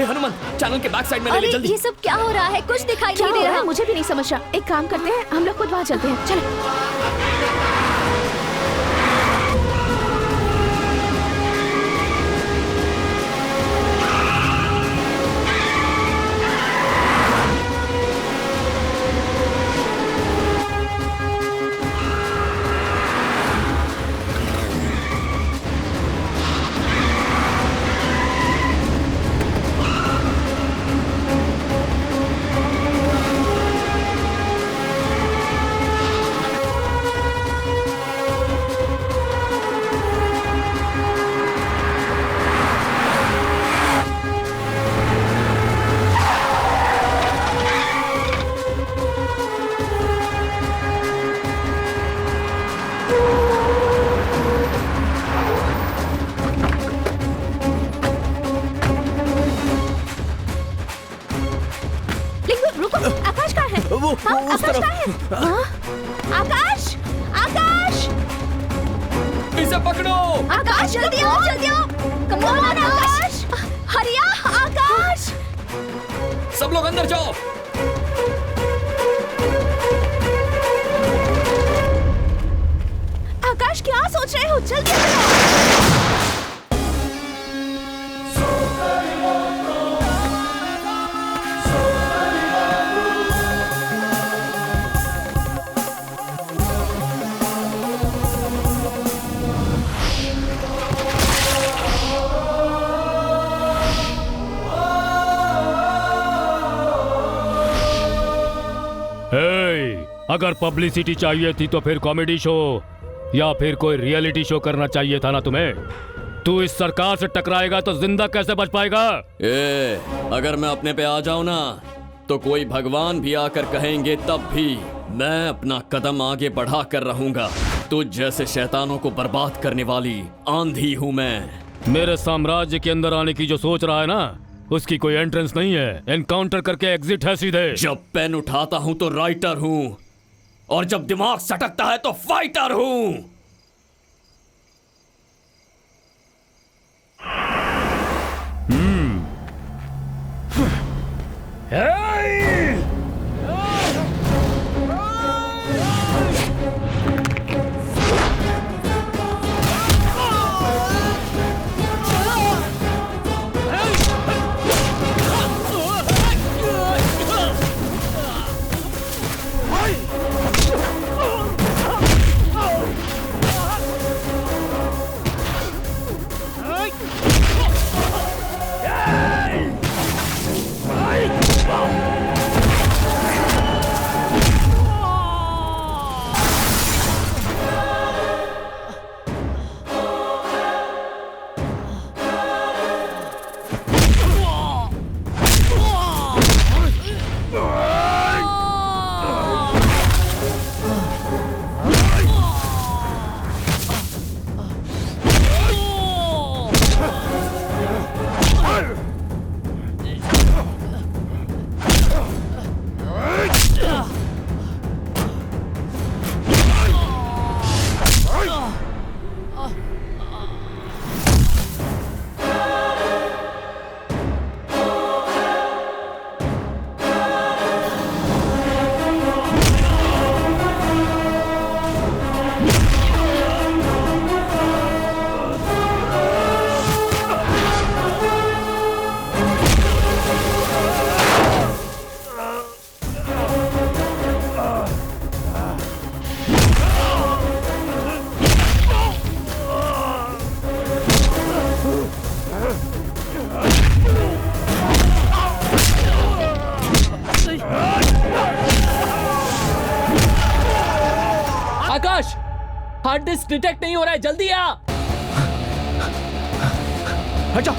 Hanuman, channel के बैक साइड में ले ले जल्दी। ये सब क्या हो रहा है? कुछ दिखाई नहीं दे रहा है। मुझे भी नहीं समझ रहा। एक काम करते हैं, हम लोग खुद वहां चलते हैं। चलो। उस तरफ। आकाश, आकाश, इसे पकड़ो। आकाश जल्दी आओ, जल्दी आओ। कम ऑन आकाश, हरिया आकाश। सब लोग अंदर जाओ। आकाश क्या सोच रहे हो? जल्दी आओ। अगर पब्लिसिटी चाहिए थी तो फिर कॉमेडी शो या फिर कोई रियलिटी शो करना चाहिए था ना तुम्हें। तू इस सरकार से टकराएगा तो जिंदा कैसे बच पाएगा? अगर मैं अपने पे आ जाऊं ना तो कोई भगवान भी आकर कहेंगे तब भी मैं अपना कदम आगे बढ़ा कर रहूंगा। तुझ जैसे शैतानों को बर्बाद करने वाली आंधी हूं मैं। मेरे साम्राज्य के अंदर आने की जो सोच रहा है ना, उसकी कोई एंट्रेंस नहीं है, एनकाउंटर करके एग्जिट है सीधे। जब पेन उठाता हूं तो राइटर हूं और जब दिमाग सटकता है तो फाइटर हूं। आकाश, हार्ड डिस्क डिटेक्ट नहीं हो रहा है, जल्दी आ। हट जाओ।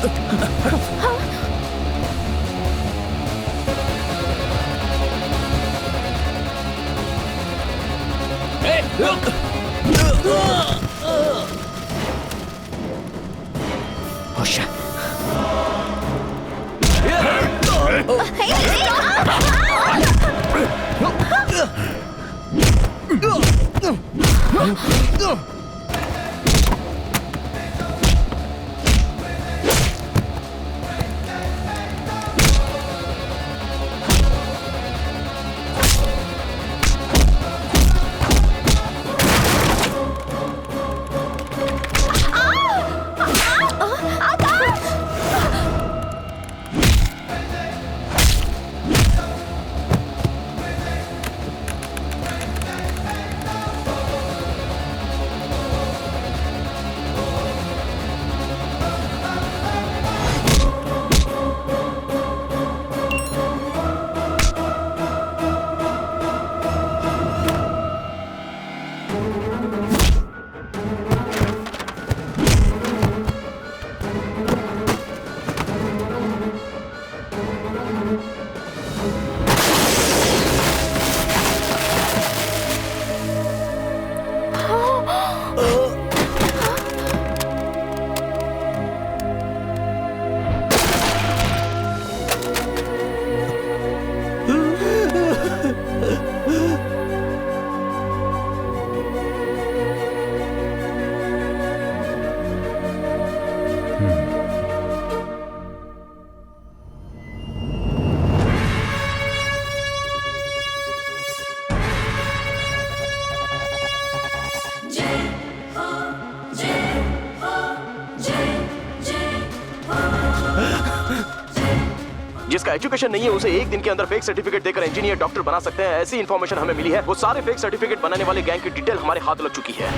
जिसका एजुकेशन नहीं है उसे एक दिन के अंदर फेक सर्टिफिकेट देकर इंजीनियर डॉक्टर बना सकते हैं, ऐसी इन्फॉर्मेशन हमें मिली है। वो सारे फेक सर्टिफिकेट बनाने वाले गैंग की डिटेल हमारे हाथ लग चुकी है।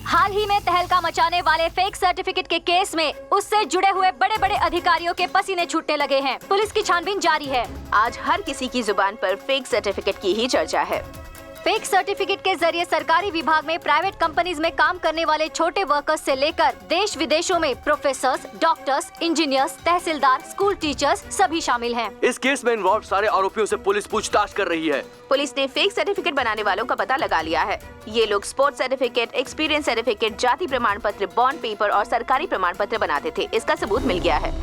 हाल ही में तहलका मचाने वाले फेक सर्टिफिकेट के केस में उससे जुड़े हुए बड़े बड़े अधिकारियों के पसीने छूटने लगे हैं। पुलिस की छानबीन जारी है। आज हर किसी की जुबान पर फेक सर्टिफिकेट की ही चर्चा है। फेक सर्टिफिकेट के जरिए सरकारी विभाग में प्राइवेट कंपनीज में काम करने वाले छोटे वर्कर्स से लेकर देश विदेशों में प्रोफेसर्स, डॉक्टर्स, इंजीनियर्स, तहसीलदार, स्कूल टीचर्स सभी शामिल हैं। इस केस में इन्वॉल्व सारे आरोपियों से पुलिस पूछताछ कर रही है। पुलिस ने फेक सर्टिफिकेट बनाने वालों का पता लगा लिया है। ये लोग स्पोर्ट्स सर्टिफिकेट, एक्सपीरियंस सर्टिफिकेट, जाति प्रमाण पत्र, बॉन्ड पेपर और सरकारी प्रमाण पत्र बनाते थे। इसका सबूत मिल गया है।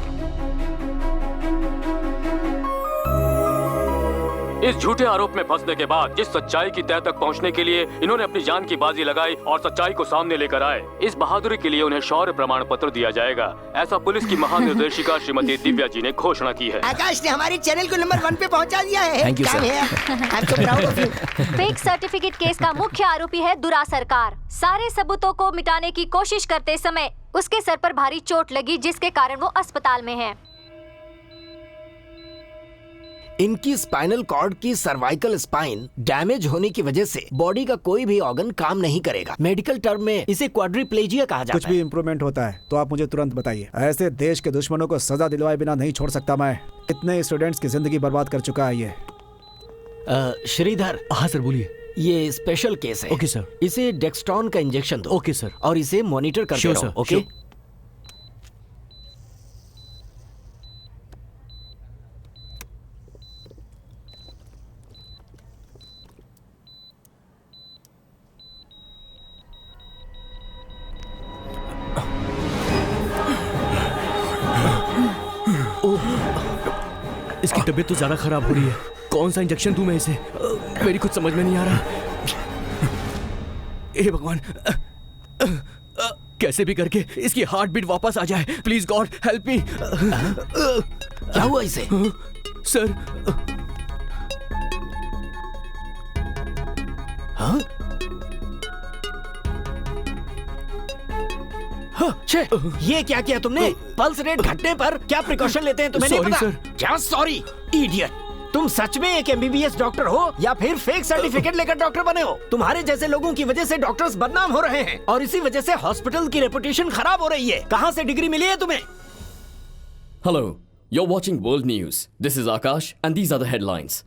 इस झूठे आरोप में फंसने के बाद जिस सच्चाई की तह तक पहुंचने के लिए इन्होंने अपनी जान की बाजी लगाई और सच्चाई को सामने लेकर आए, इस बहादुरी के लिए उन्हें शौर्य प्रमाण पत्र दिया जाएगा। ऐसा पुलिस की महानिर्देशिका श्रीमती दिव्या जी ने घोषणा की है। आकाश ने हमारे चैनल को नंबर 1 पे पहुंचा दिया है। Thank you, काम sir. है। I'm so proud of you. Fake certificate case का मुख्य आरोपी है दुरा सरकार। सारे सबूतों को मिटाने की कोशिश करते समय उसके सर पर भारी चोट लगी, जिसके कारण वो अस्पताल में है। इनकी स्पाइनल कॉर्ड की सर्वाइकल स्पाइन डैमेज होने की वजह से बॉडी का कोई भी ऑर्गन काम नहीं करेगा। मेडिकल टर्म में इसे क्वाड्रिप्लेजिया कहा जाता है। कुछ भी इम्प्रूवमेंट होता है तो आप मुझे तुरंत बताइए। ऐसे देश के दुश्मनों को सजा दिलवाए बिना नहीं छोड़ सकता मैं। कितने स्टूडेंट्स की जिंदगी बर्बाद कर चुका है ये। श्रीधर। हाँ सर बोलिए। ये स्पेशल केस है। Okay sir. इसे डेक्स्ट्रॉन का इंजेक्शन दो। Okay sir. और इसे मॉनिटर करते Sure, रहो। sir. ओके। Sure. इसकी तबीयत तो ज्यादा खराब हो रही है। कौन सा इंजेक्शन दूं मैं इसे? मेरी कुछ समझ में नहीं आ रहा। हे भगवान, कैसे भी करके इसकी हार्ट बीट वापस आ जाए। Please God help me. क्या हुआ इसे? सर। हाँ? छे, ये क्या किया तुमने? पल्स रेट घटने पर क्या प्रिकॉशन लेते हैं तुम्हें नहीं पता? क्या सॉरी इडियट। तुम सच में एक एमबीबीएस डॉक्टर हो या फिर फेक सर्टिफिकेट लेकर डॉक्टर बने हो? तुम्हारे जैसे लोगों की वजह से डॉक्टर्स बदनाम हो रहे हैं और इसी वजह से हॉस्पिटल की रेपुटेशन खराब हो रही है। कहाँ से डिग्री मिली है तुम्हें? Hello, you're watching World News. This is Akash and these are the headlines.